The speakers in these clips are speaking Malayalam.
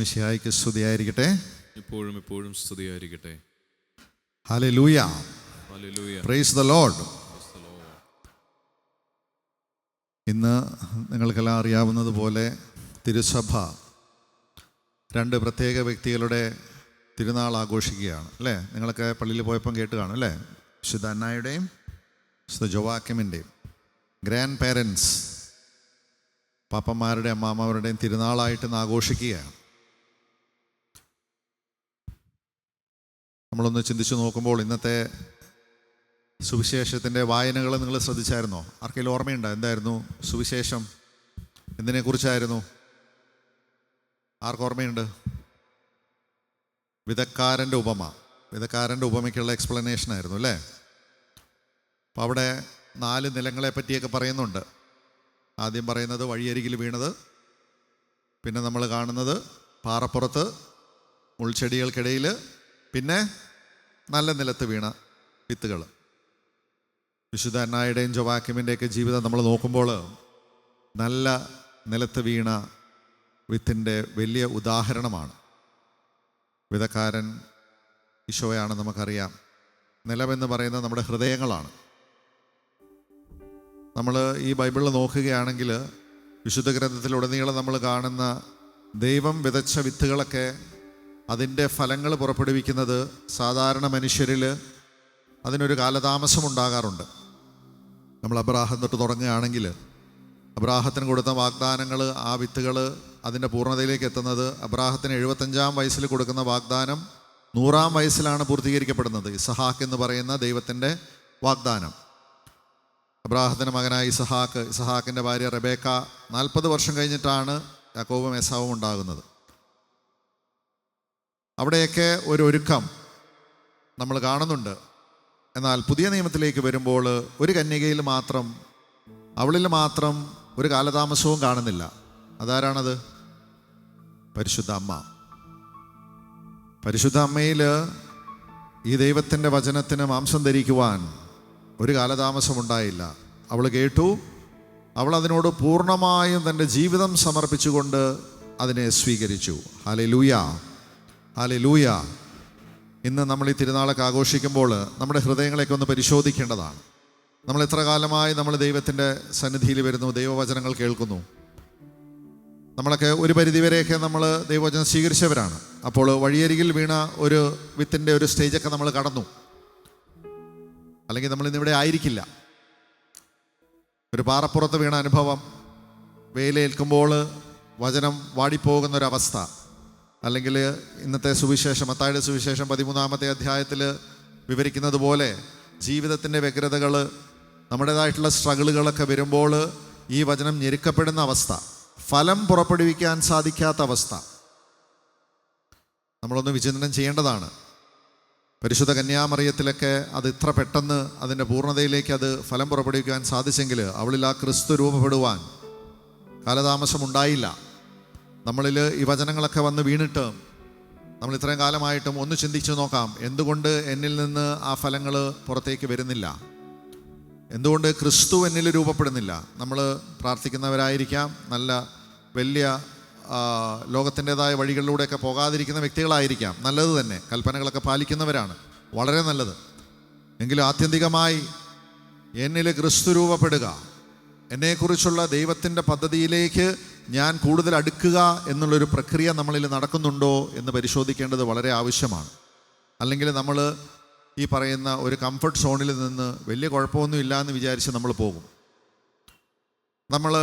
മിശിഹായ്ക്ക് സ്തുതിയായിരിക്കട്ടെ. ഇപ്പോഴും എപ്പോഴും സ്തുതിയായിരിക്കട്ടെ. Hallelujah. Hallelujah. Praise the Lord. ഇന്ന് നിങ്ങൾക്കെല്ലാം അറിയാവുന്നതുപോലെ തിരുസഭ രണ്ട് പ്രത്യേക വ്യക്തികളുടെ തിരുനാൾ ആഘോഷിക്കുകയാണ് അല്ലേ? നിങ്ങളൊക്കെ പള്ളിയിൽ പോയപ്പം കേട്ട് കാണും അല്ലേ? വിശുദ്ധ അന്നായുടെയും വിശുദ്ധ ജോവാക്കിമിൻ്റെയും ഗ്രാൻഡ് പേരൻസ്, പാപ്പന്മാരുടെയും അമ്മാമ്മമാരുടെയും തിരുനാളായിട്ട് ഇന്ന് ആഘോഷിക്കുകയാണ്. നമ്മളൊന്ന് ചിന്തിച്ചു നോക്കുമ്പോൾ ഇന്നത്തെ സുവിശേഷത്തിൻ്റെ വായനകൾ നിങ്ങൾ ശ്രദ്ധിച്ചായിരുന്നോ? ആർക്കെങ്കിലും ഓർമ്മയുണ്ടോ? എന്തായിരുന്നു സുവിശേഷം? എന്തിനെക്കുറിച്ചായിരുന്നു? ആർക്ക് ഓർമ്മയുണ്ട്? വിതക്കാരൻ്റെ ഉപമ. വിതക്കാരൻ്റെ ഉപമയ്ക്കുള്ള എക്സ്പ്ലനേഷൻ ആയിരുന്നു അല്ലേ? അപ്പോൾ അവിടെ 4 നിലങ്ങളെ പറ്റിയൊക്കെ പറയുന്നുണ്ട്. ആദ്യം പറയുന്നത് വഴിയരികിൽ വീണത്, പിന്നെ നമ്മൾ കാണുന്നത് പാറപ്പുറത്ത്, മുൾച്ചെടികൾക്കിടയിൽ, പിന്നെ നല്ല നിലത്ത് വീണ വിത്തുകൾ. വിശുദ്ധ അന്നായുടെയും ജോവാക്കിമിൻ്റെയൊക്കെ ജീവിതം നമ്മൾ നോക്കുമ്പോൾ നല്ല നിലത്ത് വീണ വിത്തിൻ്റെ വലിയ ഉദാഹരണമാണ്. വിതക്കാരൻ ഈശോയാണ്, നമുക്കറിയാം. നിലമെന്ന് പറയുന്നത് നമ്മുടെ ഹൃദയങ്ങളാണ്. നമ്മൾ ഈ ബൈബിളിൽ നോക്കുകയാണെങ്കിൽ വിശുദ്ധ ഗ്രന്ഥത്തിലുടനീളം നമ്മൾ കാണുന്ന ദൈവം വിതച്ച വിത്തുകളൊക്കെ അതിൻ്റെ ഫലങ്ങൾ പുറപ്പെടുവിക്കുന്നത് സാധാരണ മനുഷ്യരിൽ അതിനൊരു കാലതാമസം ഉണ്ടാകാറുണ്ട്. നമ്മൾ അബ്രാഹം തൊട്ട് തുടങ്ങുകയാണെങ്കിൽ അബ്രാഹത്തിന് കൊടുത്ത വാഗ്ദാനങ്ങൾ, ആ വിത്തുകൾ അതിൻ്റെ പൂർണ്ണതയിലേക്ക് എത്തുന്നത് അബ്രാഹത്തിന് 75-ാം വയസ്സിൽ കൊടുക്കുന്ന വാഗ്ദാനം 100-ാം വയസ്സിലാണ് പൂർത്തീകരിക്കപ്പെടുന്നത്. ഇസഹാക്ക് എന്ന് പറയുന്ന ദൈവത്തിൻ്റെ വാഗ്ദാനം. അബ്രാഹത്തിൻ്റെ മകനായ ഇസഹാക്കിൻ്റെ ഭാര്യ റെബേക്ക 40 വർഷം കഴിഞ്ഞിട്ടാണ് യാക്കോബും ഏസാവും ഉണ്ടാകുന്നത്. അവിടെയൊക്കെ ഒരു ഒരുക്കം നമ്മൾ കാണുന്നുണ്ട്. എന്നാൽ പുതിയ നിയമത്തിലേക്ക് വരുമ്പോൾ ഒരു കന്യകയിൽ മാത്രം, അവളിൽ മാത്രം ഒരു കാലതാമസവും കാണുന്നില്ല. അതാരാണത്? പരിശുദ്ധ അമ്മ. പരിശുദ്ധ അമ്മയിൽ ഈ ദൈവത്തിൻ്റെ വചനത്തിന് മാംസം ധരിക്കുവാൻ ഒരു കാലതാമസം ഉണ്ടായില്ല. അവൾ കേട്ടു, അവൾ അതിനോട് പൂർണ്ണമായും തൻ്റെ ജീവിതം സമർപ്പിച്ചുകൊണ്ട് അതിനെ സ്വീകരിച്ചു. Hallelujah, hallelujah. ഇന്ന് നമ്മൾ ഈ തിരുനാളൊക്കെ ആഘോഷിക്കുമ്പോൾ നമ്മുടെ ഹൃദയങ്ങളെയൊക്കെ ഒന്ന് പരിശോധിക്കേണ്ടതാണ്. നമ്മൾ എത്ര കാലമായി നമ്മൾ ദൈവത്തിൻ്റെ സന്നിധിയിൽ വരുന്നു, ദൈവവചനങ്ങൾ കേൾക്കുന്നു. നമ്മളൊക്കെ ഒരു പരിധിവരെയൊക്കെ നമ്മൾ ദൈവവചനം സ്വീകരിച്ചവരാണ്. അപ്പോൾ വഴിയരികിൽ വീണ ഒരു വിത്തിൻ്റെ ഒരു സ്റ്റേജൊക്കെ നമ്മൾ കടന്നു. അല്ലെങ്കിൽ നമ്മളിന്നിവിടെ ആയിരിക്കില്ല. ഒരു പാറപ്പുറത്ത് വീണ അനുഭവം, വെയിലേൽക്കുമ്പോൾ വചനം വാടിപ്പോകുന്നൊരവസ്ഥ, അല്ലെങ്കിൽ ഇന്നത്തെ സുവിശേഷം, മത്തായിയുടെ സുവിശേഷം 13-ാമത്തെ അധ്യായത്തിൽ വിവരിക്കുന്നത് പോലെ ജീവിതത്തിൻ്റെ വ്യഗ്രതകൾ, നമ്മുടേതായിട്ടുള്ള സ്ട്രഗിളുകളൊക്കെ വരുമ്പോൾ ഈ വചനം ഞെരുക്കപ്പെടുന്ന അവസ്ഥ, ഫലം പുറപ്പെടുവിക്കാൻ സാധിക്കാത്ത അവസ്ഥ നമ്മളൊന്ന് വിചിന്തനം ചെയ്യേണ്ടതാണ്. പരിശുദ്ധ കന്യാമറിയത്തിലൊക്കെ അത് ഇത്ര പെട്ടെന്ന് അതിൻ്റെ പൂർണ്ണതയിലേക്ക് അത് ഫലം പുറപ്പെടുവിക്കാൻ സാധിച്ചെങ്കിൽ അവളിൽ ആ ക്രിസ്തു രൂപപ്പെടുവാൻ കാലതാമസം ഉണ്ടായില്ല. നമ്മളിൽ ഈ വചനങ്ങളൊക്കെ വന്ന് വീണിട്ട് നമ്മൾ ഇത്രയും കാലമായിട്ടും ഒന്ന് ചിന്തിച്ചു നോക്കാം, എന്തുകൊണ്ട് എന്നിൽ നിന്ന് ആ ഫലങ്ങൾ പുറത്തേക്ക് വരുന്നില്ല? എന്തുകൊണ്ട് ക്രിസ്തു എന്നിൽ രൂപപ്പെടുന്നില്ല? നമ്മൾ പ്രാർത്ഥിക്കുന്നവരായിരിക്കാം, നല്ല വലിയ ലോകത്തിൻ്റെതായ വഴികളിലൂടെയൊക്കെ പോകാതിരിക്കുന്ന വ്യക്തികളായിരിക്കാം, നല്ലത് തന്നെ, കൽപ്പനകളൊക്കെ പാലിക്കുന്നവരാണ്, വളരെ നല്ലത്. എങ്കിലും ആത്യന്തികമായി എന്നിൽ ക്രിസ്തു രൂപപ്പെടുക, എന്നെക്കുറിച്ചുള്ള ദൈവത്തിൻ്റെ പദ്ധതിയിലേക്ക് ഞാൻ കൂടുതൽ അടുക്കുക എന്നുള്ളൊരു പ്രക്രിയ നമ്മളിൽ നടക്കുന്നുണ്ടോ എന്ന് പരിശോധിക്കേണ്ടത് വളരെ ആവശ്യമാണ്. അല്ലെങ്കിൽ നമ്മൾ ഈ പറയുന്ന ഒരു കംഫർട്ട് സോണിൽ നിന്ന് വലിയ കുഴപ്പമൊന്നും ഇല്ല എന്ന് വിചാരിച്ച് നമ്മൾ പോകും. നമ്മൾ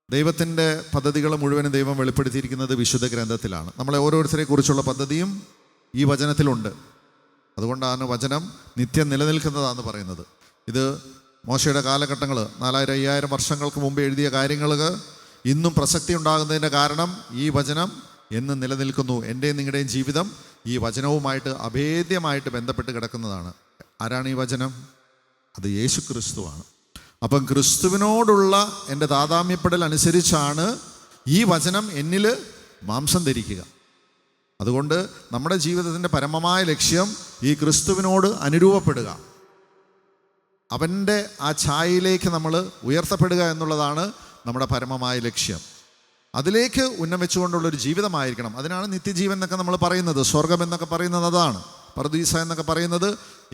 ദൈവത്തിൻ്റെ പദ്ധതികൾ മുഴുവനും ദൈവം വെളിപ്പെടുത്തിയിരിക്കുന്നത് വിശുദ്ധ ഗ്രന്ഥത്തിലാണ്. നമ്മളെ ഓരോരുത്തരെ കുറിച്ചുള്ള പദ്ധതിയും ഈ വചനത്തിലുണ്ട്. അതുകൊണ്ടാണ് വചനം നിത്യം നിലനിൽക്കുന്നതാണെന്ന് പറയുന്നത്. ഇത് മോശയുടെ കാലഘട്ടങ്ങൾ 4000-5000 വർഷങ്ങൾക്ക് മുമ്പ് എഴുതിയ കാര്യങ്ങൾ ഇന്നും പ്രസക്തി ഉണ്ടാകുന്നതിൻ്റെ കാരണം ഈ വചനം എന്നും നിലനിൽക്കുന്നു. എൻ്റെയും നിങ്ങളുടെയും ജീവിതം ഈ വചനവുമായിട്ട് അഭേദ്യമായിട്ട് ബന്ധപ്പെട്ട് കിടക്കുന്നതാണ്. ആരാണ് ഈ വചനം? അത് യേശു ക്രിസ്തുവാണ്. അപ്പം ക്രിസ്തുവിനോടുള്ള എൻ്റെ താതാമ്യപ്പെടൽ അനുസരിച്ചാണ് ഈ വചനം എന്നിൽ മാംസം ധരിക്കുക. അതുകൊണ്ട് നമ്മുടെ ജീവിതത്തിൻ്റെ പരമമായ ലക്ഷ്യം ഈ ക്രിസ്തുവിനോട് അനുരൂപപ്പെടുക, അവൻ്റെ ആ ഛായയിലേക്ക് നമ്മൾ ഉയർത്തപ്പെടുക എന്നുള്ളതാണ് നമ്മുടെ പരമമായ ലക്ഷ്യം. അതിലേക്ക് ഉന്നം വെച്ചുകൊണ്ടുള്ളൊരു ജീവിതമായിരിക്കണം. അതിനാണ് നിത്യജീവൻ എന്നൊക്കെ നമ്മൾ പറയുന്നത്. സ്വർഗം എന്നൊക്കെ പറയുന്നത് അതാണ്. പർദീസ എന്നൊക്കെ പറയുന്നത്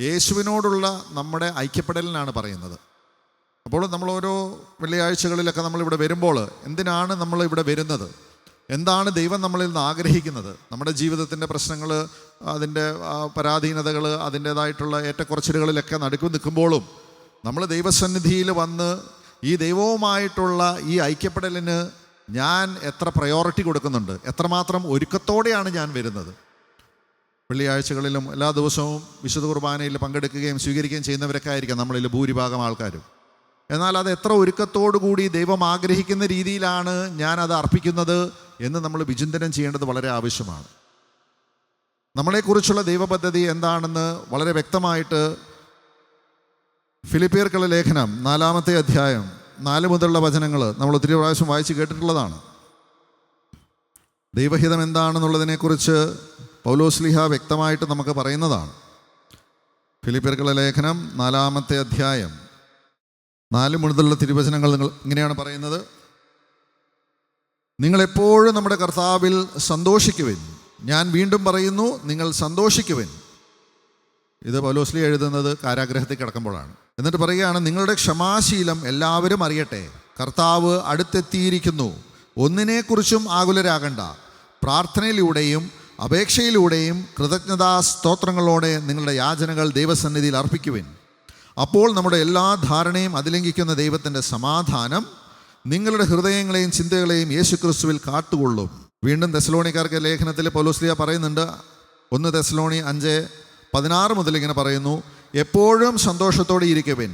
യേശുവിനോടുള്ള നമ്മുടെ ഐക്യപ്പെടലിനാണ് പറയുന്നത്. അപ്പോൾ നമ്മൾ ഓരോ വെള്ളിയാഴ്ചകളിലൊക്കെ നമ്മളിവിടെ വരുമ്പോൾ എന്തിനാണ് നമ്മളിവിടെ വരുന്നത്, എന്താണ് ദൈവം നമ്മളിൽ നിന്ന് ആഗ്രഹിക്കുന്നത്, നമ്മുടെ ജീവിതത്തിൻ്റെ പ്രശ്നങ്ങൾ, അതിൻ്റെ പരാധീനതകൾ, അതിൻ്റേതായിട്ടുള്ള ഏറ്റക്കുറച്ചിലുകളിലൊക്കെ നടുക്ക് നിൽക്കുമ്പോഴും നമ്മൾ ദൈവസന്നിധിയിൽ വന്ന് ഈ ദൈവവുമായിട്ടുള്ള ഈ ഐക്യപ്പെടലിന് ഞാൻ എത്ര പ്രയോറിറ്റി കൊടുക്കുന്നുണ്ട്, എത്രമാത്രം ഒരുക്കത്തോടെയാണ് ഞാൻ വരുന്നത്. വെള്ളിയാഴ്ചകളിലും എല്ലാ ദിവസവും വിശുദ്ധ കുർബാനയിൽ പങ്കെടുക്കുകയും സ്വീകരിക്കുകയും ചെയ്യുന്നവരൊക്കെ ആയിരിക്കാം നമ്മളിൽ ഭൂരിഭാഗം ആൾക്കാരും. എന്നാൽ അത് എത്ര ഒരുക്കത്തോടു കൂടി ദൈവം ആഗ്രഹിക്കുന്ന രീതിയിലാണ് ഞാനത് അർപ്പിക്കുന്നത് എന്ന് നമ്മൾ വിചിന്തനം ചെയ്യേണ്ടത് വളരെ ആവശ്യമാണ്. നമ്മളെക്കുറിച്ചുള്ള ദൈവപദ്ധതി എന്താണെന്ന് വളരെ വ്യക്തമായിട്ട് ഫിലിപ്പിയർക്കുള്ള ലേഖനം 4-ാമത്തെ അധ്യായം 4 മുതലുള്ള വചനങ്ങൾ നമ്മൾ ഒത്തിരി പ്രാവശ്യം വായിച്ച് കേട്ടിട്ടുള്ളതാണ്. ദൈവഹിതം എന്താണെന്നുള്ളതിനെക്കുറിച്ച് പൗലോസ്ലീഹ വ്യക്തമായിട്ട് നമുക്ക് പറയുന്നതാണ്. ഫിലിപ്പിയർക്കുള്ള ലേഖനം 4-ാമത്തെ അധ്യായം 4 മുതലുള്ള തിരുവചനങ്ങൾ നിങ്ങൾ ഇങ്ങനെയാണ് പറയുന്നത്: നിങ്ങളെപ്പോഴും നമ്മുടെ കർത്താവിൽ സന്തോഷിക്കുവിൻ. ഞാൻ വീണ്ടും പറയുന്നു, നിങ്ങൾ സന്തോഷിക്കുവിൻ. ഇത് പൗലോസ്ലീഹ എഴുതുന്നത് കാരാഗ്രഹത്തിൽ കിടക്കുമ്പോഴാണ്. എന്നിട്ട് പറയുകയാണ്, നിങ്ങളുടെ ക്ഷമാശീലം എല്ലാവരും അറിയട്ടെ. കർത്താവ് അടുത്തെത്തിയിരിക്കുന്നു. ഒന്നിനെക്കുറിച്ചും ആകുലരാകണ്ട. പ്രാർത്ഥനയിലൂടെയും അപേക്ഷയിലൂടെയും കൃതജ്ഞതാ സ്തോത്രങ്ങളോടെ നിങ്ങളുടെ യാചനകൾ ദൈവസന്നിധിയിൽ അർപ്പിക്കുവിൻ. അപ്പോൾ നമ്മുടെ എല്ലാ ധാരണയും അതിലംഘിക്കുന്ന ദൈവത്തിൻ്റെ സമാധാനം നിങ്ങളുടെ ഹൃദയങ്ങളെയും ചിന്തകളെയും യേശുക്രിസ്തുവിൽ കാത്തുകൊള്ളും. വീണ്ടും തെസ്സലോണിക്കാർക്ക് ലേഖനത്തിൽ പൗലോസ്ലീഹ പറയുന്നുണ്ട്. 1 തെസ്സലോണി 5:16 മുതൽ ഇങ്ങനെ പറയുന്നു: എപ്പോഴും സന്തോഷത്തോടെ ഇരിക്കുവിൻ,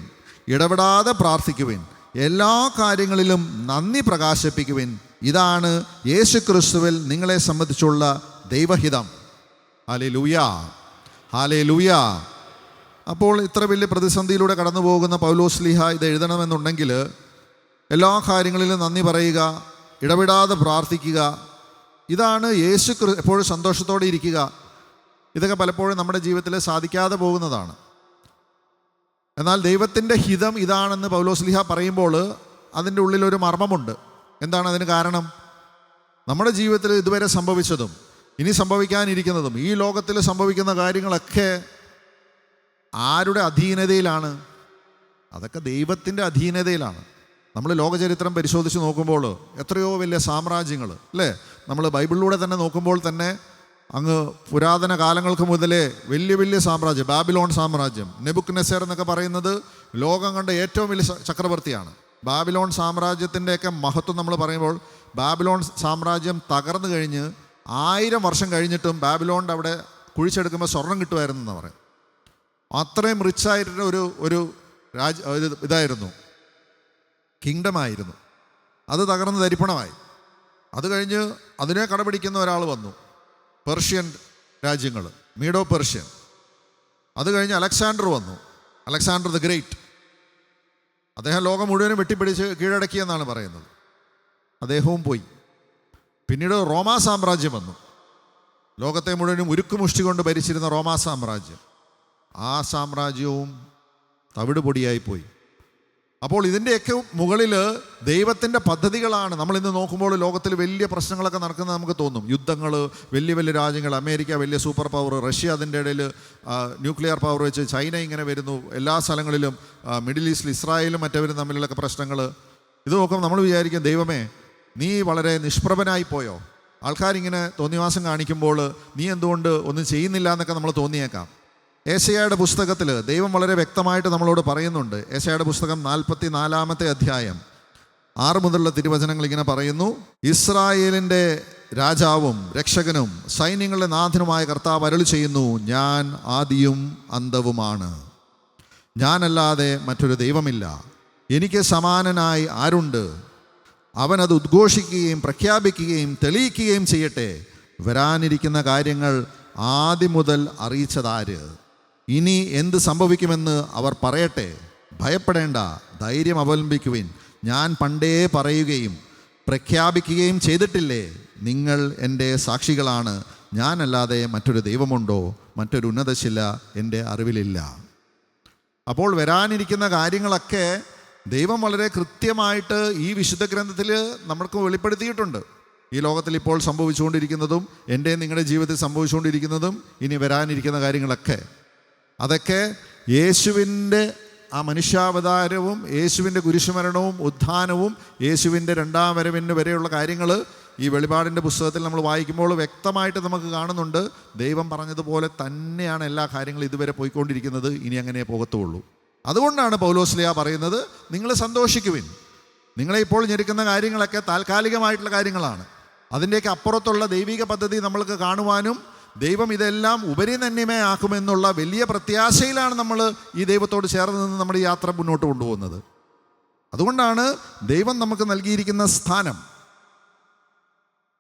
ഇടപെടാതെ പ്രാർത്ഥിക്കുവിൻ, എല്ലാ കാര്യങ്ങളിലും നന്ദി പ്രകാശിപ്പിക്കുവിൻ. ഇതാണ് യേശുക്രിസ്തുവിൽ നിങ്ങളെ സംബന്ധിച്ചുള്ള ദൈവഹിതം. Hallelujah, hallelujah. അപ്പോൾ ഇത്ര വലിയ പ്രതിസന്ധിയിലൂടെ കടന്നു പോകുന്ന പൗലോസ്ലീഹ ഇത് എഴുതണമെന്നുണ്ടെങ്കിൽ എല്ലാ കാര്യങ്ങളിലും നന്ദി പറയുക, ഇടപെടാതെ പ്രാർത്ഥിക്കുക, ഇതാണ് എപ്പോഴും സന്തോഷത്തോടെ ഇരിക്കുക. ഇതൊക്കെ പലപ്പോഴും നമ്മുടെ ജീവിതത്തിൽ സാധിക്കാതെ പോകുന്നതാണ്. എന്നാൽ ദൈവത്തിൻ്റെ ഹിതം ഇതാണെന്ന് പൗലോസ്ലീഹ പറയുമ്പോൾ അതിൻ്റെ ഉള്ളിലൊരു മർമ്മമുണ്ട്. എന്താണ് അതിന് കാരണം? നമ്മുടെ ജീവിതത്തിൽ ഇതുവരെ സംഭവിച്ചതും ഇനി സംഭവിക്കാനിരിക്കുന്നതും ഈ ലോകത്തിൽ സംഭവിക്കുന്ന കാര്യങ്ങളൊക്കെ ആരുടെ അധീനതയിലാണ്? അതൊക്കെ ദൈവത്തിൻ്റെ അധീനതയിലാണ്. നമ്മൾ ലോകചരിത്രം പരിശോധിച്ച് നോക്കുമ്പോൾ എത്രയോ വലിയ സാമ്രാജ്യങ്ങൾ, അല്ലേ? നമ്മൾ ബൈബിളിലൂടെ തന്നെ നോക്കുമ്പോൾ തന്നെ അങ്ങ് പുരാതന കാലങ്ങൾക്ക് മുതലേ വലിയ വലിയ സാമ്രാജ്യം, ബാബിലോൺ സാമ്രാജ്യം, നെബുക്കദ്നെസർ എന്നൊക്കെ പറയുന്നത് ലോകം കണ്ട ഏറ്റവും വലിയ ചക്രവർത്തിയാണ്. ബാബിലോൺ സാമ്രാജ്യത്തിൻ്റെയൊക്കെ മഹത്വം നമ്മൾ പറയുമ്പോൾ ബാബിലോൺ സാമ്രാജ്യം തകർന്നു കഴിഞ്ഞ് 1000 വർഷം കഴിഞ്ഞിട്ടും ബാബിലോണിൻ്റെ അവിടെ കുഴിച്ചെടുക്കുമ്പോൾ സ്വർണം കിട്ടുമായിരുന്നു എന്ന് പറയും. അത്രയും റിച്ചായിട്ടുള്ള ഒരു ഇതായിരുന്നു, കിങ്ഡമായിരുന്നു. അത് തകർന്ന് തരിപ്പണമായി. അത് കഴിഞ്ഞ് അതിനെ കടപിടിക്കുന്ന ഒരാൾ വന്നു, പെർഷ്യൻ രാജ്യങ്ങൾ, മീഡോ പെർഷ്യൻ. അത് കഴിഞ്ഞ് അലക്സാണ്ടർ വന്നു, അലക്സാണ്ടർ ദ ഗ്രേറ്റ്. അദ്ദേഹം ലോകം മുഴുവനും വെട്ടിപ്പിടിച്ച് കീഴടക്കിയെന്നാണ് പറയുന്നത്. അദ്ദേഹവും പോയി. പിന്നീട് റോമാ സാമ്രാജ്യം വന്നു. ലോകത്തെ മുഴുവനും ഉരുക്കുമുഷ്ടി കൊണ്ട് ഭരിച്ചിരുന്ന റോമാ സാമ്രാജ്യം, ആ സാമ്രാജ്യവും തവിട് പൊടിയായിപ്പോയി. അപ്പോൾ ഇതിൻ്റെയൊക്കെ മുകളിൽ ദൈവത്തിൻ്റെ പദ്ധതികളാണ്. നമ്മളിന്ന് നോക്കുമ്പോൾ ലോകത്തിൽ വലിയ പ്രശ്നങ്ങളൊക്കെ നടക്കുന്നത് നമുക്ക് തോന്നും. യുദ്ധങ്ങൾ, വലിയ വലിയ രാജ്യങ്ങൾ, അമേരിക്ക വലിയ സൂപ്പർ പവർ, റഷ്യ അതിൻ്റെ ഇടയിൽ ന്യൂക്ലിയർ പവർ വെച്ച്, ചൈന ഇങ്ങനെ വരുന്നു, എല്ലാ സ്ഥലങ്ങളിലും മിഡിൽ ഈസ്റ്റിൽ ഇസ്രായേലും മറ്റവരും തമ്മിലൊക്കെ പ്രശ്നങ്ങൾ. ഇത് നോക്കുമ്പോൾ നമ്മൾ വിചാരിക്കും, ദൈവമേ നീ വളരെ നിഷ്പ്രഭനായി പോയോ? ആൾക്കാരിങ്ങനെ തോന്നിവാസം കാണിക്കുമ്പോൾ നീ എന്തുകൊണ്ട് ഒന്നും ചെയ്യുന്നില്ല എന്നൊക്കെ നമ്മൾ തോന്നിയേക്കാം. ഏശയ്യായുടെ പുസ്തകത്തിൽ ദൈവം വളരെ വ്യക്തമായിട്ട് നമ്മളോട് പറയുന്നുണ്ട്. ഏശയ്യായുടെ പുസ്തകം 44-ാമത്തെ അധ്യായം 6 മുതലുള്ള തിരുവചനങ്ങൾ ഇങ്ങനെ പറയുന്നു: ഇസ്രായേലിൻ്റെ രാജാവും രക്ഷകനും സൈന്യങ്ങളുടെ നാഥനുമായ കർത്താവ് അരുളി ചെയ്യുന്നു, ഞാൻ ആദിയും അന്തവുമാണ്. ഞാനല്ലാതെ മറ്റൊരു ദൈവമില്ല. എനിക്ക് സമാനനായി ആരുണ്ട്? അവൻ അത് ഉദ്ഘോഷിക്കുകയും പ്രഖ്യാപിക്കുകയും തെളിയിക്കുകയും ചെയ്യട്ടെ. വരാനിരിക്കുന്ന കാര്യങ്ങൾ ആദ്യം മുതൽ അറിയിച്ചതാര്? ഇനി എന്ത് സംഭവിക്കുമെന്ന് അവർ പറയട്ടെ. ഭയപ്പെടേണ്ട, ധൈര്യം അവലംബിക്കുവിൻ. ഞാൻ പണ്ടേ പറയുകയും പ്രഖ്യാപിക്കുകയും ചെയ്തിട്ടില്ലേ? നിങ്ങൾ എൻ്റെ സാക്ഷികളാണ്. ഞാനല്ലാതെ മറ്റൊരു ദൈവമുണ്ടോ? മറ്റൊരു ഉന്നതശില എൻ്റെ അറിവിലില്ല. അപ്പോൾ വരാനിരിക്കുന്ന കാര്യങ്ങളൊക്കെ ദൈവം വളരെ കൃത്യമായിട്ട് ഈ വിശുദ്ധ ഗ്രന്ഥത്തിൽ നമ്മൾക്ക് വെളിപ്പെടുത്തിയിട്ടുണ്ട്. ഈ ലോകത്തിൽ ഇപ്പോൾ സംഭവിച്ചുകൊണ്ടിരിക്കുന്നതും എൻ്റെ നിങ്ങളുടെ ജീവിതത്തിൽ സംഭവിച്ചുകൊണ്ടിരിക്കുന്നതും ഇനി വരാനിരിക്കുന്ന കാര്യങ്ങളൊക്കെ, അതൊക്കെ യേശുവിൻ്റെ ആ മനുഷ്യാവതാരവും യേശുവിൻ്റെ കുരിശുമരണവും ഉത്ഥാനവും യേശുവിൻ്റെ രണ്ടാം വരവിന് വരെയുള്ള കാര്യങ്ങൾ ഈ വെളിപാടിൻ്റെ പുസ്തകത്തിൽ നമ്മൾ വായിക്കുമ്പോൾ വ്യക്തമായിട്ട് നമുക്ക് കാണുന്നുണ്ട്. ദൈവം പറഞ്ഞതുപോലെ തന്നെയാണ് എല്ലാ കാര്യങ്ങളും ഇതുവരെ പോയിക്കൊണ്ടിരിക്കുന്നത്, ഇനി അങ്ങനെ പോകത്തുള്ളൂ. അതുകൊണ്ടാണ് പൗലോസ്ലീഹ പറയുന്നത്, നിങ്ങൾ സന്തോഷിക്കുവിൻ. നിങ്ങളെ ഇപ്പോൾ ഞെരുക്കുന്ന കാര്യങ്ങളൊക്കെ താൽക്കാലികമായിട്ടുള്ള കാര്യങ്ങളാണ്. അതിൻ്റെയൊക്കെ അപ്പുറത്തുള്ള ദൈവിക പദ്ധതി നമ്മൾക്ക് കാണുവാനും ദൈവം ഇതെല്ലാം ഉപരിനന്യമേ ആക്കുമെന്നുള്ള വലിയ പ്രത്യാശയിലാണ് നമ്മൾ ഈ ദൈവത്തോട് ചേർന്ന് നിന്ന് നമ്മുടെ യാത്ര മുന്നോട്ട് കൊണ്ടുപോകുന്നത്. അതുകൊണ്ടാണ് ദൈവം നമുക്ക് നൽകിയിരിക്കുന്ന സ്ഥാനം.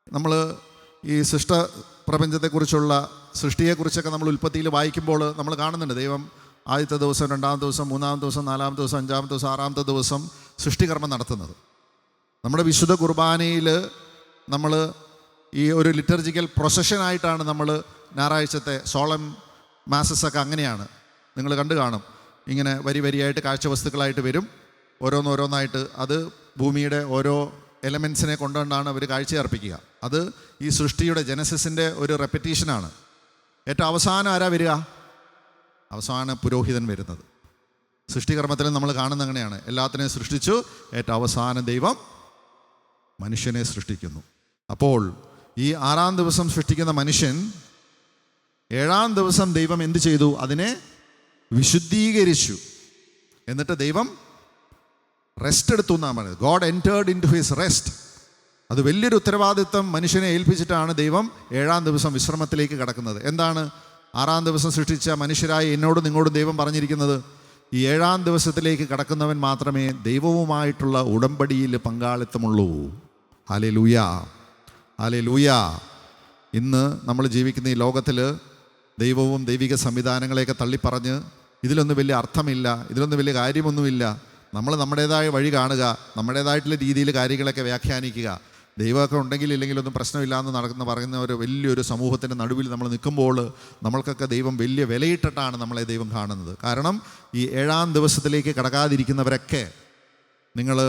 നമ്മൾ ഈ സൃഷ്ട പ്രപഞ്ചത്തെക്കുറിച്ചുള്ള സൃഷ്ടിയെക്കുറിച്ചൊക്കെ നമ്മൾ ഉൽപ്പത്തിയിൽ വായിക്കുമ്പോൾ നമ്മൾ കാണുന്നുണ്ട്, ദൈവം ആദ്യത്തെ ദിവസം, രണ്ടാമത്തെ ദിവസം, മൂന്നാമത്തെ ദിവസം, നാലാമത്തെ ദിവസം, അഞ്ചാമത്തെ ദിവസം, ആറാമത്തെ ദിവസം സൃഷ്ടികർമ്മം നടത്തുന്നത്. നമ്മുടെ വിശുദ്ധ കുർബാനയിൽ നമ്മൾ ഈ ഒരു ലിറ്റർജിക്കൽ പ്രൊസഷനായിട്ടാണ് നമ്മൾ ഞായറാഴ്ചത്തെ സോളം മാസസൊക്കെ അങ്ങനെയാണ്. നിങ്ങൾ കണ്ടു കാണും, ഇങ്ങനെ വരി വരിയായിട്ട് കാഴ്ചവസ്തുക്കളായിട്ട് വരും, ഓരോന്നോരോന്നായിട്ട്. അത് ഭൂമിയുടെ ഓരോ എലമെൻസിനെ കൊണ്ടുകൊണ്ടാണ് അവർ കാഴ്ചയർപ്പിക്കുക. അത് ഈ സൃഷ്ടിയുടെ ജനസിസിൻ്റെ ഒരു റെപ്പറ്റീഷനാണ്. ഏറ്റവും അവസാനം ആരാ വരിക? അവസാന പുരോഹിതൻ വരുന്നത്. സൃഷ്ടികർമ്മത്തിൽ നമ്മൾ കാണുന്ന അങ്ങനെയാണ്. എല്ലാത്തിനെയും സൃഷ്ടിച്ചു, ഏറ്റവും അവസാനം ദൈവം മനുഷ്യനെ സൃഷ്ടിക്കുന്നു. അപ്പോൾ ഈ 6-ാം ദിവസം സൃഷ്ടിക്കുന്ന മനുഷ്യൻ 7-ാം ദിവസം ദൈവം എന്ത് ചെയ്തു? അതിനെ വിശുദ്ധീകരിച്ചു. എന്നിട്ട് ദൈവം റെസ്റ്റ് എടുത്തു എന്നാണ് പറയുന്നത്. God entered into his rest. അത് വലിയൊരു ഉത്തരവാദിത്വം മനുഷ്യനെ ഏൽപ്പിച്ചിട്ടാണ് ദൈവം 7-ാം ദിവസം വിശ്രമത്തിലേക്ക് കടക്കുന്നത്. എന്താണ് 6-ാം ദിവസം സൃഷ്ടിച്ച മനുഷ്യരായ എന്നോടും നിങ്ങളോടും ദൈവം പറഞ്ഞിരിക്കുന്നത്? ഈ 7-ാം ദിവസത്തിലേക്ക് കടക്കുന്നവൻ മാത്രമേ ദൈവവുമായിട്ടുള്ള ഉടമ്പടിയിൽ പങ്കാളിത്തമുള്ളൂ. Hallelujah, hallelujah. ഇന്ന് നമ്മൾ ജീവിക്കുന്ന ഈ ലോകത്തിൽ ദൈവവും ദൈവിക സംവിധാനങ്ങളെയൊക്കെ തള്ളിപ്പറഞ്ഞ് ഇതിലൊന്നും വലിയ അർത്ഥമില്ല, ഇതിലൊന്നും വലിയ കാര്യമൊന്നുമില്ല, നമ്മൾ നമ്മുടേതായ വഴി കാണുക, നമ്മുടേതായിട്ടുള്ള രീതിയിൽ കാര്യങ്ങളൊക്കെ വ്യാഖ്യാനിക്കുക, ദൈവമൊക്കെ ഉണ്ടെങ്കിൽ ഇല്ലെങ്കിലൊന്നും പ്രശ്നമില്ലാന്ന് പറയുന്ന ഒരു വലിയൊരു സമൂഹത്തിൻ്റെ നടുവിൽ നമ്മൾ നിൽക്കുമ്പോൾ നമ്മൾക്കൊക്കെ ദൈവം വലിയ വിലയിട്ടിട്ടാണ് നമ്മളെ ദൈവം കാണുന്നത്. കാരണം ഈ 7-ാം ദിവസത്തിലേക്ക് കടക്കാതിരിക്കുന്നവരൊക്കെ, നിങ്ങൾ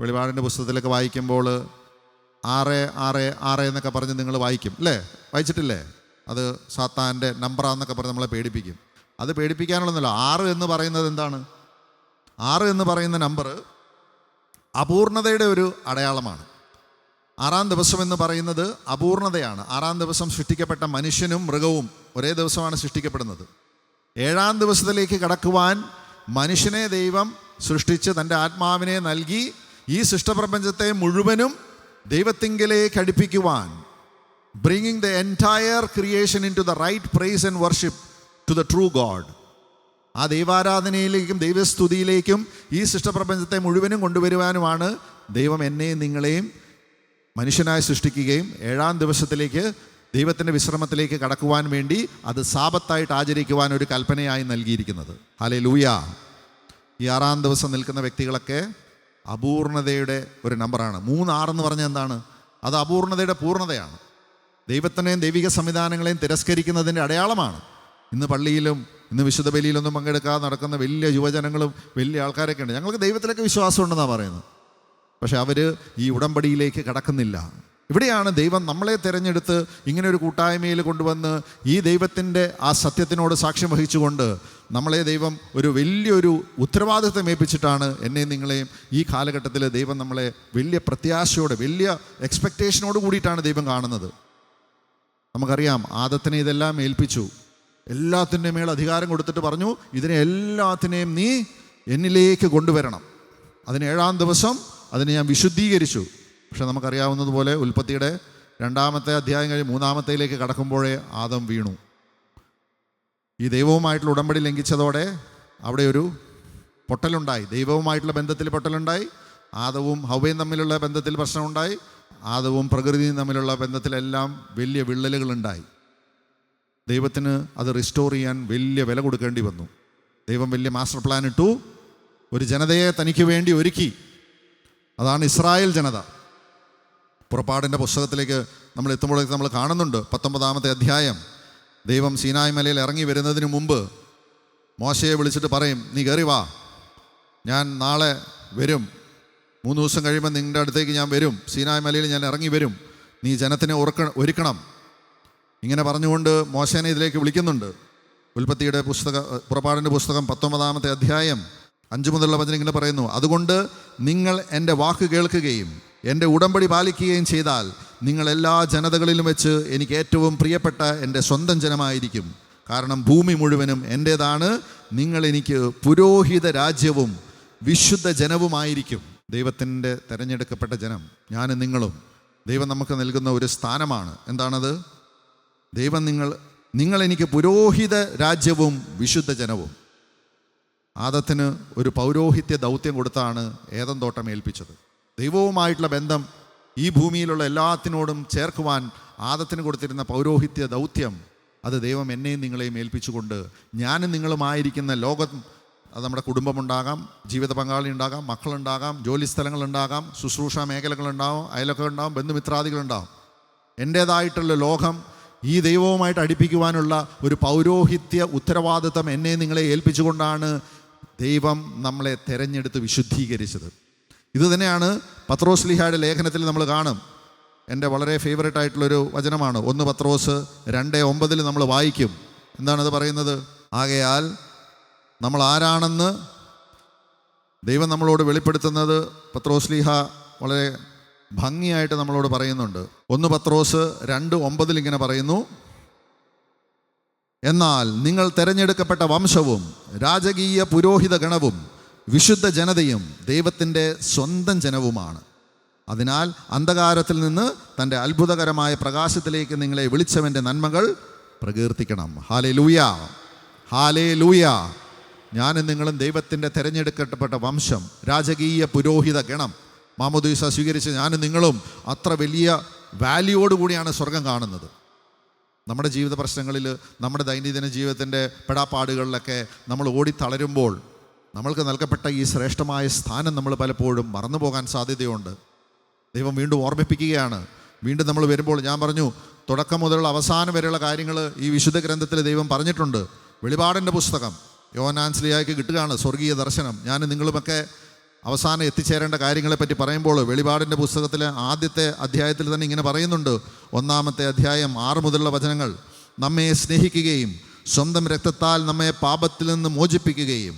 വെളിപാടിൻ്റെ പുസ്തകത്തിലൊക്കെ വായിക്കുമ്പോൾ 666 എന്നൊക്കെ പറഞ്ഞ് നിങ്ങൾ വായിക്കും അല്ലേ? വായിച്ചിട്ടില്ലേ? അത് സാത്താൻ്റെ നമ്പറാന്നൊക്കെ പറഞ്ഞ് നമ്മളെ പേടിപ്പിക്കും. അത് പേടിപ്പിക്കാനുള്ളതല്ല. 6 എന്ന് പറയുന്നത് എന്താണ്? 6 എന്ന് പറയുന്ന നമ്പർ അപൂർണതയുടെ ഒരു അടയാളമാണ്. 6-ാം ദിവസം എന്ന് പറയുന്നത് അപൂർണതയാണ്. 6-ാം ദിവസം സൃഷ്ടിക്കപ്പെട്ട മനുഷ്യനും മൃഗവും ഒരേ ദിവസമാണ് സൃഷ്ടിക്കപ്പെടുന്നത്. 7-ാം ദിവസത്തിലേക്ക് കടക്കുവാൻ മനുഷ്യനെ ദൈവം സൃഷ്ടിച്ച് തൻ്റെ ആത്മാവിനെ നൽകി ഈ സൃഷ്ടപ്രപഞ്ചത്തെ മുഴുവനും ദൈവത്തിങ്കലേക്ക് അടുപ്പിക്കുവാൻ, bringing the entire creation into the right praise and worship to the true God. ആ ദൈവാരാധനയിലേക്കും ദൈവസ്തുതിയിലേക്കും ഈ സൃഷ്ടപ്രപഞ്ചത്തെ മുഴുവനും കൊണ്ടുവരുവാനുമാണ് ദൈവം എന്നെയും നിങ്ങളെയും മനുഷ്യനായി സൃഷ്ടിക്കുകയും 7-ാം ദിവസത്തിലേക്ക് ദൈവത്തിൻ്റെ വിശ്രമത്തിലേക്ക് കടക്കുവാൻ വേണ്ടി അത് സാബത്തായിട്ട് ആചരിക്കുവാൻ ഒരു കൽപ്പനയായി നൽകിയിരിക്കുന്നത്. ഹല്ലേലൂയ. ഈ 6-ാം ദിവസം നിൽക്കുന്ന വ്യക്തികളൊക്കെ അപൂർണതയുടെ ഒരു നമ്പറാണ്. 3-6 എന്ന് പറഞ്ഞാൽ എന്താണ്? അത് അപൂർണതയുടെ പൂർണ്ണതയാണ്. ദൈവത്തിനെയും ദൈവിക സംവിധാനങ്ങളെയും തിരസ്കരിക്കുന്നതിൻ്റെ അടയാളമാണ്. ഇന്ന് പള്ളിയിലും ഇന്ന് വിശുദ്ധ ബലിയിലൊന്നും പങ്കെടുക്കാതെ നടക്കുന്ന വലിയ യുവജനങ്ങളും വലിയ ആൾക്കാരൊക്കെ ഉണ്ട്. ഞങ്ങൾക്ക് ദൈവത്തിലൊക്കെ വിശ്വാസം ഉണ്ടെന്നാണ് പറയുന്നത്. പക്ഷെ അവർ ഈ ഉടമ്പടിയിലേക്ക് കടക്കുന്നില്ല. ഇവിടെയാണ് ദൈവം നമ്മളെ തിരഞ്ഞെടുത്ത് ഇങ്ങനെ ഒരു കൂട്ടായ്മയിൽ കൊണ്ടുവന്ന് ഈ ദൈവത്തിൻ്റെ ആ സത്യത്തിനോട് സാക്ഷ്യം വഹിച്ചുകൊണ്ട് നമ്മളെ ദൈവം ഒരു വലിയൊരു ഉത്തരവാദിത്വം ഏൽപ്പിച്ചിട്ടാണ് എന്നെയും നിങ്ങളെയും ഈ കാലഘട്ടത്തിൽ ദൈവം നമ്മളെ വലിയ പ്രത്യാശയോടെ വലിയ എക്സ്പെക്റ്റേഷനോട് കൂടിയിട്ടാണ് ദൈവം കാണുന്നത്. നമുക്കറിയാം, ആദത്തിനെ ഇതെല്ലാം ഏൽപ്പിച്ചു, എല്ലാത്തിൻ്റെ മേൽ അധികാരം കൊടുത്തിട്ട് പറഞ്ഞു, ഇതിനെ എല്ലാത്തിനെയും നീ എന്നിലേക്ക് കൊണ്ടുവരണം. അതിന് 7-ാം ദിവസം അതിനെ ഞാൻ വിശുദ്ധീകരിച്ചു. പക്ഷെ നമുക്കറിയാവുന്നതുപോലെ ഉൽപ്പത്തിയുടെ 2-ാമത്തെ അധ്യായം കഴിഞ്ഞ് 3-ാമത്തേലേക്ക് കടക്കുമ്പോഴേ ആദം വീണു. ഈ ദൈവവുമായിട്ടുള്ള ഉടമ്പടി ലംഘിച്ചതോടെ അവിടെ ഒരു പൊട്ടലുണ്ടായി. ദൈവവുമായിട്ടുള്ള ബന്ധത്തിൽ പൊട്ടലുണ്ടായി. ആദവും ഹവ്വയും തമ്മിലുള്ള ബന്ധത്തിൽ പ്രശ്നമുണ്ടായി. ആദവും പ്രകൃതിയും തമ്മിലുള്ള ബന്ധത്തിലെല്ലാം വലിയ വിള്ളലുകളുണ്ടായി. ദൈവത്തിന് അത് റിസ്റ്റോർ ചെയ്യാൻ വലിയ വില കൊടുക്കേണ്ടി വന്നു. ദൈവം വലിയ മാസ്റ്റർ പ്ലാൻ ഇട്ടു. ഒരു ജനതയെ തനിക്ക് വേണ്ടി ഒരുക്കി. അതാണ് ഇസ്രായേൽ ജനത. പുറപ്പാടിൻ്റെ പുസ്തകത്തിലേക്ക് നമ്മൾ എത്തുമ്പോഴേക്ക് നമ്മൾ കാണുന്നുണ്ട് 19-ാമത്തെ അധ്യായം. ദൈവം സീനായ് മലയിൽ ഇറങ്ങി വരുന്നതിന് മുമ്പ് മോശയെ വിളിച്ചിട്ട് പറയും, നീ കയറി വാ, ഞാൻ നാളെ വരും, 3 ദിവസം കഴിയുമ്പോൾ നിങ്ങളുടെ അടുത്തേക്ക് ഞാൻ വരും, സീനായ് മലയിൽ ഞാൻ ഇറങ്ങി വരും, നീ ജനത്തിനെ ഒരുക്കണം. ഇങ്ങനെ പറഞ്ഞുകൊണ്ട് മോശേനെ ഇതിലേക്ക് വിളിക്കുന്നുണ്ട്. പുറപ്പാടിൻ്റെ പുസ്തകം 19-ാമത്തെ അധ്യായം 5 മുതലുള്ള വചനം ഇങ്ങനെ പറയുന്നു: അതുകൊണ്ട് നിങ്ങൾ എൻ്റെ വാക്ക് കേൾക്കുകയും എൻ്റെ ഉടമ്പടി പാലിക്കുകയും ചെയ്താൽ നിങ്ങൾ എല്ലാ ജനതകളിലും വെച്ച് എനിക്ക് ഏറ്റവും പ്രിയപ്പെട്ട എൻ്റെ സ്വന്തം ജനമായിരിക്കും. കാരണം ഭൂമി മുഴുവനും എൻ്റേതാണ്. നിങ്ങൾ എനിക്ക് പുരോഹിത രാജ്യവും വിശുദ്ധ ജനവുമായിരിക്കും. ദൈവത്തിൻ്റെ തിരഞ്ഞെടുക്കപ്പെട്ട ജനം ഞാനും നിങ്ങളും. ദൈവം നമുക്ക് നൽകുന്ന ഒരു സ്ഥാനമാണ്. എന്താണത്? ദൈവം നിങ്ങൾ എനിക്ക് പുരോഹിത രാജ്യവും വിശുദ്ധ ജനവും. ആദത്തിന് ഒരു പൗരോഹിത്യ ദൗത്യം കൊടുത്താണ് ഏദൻ തോട്ടം ഏൽപ്പിച്ചത്. ദൈവവുമായിട്ടുള്ള ബന്ധം ഈ ഭൂമിയിലുള്ള എല്ലാത്തിനോടും ചേർക്കുവാൻ ആദത്തിന് കൊടുത്തിരുന്ന പൗരോഹിത്യ ദൗത്യം, അത് ദൈവം എന്നെയും നിങ്ങളെയും ഏൽപ്പിച്ചുകൊണ്ട് ഞാനും നിങ്ങളുമായിരിക്കുന്ന ലോകം, അത് നമ്മുടെ കുടുംബമുണ്ടാകാം, ജീവിത പങ്കാളി ഉണ്ടാകാം, മക്കളുണ്ടാകാം, ജോലി സ്ഥലങ്ങളുണ്ടാകാം, ശുശ്രൂഷ മേഖലകളുണ്ടാവും, അയലൊക്കെ ഉണ്ടാവും, ബന്ധുമിത്രാദികളുണ്ടാവും. എൻ്റേതായിട്ടുള്ള ലോകം ഈ ദൈവവുമായിട്ട് അടുപ്പിക്കുവാനുള്ള ഒരു പൗരോഹിത്യ ഉത്തരവാദിത്വം എന്നെ നിങ്ങളെ ഏൽപ്പിച്ചുകൊണ്ടാണ് ദൈവം നമ്മളെ തെരഞ്ഞെടുത്ത് വിശുദ്ധീകരിച്ചത്. ഇത് തന്നെയാണ് പത്രോസ്ലീഹയുടെ ലേഖനത്തിൽ നമ്മൾ കാണും. എൻ്റെ വളരെ ഫേവറേറ്റ് ആയിട്ടുള്ളൊരു വചനമാണ്. 1 പത്രോസ് 2:9 നമ്മൾ വായിക്കും. എന്താണത് പറയുന്നത്? ആകയാൽ നമ്മൾ ആരാണെന്ന് ദൈവം നമ്മളോട് വെളിപ്പെടുത്തുന്നത് പത്രോസ്ലീഹ വളരെ ഭംഗിയായിട്ട് നമ്മളോട് പറയുന്നുണ്ട്. 1 പത്രോസ് 2:9 ഇങ്ങനെ പറയുന്നു: എന്നാൽ നിങ്ങൾ തെരഞ്ഞെടുക്കപ്പെട്ട വംശവും രാജകീയ പുരോഹിത ഗണവും വിശുദ്ധ ജനതയും ദൈവത്തിൻ്റെ സ്വന്തം ജനവുമാണ്. അതിനാൽ അന്ധകാരത്തിൽ നിന്ന് തൻ്റെ അത്ഭുതകരമായ പ്രകാശത്തിലേക്ക് നിങ്ങളെ വിളിച്ചവൻ്റെ നന്മകൾ പ്രകീർത്തിക്കണം. Hallelujah, hallelujah. ഞാനും നിങ്ങളും ദൈവത്തിൻ്റെ തിരഞ്ഞെടുക്കപ്പെട്ട വംശം, രാജകീയ പുരോഹിത ഗണം. മാമോദീസ സ്വീകരിച്ച് ഞാനും നിങ്ങളും അത്ര വലിയ വാല്യൂയോടുകൂടിയാണ് സ്വർഗം കാണുന്നത്. നമ്മുടെ ജീവിത പ്രശ്നങ്ങളിൽ, നമ്മുടെ ദൈനംദിന ജീവിതത്തിൻ്റെ പെടാപ്പാടുകളിലൊക്കെ നമ്മൾ ഓടിത്തളരുമ്പോൾ നമ്മൾക്ക് നൽകപ്പെട്ട ഈ ശ്രേഷ്ഠമായ സ്ഥാനം നമ്മൾ പലപ്പോഴും മറന്നു പോകാൻ സാധ്യതയുണ്ട്. ദൈവം വീണ്ടും ഓർമ്മിപ്പിക്കുകയാണ്. വീണ്ടും നമ്മൾ വരുമ്പോൾ, ഞാൻ പറഞ്ഞു, തുടക്കം മുതലുള്ള അവസാനം വരെയുള്ള കാര്യങ്ങൾ ഈ വിശുദ്ധ ഗ്രന്ഥത്തിൽ ദൈവം പറഞ്ഞിട്ടുണ്ട്. വെളിപാടിൻ്റെ പുസ്തകം യോഹന്നാൻ സ്ലീഹായ്ക്ക് കിട്ടുകയാണ് സ്വർഗീയ ദർശനം. ഞാൻ നിങ്ങളുമൊക്കെ അവസാനം എത്തിച്ചേരേണ്ട കാര്യങ്ങളെപ്പറ്റി പറയുമ്പോൾ വെളിപാടിൻ്റെ പുസ്തകത്തിലെ ആദ്യത്തെ അധ്യായത്തിൽ തന്നെ ഇങ്ങനെ പറയുന്നുണ്ട്. 1-ാമത്തെ അധ്യായം 6 മുതലുള്ള വചനങ്ങൾ: നമ്മെ സ്നേഹിക്കുകയും സ്വന്തം രക്തത്താൽ നമ്മെ പാപത്തിൽ നിന്ന് മോചിപ്പിക്കുകയും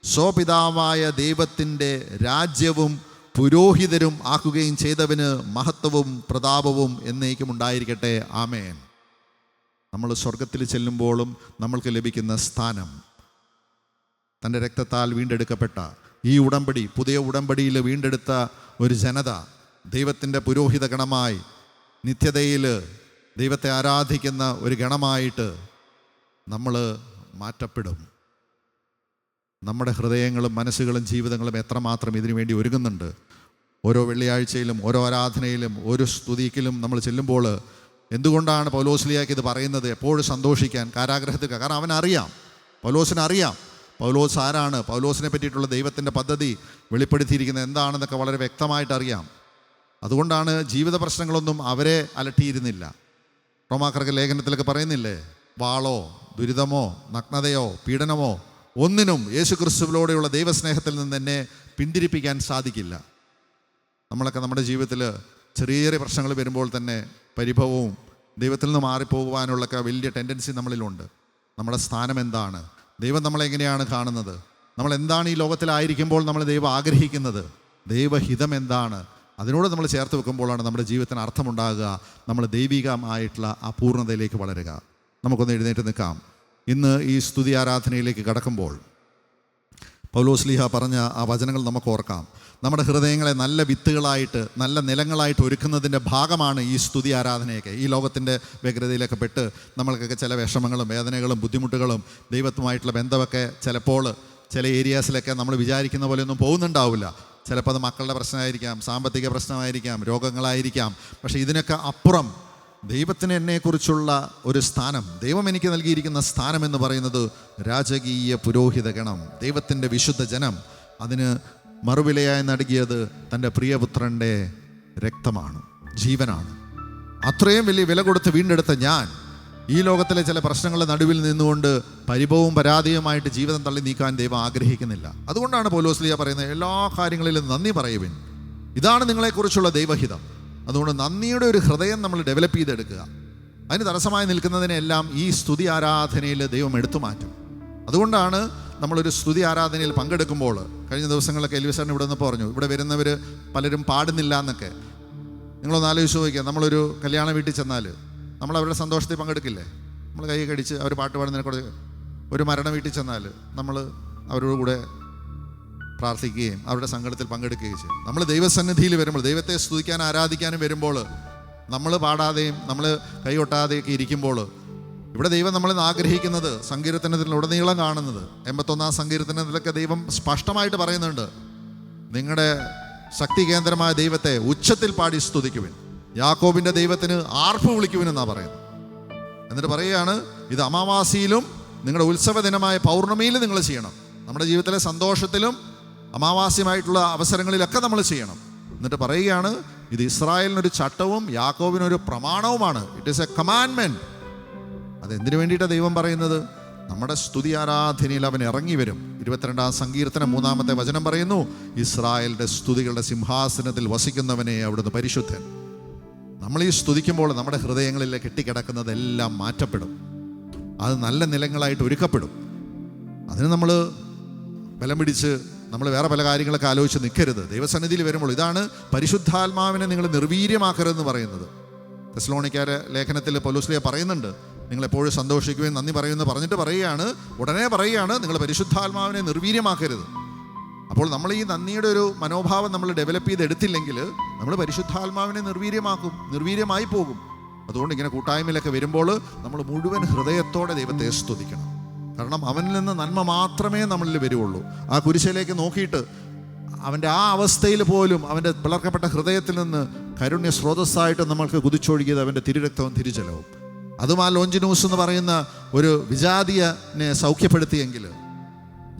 സ്വപിതാവായ ദൈവത്തിൻ്റെ രാജ്യവും പുരോഹിതരും ആക്കുകയും ചെയ്തവന് മഹത്വവും പ്രതാപവും എന്നേക്കും ഉണ്ടായിരിക്കട്ടെ. ആമേൻ. നമ്മൾ സ്വർഗത്തിൽ ചെല്ലുമ്പോഴും നമ്മൾക്ക് ലഭിക്കുന്ന സ്ഥാനം, തൻ്റെ രക്തത്താൽ വീണ്ടെടുക്കപ്പെട്ട ഈ ഉടമ്പടി, പുതിയ ഉടമ്പടിയിൽ വീണ്ടെടുത്ത ഒരു ജനത, ദൈവത്തിൻ്റെ പുരോഹിത ഗണമായി നിത്യതയിൽ ദൈവത്തെ ആരാധിക്കുന്ന ഒരു ഗണമായിട്ട് നമ്മൾ മാറ്റപ്പെടും. നമ്മുടെ ഹൃദയങ്ങളും മനസ്സുകളും ജീവിതങ്ങളും എത്രമാത്രം ഇതിനു വേണ്ടി ഒരുങ്ങുന്നുണ്ട്. ഓരോ വെള്ളിയാഴ്ചയിലും ഓരോ ആരാധനയിലും ഓരോ സ്തുതിക്കിലും നമ്മൾ ചെല്ലുമ്പോൾ എന്തുകൊണ്ടാണ് പൗലോസ്ലീഹായ്ക്ക് ഇത് പറയുന്നത്? എപ്പോഴും സന്തോഷിക്കാൻ, കാരാഗ്രഹത്തിൽ. കാരണം അവനറിയാം, പൗലോസിനറിയാം പൗലോസ് ആരാണ്, പൗലോസിനെ പറ്റിയിട്ടുള്ള ദൈവത്തിൻ്റെ പദ്ധതി വെളിപ്പെടുത്തിയിരിക്കുന്നത് എന്താണെന്നൊക്കെ വളരെ വ്യക്തമായിട്ട് അറിയാം. അതുകൊണ്ടാണ് ജീവിത പ്രശ്നങ്ങളൊന്നും അവരെ അലട്ടിയിരുന്നില്ല. റോമാക്കാർക്ക് ലേഖനത്തിലൊക്കെ പറയുന്നില്ലേ, വാളോ ദുരിതമോ നഗ്നതയോ പീഡനമോ ഒന്നിനും യേശു ക്രിസ്തുവിലൂടെയുള്ള ദൈവസ്നേഹത്തിൽ നിന്ന് എന്നെ പിന്തിരിപ്പിക്കാൻ സാധിക്കില്ല. നമ്മളൊക്കെ നമ്മുടെ ജീവിതത്തിൽ ചെറിയ ചെറിയ പ്രശ്നങ്ങൾ വരുമ്പോൾ തന്നെ പരിഭവവും ദൈവത്തിൽ നിന്ന് മാറിപ്പോകുവാനുള്ളൊക്കെ വലിയ ടെൻഡൻസി നമ്മളിലുണ്ട്. നമ്മുടെ സ്ഥാനം എന്താണ്? ദൈവം നമ്മളെങ്ങനെയാണ് കാണുന്നത്? നമ്മൾ എന്താണ് ഈ ലോകത്തിലായിരിക്കുമ്പോൾ നമ്മൾ ദൈവം ആഗ്രഹിക്കുന്നത്? ദൈവഹിതം എന്താണ്? അതിനോട് നമ്മൾ ചേർത്ത് വെക്കുമ്പോഴാണ് നമ്മുടെ ജീവിതത്തിന് അർത്ഥമുണ്ടാകുക. നമ്മൾ ദൈവികമായിട്ടുള്ള ആ പൂർണ്ണതയിലേക്ക് വളരുക. നമുക്കൊന്ന് എഴുന്നേറ്റ് നിൽക്കാം. ഇന്ന് ഈ സ്തുതി ആരാധനയിലേക്ക് കടക്കുമ്പോൾ പൗലോസ്ലീഹ പറഞ്ഞ ആ വചനങ്ങൾ നമുക്ക് ഓർക്കാം. നമ്മുടെ ഹൃദയങ്ങളെ നല്ല വിത്തുകളായിട്ട്, നല്ല നിലങ്ങളായിട്ട് ഒരുക്കുന്നതിൻ്റെ ഭാഗമാണ് ഈ സ്തുതി ആരാധനയൊക്കെ. ഈ ലോകത്തിൻ്റെ വ്യഗ്രതയിലൊക്കെ പെട്ട് നമ്മൾക്കൊക്കെ ചില വിഷമങ്ങളും വേദനകളും ബുദ്ധിമുട്ടുകളും ദൈവത്തുമായിട്ടുള്ള ബന്ധമൊക്കെ ചിലപ്പോൾ ചില ഏരിയാസിലൊക്കെ നമ്മൾ വിചാരിക്കുന്ന പോലെയൊന്നും പോകുന്നുണ്ടാവില്ല. ചിലപ്പോൾ അത് മക്കളുടെ പ്രശ്നമായിരിക്കാം, സാമ്പത്തിക പ്രശ്നമായിരിക്കാം, രോഗങ്ങളായിരിക്കാം. പക്ഷേ ഇതിനൊക്കെ അപ്പുറം ദൈവത്തിന് എന്നെക്കുറിച്ചുള്ള ഒരു സ്ഥാനം, ദൈവം എനിക്ക് നൽകിയിരിക്കുന്ന സ്ഥാനം എന്ന് പറയുന്നത് രാജകീയ പുരോഹിത ഗണം, ദൈവത്തിൻ്റെ വിശുദ്ധ ജനം. അതിന് മറുവിലയായി നൽകിയത് തൻ്റെ പ്രിയപുത്രൻ്റെ രക്തമാണ്, ജീവനാണ്. അത്രയും വലിയ വില കൊടുത്ത് വീണ്ടെടുത്ത ഞാൻ ഈ ലോകത്തിലെ ചില പ്രശ്നങ്ങളുടെ നടുവിൽ നിന്നുകൊണ്ട് പരിഭവവും പരാതിയുമായിട്ട് ജീവിതം തള്ളി നീക്കാൻ ദൈവം ആഗ്രഹിക്കുന്നില്ല. അതുകൊണ്ടാണ് പൗലോസ്ലീഹ പറയുന്നത്, എല്ലാ കാര്യങ്ങളിലും നന്ദി പറയുവിൻ, ഇതാണ് നിങ്ങളെക്കുറിച്ചുള്ള ദൈവഹിതം. അതുകൊണ്ട് നന്ദിയുടെ ഒരു ഹൃദയം നമ്മൾ ഡെവലപ്പ് ചെയ്തെടുക്കുക. അതിന് തടസ്സമായി നിൽക്കുന്നതിനെല്ലാം ഈ സ്തുതി ആരാധനയിൽ ദൈവം എടുത്തു മാറ്റും. അതുകൊണ്ടാണ് നമ്മളൊരു സ്തുതി ആരാധനയിൽ പങ്കെടുക്കുമ്പോൾ, കഴിഞ്ഞ ദിവസങ്ങളിലൊക്കെ എൽവിസാറിന് ഇവിടെ നിന്ന് പറഞ്ഞു, ഇവിടെ വരുന്നവർ പലരും പാടുന്നില്ല എന്നൊക്കെ. നിങ്ങളൊന്ന് ആലോചിച്ച് നോക്കിയാൽ, നമ്മളൊരു കല്യാണ വീട്ടിൽ ചെന്നാൽ നമ്മൾ അവരുടെ സന്തോഷത്തിൽ പങ്കെടുക്കില്ലേ? നമ്മൾ കൈ കടിച്ച് അവർ പാട്ട് പാടുന്നതിനെക്കൂടെ. ഒരു മരണ വീട്ടിൽ ചെന്നാൽ നമ്മൾ അവരോട് കൂടെ പ്രാർത്ഥിക്കുകയും അവരുടെ സങ്കടത്തിൽ പങ്കെടുക്കുകയും ചെയ്യും. നമ്മൾ ദൈവസന്നിധിയിൽ വരുമ്പോൾ, ദൈവത്തെ സ്തുതിക്കാൻ ആരാധിക്കാനും വരുമ്പോൾ, നമ്മൾ പാടാതെയും നമ്മൾ കൈകൊട്ടാതെയൊക്കെ ഇരിക്കുമ്പോൾ, ഇവിടെ ദൈവം നമ്മളിൽ നിന്ന് ആഗ്രഹിക്കുന്നത്, സങ്കീർത്തനത്തിലുടനീളം കാണുന്നത്, 81-ാം സങ്കീർത്തനത്തിലൊക്കെ ദൈവം സ്പഷ്ടമായിട്ട് പറയുന്നുണ്ട്, നിങ്ങളുടെ ശക്തി കേന്ദ്രമായ ദൈവത്തെ ഉച്ചത്തിൽ പാടി സ്തുതിക്കുവിൻ, യാക്കോബിൻ്റെ ദൈവത്തിന് ആർപ്പ് വിളിക്കുവിനെന്നാണ് പറയുന്നത്. എന്നിട്ട് പറയുകയാണ്, ഇത് അമാവാസിയിലും നിങ്ങളുടെ ഉത്സവ ദിനമായ പൗർണമിയിലും നിങ്ങൾ ചെയ്യണം. നമ്മുടെ ജീവിതത്തിലെ സന്തോഷത്തിലും അമാവാസ്യമായിട്ടുള്ള അവസരങ്ങളിലൊക്കെ നമ്മൾ ചെയ്യണം. എന്നിട്ട് പറയുകയാണ്, ഇത് ഇസ്രായേലിനൊരു ചട്ടവും യാക്കോബിനൊരു പ്രമാണവുമാണ്. It is a commandment. അതെന്തിനു വേണ്ടിയിട്ടാണ് ദൈവം പറയുന്നത്? നമ്മുടെ സ്തുതി ആരാധനയിൽ അവൻ ഇറങ്ങി വരും. 22-ാം സങ്കീർത്തനം 3-ാമത്തെ വചനം പറയുന്നു, ഇസ്രായേലിൻ്റെ സ്തുതികളുടെ സിംഹാസനത്തിൽ വസിക്കുന്നവനെ അവിടുന്ന് പരിശുദ്ധൻ. നമ്മൾ ഈ സ്തുതിക്കുമ്പോൾ നമ്മുടെ ഹൃദയങ്ങളിൽ കെട്ടിക്കിടക്കുന്നതെല്ലാം മാറ്റപ്പെടും. അത് നല്ല നിലങ്ങളായിട്ട് ഒരുക്കപ്പെടും. അതിന് നമ്മൾ ബലം പിടിച്ച് നമ്മൾ വേറെ പല കാര്യങ്ങളൊക്കെ ആലോചിച്ച് നിൽക്കരുത്. ദൈവസന്നിധിയിൽ വരുമ്പോൾ ഇതാണ് പരിശുദ്ധാത്മാവിനെ നിങ്ങൾ നിർവീര്യമാക്കരുതെന്ന് പറയുന്നത്. തെസ്സലോനിക്കാരെ ലേഖനത്തിൽ പൗലോസ് പറയുന്നുണ്ട്, നിങ്ങളെപ്പോഴും സന്തോഷിക്കുകയും നന്ദി പറയുമെന്ന് പറഞ്ഞിട്ട് പറയുകയാണ്, ഉടനെ പറയുകയാണ്, നിങ്ങൾ പരിശുദ്ധാത്മാവിനെ നിർവീര്യമാക്കരുത്. അപ്പോൾ നമ്മൾ ഈ നന്ദിയുടെ ഒരു മനോഭാവം നമ്മൾ ഡെവലപ്പ് ചെയ്തെടുത്തില്ലെങ്കിൽ നമ്മൾ പരിശുദ്ധാത്മാവിനെ നിർവീര്യമായി പോകും. അതുകൊണ്ട് ഇങ്ങനെ കൂട്ടായ്മയിലൊക്കെ വരുമ്പോൾ നമ്മൾ മുഴുവൻ ഹൃദയത്തോടെ ദൈവത്തെ സ്തുതിക്കണം. കാരണം അവനിൽ നിന്ന് നന്മ മാത്രമേ നമ്മളിൽ വരുള്ളൂ. ആ കുരിശിലേക്ക് നോക്കിയിട്ട് അവൻ്റെ ആ അവസ്ഥയിൽ പോലും അവൻ്റെ പിളർക്കപ്പെട്ട ഹൃദയത്തിൽ നിന്ന് കാരുണ്യ സ്രോതസ്സായിട്ട് നമ്മൾക്ക് കുതിച്ചൊഴുകിയത് അവൻ്റെ തിരുരക്തവും തിരുജലവും. അതും ആ ലോഞ്ചിനൂസ് എന്ന് പറയുന്ന ഒരു വിജാതിയനെ സൗഖ്യപ്പെടുത്തിയെങ്കിൽ,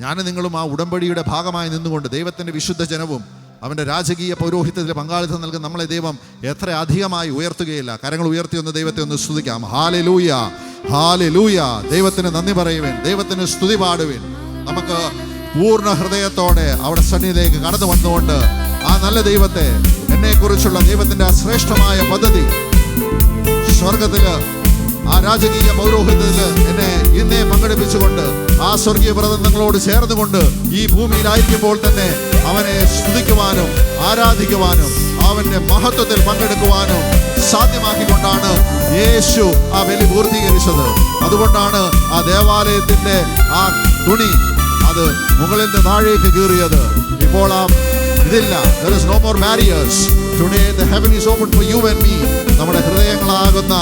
ഞാനും നിങ്ങളും ആ ഉടമ്പടിയുടെ ഭാഗമായി നിന്നുകൊണ്ട് ദൈവത്തിൻ്റെ വിശുദ്ധ ജനവും അവൻ്റെ രാജകീയ പൗരോഹിത്യത്തിൽ പങ്കാളിത്തം നൽകുന്ന നമ്മളെ ദൈവം എത്ര അധികമായി ഉയർത്തുകയില്ല. കരങ്ങൾ ഉയർത്തി ഒന്ന് ദൈവത്തെ ഒന്ന് സ്തുതിക്കാം. Hallelujah, hallelujah. ദൈവത്തിന് നന്ദി പറയുവിൻ, ദൈവത്തിന് സ്തുതി പാടുവിൻ. നമുക്ക് പൂർണ്ണ ഹൃദയത്തോടെ അവിടെ സന്നിധിയിലേക്ക് കടന്നു വന്നുകൊണ്ട് ആ നല്ല ദൈവത്തെ, എന്നെക്കുറിച്ചുള്ള ദൈവത്തിൻ്റെ ആ ശ്രേഷ്ഠമായ പദ്ധതി, സ്വർഗത്തില് ആ രാജകീയ പൗരോഹിത്യത്തിൽ എന്നെ ഇന്നേ പങ്കെടുപ്പിച്ചുകൊണ്ട് ആ സ്വർഗീയ വ്രതങ്ങളോട് ചേർന്നുകൊണ്ട് ഈ ഭൂമിയിലായിരിക്കുമ്പോൾ തന്നെ അവനെ സ്തുതിക്കുവാനും ആരാധിക്കുവാനും അവൻ്റെ മഹത്വത്തിൽ പങ്കെടുക്കുവാനും സാധ്യമാക്കിക്കൊണ്ടാണ് യേശു ആ ബലി പൂർത്തീകരിച്ചത്. അതുകൊണ്ടാണ് ആ ദേവാലയത്തിൻ്റെ ആ തുണി അത് മുകളിൽ നിന്ന് താഴേക്ക് കീറിയത്. ഇപ്പോൾ ആ ഇതില്ല. There is no more barriers. Today the heaven is open for you and me. നമ്മുടെ ഹൃദയങ്ങളാകുന്ന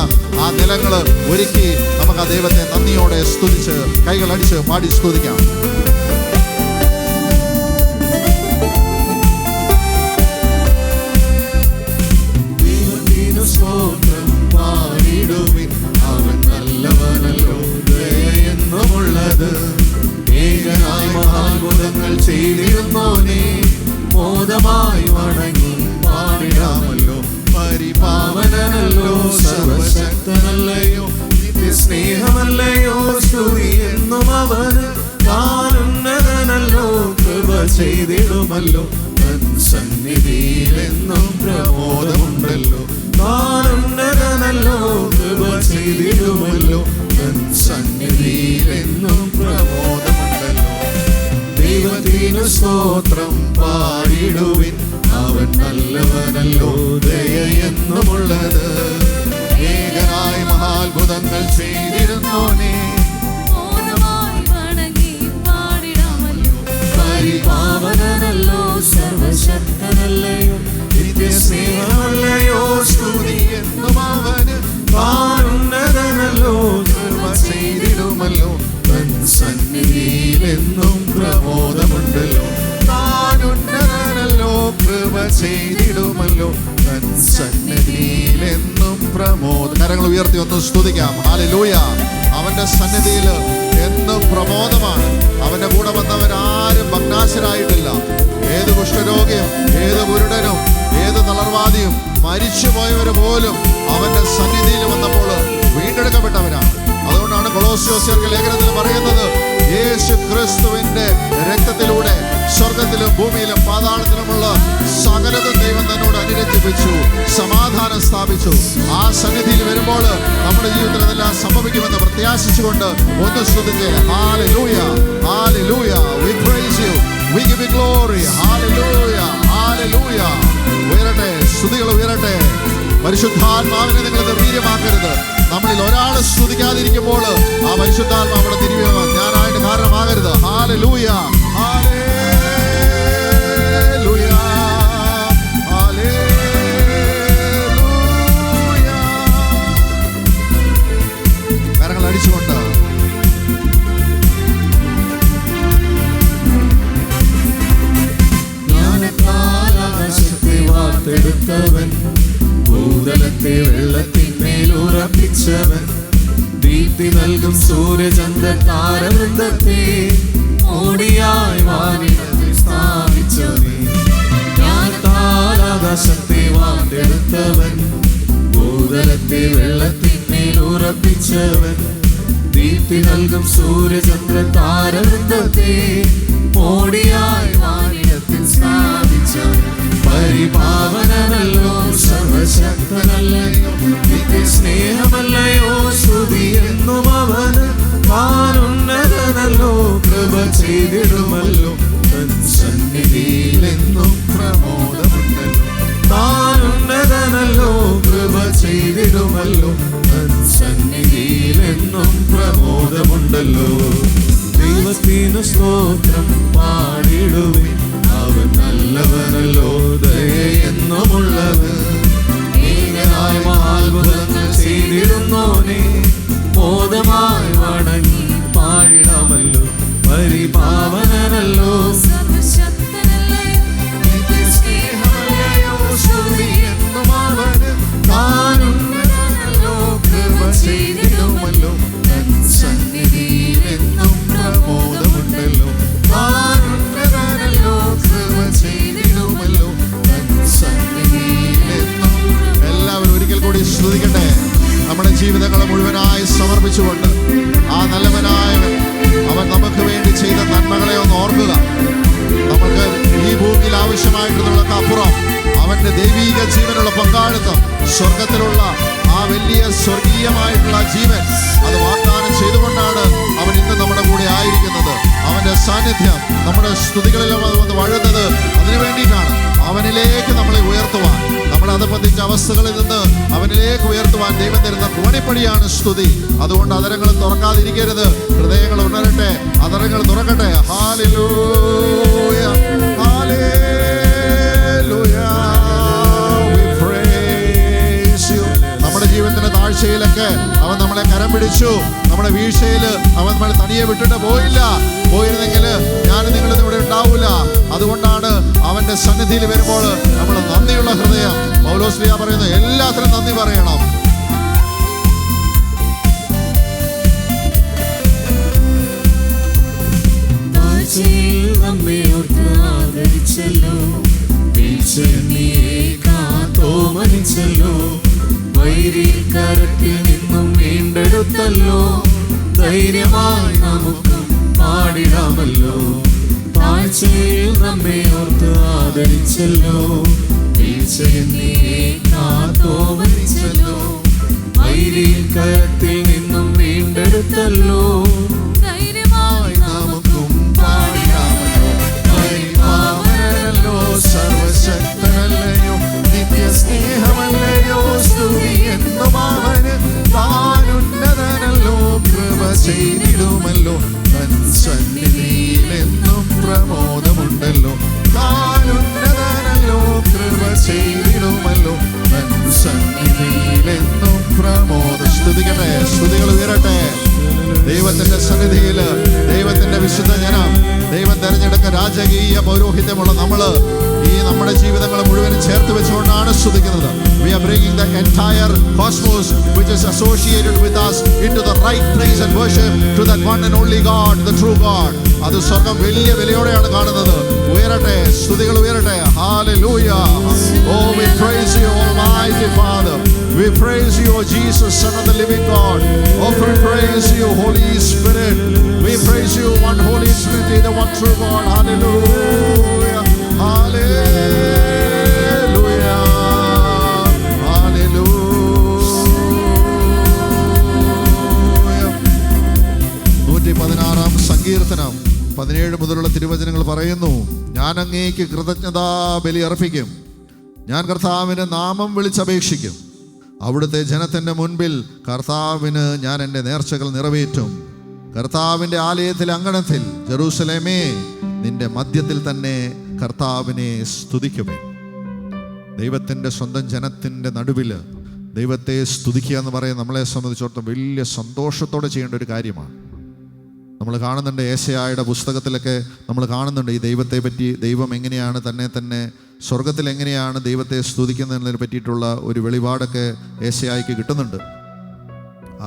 ആ നിലങ്ങൾ ഒരുക്കി നമുക്ക് ആ ദൈവത്തെ നന്ദിയോടെ സ്തുതിച്ച് കൈകൾ അടിച്ച് പാടി സ്തുതിക്കാം. സ്തോത്രം പാടിടുവിൻ, അവൻ നല്ലവനല്ലോ, ദയയെന്നുമുള്ളത്. ഏകനായി മഹാത്ഭുതങ്ങൾ ചെയ്തിരുന്നോനേ, മോദമായി വണങ്ങി പാടിടാമല്ലോ. പരിപാവനല്ലോ, സർവശക്തനല്ലയോ, നിത്യസ്നേഹമല്ലയോ, സ്തുതി എന്നും അവന്. താനുന്നതനല്ലോ, കൃപ ചെയ്തിടുമല്ലോ, തൻ സന്നിധിയിലെന്നും പ്രമോദമുണ്ടല്ലോ. താനുന്നതനല്ലോ, കൃപ ചെയ്തിടുമല്ലോ, തൻ സന്നിധിയിലെന്നും പ്രമോദമുണ്ടല്ലോ. ദൈവത്തിനു സ്തോത്രം പാടിടുവിൻ, അവൻ നല്ലവനല്ലോ, ദയയെന്നുമുള്ളത്. ഏകനായി മഹാത്ഭുതങ്ങൾ ചെയ്തിരുന്നോനേ, പരിപാവനല്ലോ, സർവശക്തനല്ലയോ, നിത്യസ്നേഹമല്ലയോ, സ്തുതി എന്നും അവന്. താനുന്നതനല്ലോ, കൃപ ചെയ്തിടുമല്ലോ, തൻ സന്നിധിയിലെന്നും പ്രമോദമുണ്ടല്ലോ. താനുന്നതനല്ലോ, കൃപ ചെയ്തിടുമല്ലോ, തൻ സന്നിധിയിലെന്നും പ്രമോദം. കരങ്ങൾ ഉയർത്തി ഒന്ന് സ്തുതിക്കാം. ഹല്ലേലൂയ. അവന്റെ സന്നിധിയിൽ എന്നും പ്രമോദമാണ്. അവന്റെ കൂടെ വന്നവരാരും ഭഗ്നാശരായിട്ടില്ല. ഏത് കുഷ്ഠരോഗിയും ഏത് കുരുടനും ഏത് തളർവാദിയും മരിച്ചുപോയവർ പോലും അവന്റെ സന്നിധിയിൽ വന്നപ്പോൾ വീണ്ടെടുക്കപ്പെട്ടവരാണ്. അതുകൊണ്ടാണ് കൊളോസ്യോസ്യർക്ക് ലേഖനത്തിൽ പറയുന്നത്, യേശു ക്രിസ്തുവിന്റെ രക്തത്തിലൂടെ സ്വർഗത്തിലും ഭൂമിയിലും പാതാളത്തിലുമുള്ള സകലതും ദൈവം തന്നോട് അനുരഞ്ജിപ്പിച്ചു, സമാധാനം സ്ഥാപിച്ചു. ആ സന്നിധിയിൽ വരുമ്പോൾ നമ്മുടെ ജീവിതത്തിൽ അതെല്ലാം സംഭവിക്കുമെന്ന് പ്രത്യാശിച്ചുകൊണ്ട് ഒന്ന് സ്തുതിച്ച് hallelujah, hallelujah. We praise you, we give you glory. Hallelujah, hallelujah. ഉയരട്ടെ, സ്തുതികൾ ഉയരട്ടെ. പരിശുദ്ധാത്മാവിനെ നിങ്ങൾ നിർവീര്യമാക്കരുത്. നമ്മളിൽ ഒരാൾ സ്തുതിക്കാതിരിക്കുമ്പോൾ ആ പരിശുദ്ധാത്മാവ് അവിടെ തിരികെ ഞാനായിട്ട് കാരണമാകരുത്. Hallelujah, hallelujah, hallelujah. കരങ്ങൾ അടിച്ചുകൊണ്ട് വാർത്തെടുത്തവൻ, ഭൂതലത്തെ വെള്ളത്തിന്മേൽ ഉറപ്പിച്ചവൻ, ദീപ്തി നൽകും സൂര്യചന്ദ്ര താരവൃന്ദത്തെ ഓടിയായി വാനിടത്തിൽ സ്ഥാപിച്ചവൻ. ജ്ഞാനത്താൽ ആകാശത്തെ വാർത്തെടുത്തവൻ, ഭൂതലത്തെ വെള്ളത്തിന്മേൽ ഉറപ്പിച്ചവൻ, ദീപ്തി നൽകും സൂര്യചന്ദ്ര താരവൃന്ദത്തെ ഓടിയായി വാനിടത്തിൽ സ്ഥാപിച്ചവൻ. പരിപാവനല്ലോ, സർവശക്തനല്ലയോ, നിത്യ സ്നേഹമല്ലയോ, സ്തുതി എന്നും അവന്. താനുന്നതനല്ലോ, കൃപ ചെയ്തിടുമല്ലോ, തൻ സന്നിധിയിലെന്നും പ്രമോദമുണ്ടല്ലോ. താനുന്നതനല്ലോ, കൃപ ചെയ്തിടുമല്ലോ, തൻ സന്നിധിയിലെന്നും പ്രമോദമുണ്ടല്ലോ. ദൈവത്തിനു സ്തോത്രം പാടിടുവിൻ, അവൻ നല്ലവനല്ലോ, ദയയെന്നുമുള്ളവൻ. നീനായി മഹാത്ഭുതങ്ങൾ ചെയ്തിടുന്നോനെ മോദമായി വണങ്ങി പാടിടാമല്ലോ. പരിപാവനല്ലോ, താനുന്നതനല്ലോ, കൃപ ചെയ്തിടുമല്ലോ, തൻ സന്നിധിയിലെന്നും പ്രമോദമുണ്ടല്ലോ. താനുന്നതനല്ലോ, കൃപ ചെയ്തിടുമല്ലോ, തൻ സന്നിധിയിലെന്നും. എല്ലാവരും ഒരിക്കൽ കൂടി സ്തുതിക്കട്ടെ. നമ്മുടെ ജീവിതങ്ങളെ മുഴുവനായി സമർപ്പിച്ചുകൊണ്ട് ആ നല്ലവനായവൻ അവൻ നമുക്ക് വേണ്ടി ചെയ്ത നന്മകളെ ഒന്ന് ഓർക്കുക. നമുക്ക് ഈ ഭൂമിയിൽ ആവശ്യമായിട്ടുള്ളതൊക്കെ അപ്പുറം അവന്റെ ദൈവീക ജീവനുള്ള പങ്കാളിത്തം, സ്വർഗത്തിലുള്ള ആ വലിയ സ്വർഗീയമായിട്ടുള്ള ജീവൻ അത് വാഗ്ദാനം ചെയ്തുകൊണ്ടാണ് അവൻ ഇന്ന് നമ്മുടെ കൂടെ ആയിരിക്കുന്നത്. അവന്റെ സാന്നിധ്യം നമ്മുടെ സ്തുതികളിലും അത് വന്ന് വഴുന്നത് അതിനു വേണ്ടിയിട്ടാണ്. അവനിലേക്ക് നമ്മളെ ഉയർത്തുവാൻ, നമ്മളെ അധപതിച്ച അവസ്ഥകളിൽ നിന്ന് അവനിലേക്ക് ഉയർത്തുവാൻ ദൈവം തരുന്ന കോണിപ്പടിയാണ് സ്തുതി. അതുകൊണ്ട് അതരങ്ങൾ തുറക്കാതിരിക്കരുത്, ഹൃദയങ്ങൾ ഉണരട്ടെ, അതരങ്ങൾ തുറക്കട്ടെ. Hallelujah, hallelujah. We praise you. നമ്മുടെ ജീവിതത്തിന്റെ താഴ്ചയിലൊക്കെ അവൻ നമ്മളെ കരം പിടിച്ചു. നമ്മുടെ വീഴ്ചയിൽ അവൻ നമ്മളെ തനിയെ വിട്ടിട്ട് പോയില്ല. പോയിരുന്നെങ്കിൽ ഞാനും നിങ്ങളും ഇവിടെ ഉണ്ടാവൂല. അതുകൊണ്ടാണ് അവന്റെ സന്നിധിയിൽ വരുമ്പോൾ നമ്മൾ നന്ദിയുള്ള ഹൃദയം, പൗലോസ്ലീഹ പറയുന്നു, എല്ലാത്തിനും നന്ദി പറയണം. നമ്മെ ഓർത്ത് ആദരിച്ചല്ലോ, കാത്തോമനിച്ചല്ലോ, വൈരിക്കരത്തിൽ നിന്നും വീണ്ടെടുത്തല്ലോ, ധൈര്യമായി നമുക്കും പാടിടാമല്ലോ. താഴ്ചയിൽ നമ്മെ ഓർത്ത് ആദരിച്ചല്ലോ, കാത്തോമനിച്ചല്ലോ, വൈരിക്കരത്തിൽ നിന്നും വീണ്ടെടുത്തല്ലോ, ധൈര്യമായി നമുക്കും പാടിടാമല്ലോ. പരിപാവനല്ലോ, സർവശക്തനല്ലയോ, നിത്യ സ്നേഹമല്ലയോ, സ്തുതി എന്നും അവന്. താനുന്നതനല്ലോ, കൃപ ചെയ്തിടുമല്ലോ, തൻ സന്നിധിയിലെന്നും പ്രമോദമുണ്ടല്ലോ. താനുന്നതനല്ലോ, കൃപ ചെയ്തിടുമല്ലോ, തൻ സന്നിധിയിലെന്നും പ്രമോദം. സ്തുതിക്കട്ടെ, സ്തുതികൾ ഉയരട്ടെ. ദൈവത്തിന്റെ സന്നിധിയിൽ ദൈവത്തിന്റെ വിശുദ്ധ ജനം, ദൈവം തെരഞ്ഞെടുക്ക രാജകീയ പൗരോഹിത്യമുള്ള നമ്മള് ഈ നമ്മുടെ ജീവിതങ്ങൾ മുഴുവനും ചേർത്ത് വെച്ചുകൊണ്ടാണ് സ്തുതിക്കുന്നത്. We are bringing the entire cosmos which is associated with us into the right praise and worship to that one and only God, the true God. അത് സ്വർഗം വലിയ വിലയോടെയാണ് കാണുന്നത്. ഉയരട്ടെ, സ്തുതികൾ ഉയരട്ടെ. Hallelujah. Oh, we praise you, Almighty Father. We praise you, O Jesus, Son of the living God. Oh, we praise you, Holy Spirit. We praise you, one സങ്കീർത്തനം 17 മുതലുള്ള തിരുവചനങ്ങൾ പറയുന്നു, ഞാൻ അങ്ങേക്ക് കൃതജ്ഞതാ ബലി അർപ്പിക്കും, ഞാൻ കർത്താവിന് നാമം വിളിച്ചപേക്ഷിക്കും, അവിടുത്തെ ജനത്തിൻ്റെ മുൻപിൽ കർത്താവിന് ഞാൻ എൻ്റെ നേർച്ചകൾ നിറവേറ്റും. കർത്താവിൻ്റെ ആലയത്തിലെ അങ്കണത്തിൽ ജെറൂസലേമേ, നിന്റെ മധ്യത്തിൽ തന്നെ കർത്താവിനെ സ്തുതിക്കുമേ. ദൈവത്തിൻ്റെ സ്വന്തം ജനത്തിൻ്റെ നടുവിൽ ദൈവത്തെ സ്തുതിക്കുക എന്ന് പറയുന്നത് നമ്മളെ സംബന്ധിച്ചിടത്തോളം വലിയ സന്തോഷത്തോടെ ചെയ്യേണ്ട ഒരു കാര്യമാണ്. നമ്മൾ കാണുന്നുണ്ട്, ഏശയ്യായുടെ പുസ്തകത്തിലൊക്കെ നമ്മൾ കാണുന്നുണ്ട് ഈ ദൈവത്തെ പറ്റി, ദൈവം എങ്ങനെയാണ് തന്നെ സ്വർഗത്തിൽ എങ്ങനെയാണ് ദൈവത്തെ സ്തുതിക്കുന്നതിനെ പറ്റിയിട്ടുള്ള ഒരു വെളിപാടൊക്കെ ഏശയ്യായ്ക്ക് കിട്ടുന്നുണ്ട്.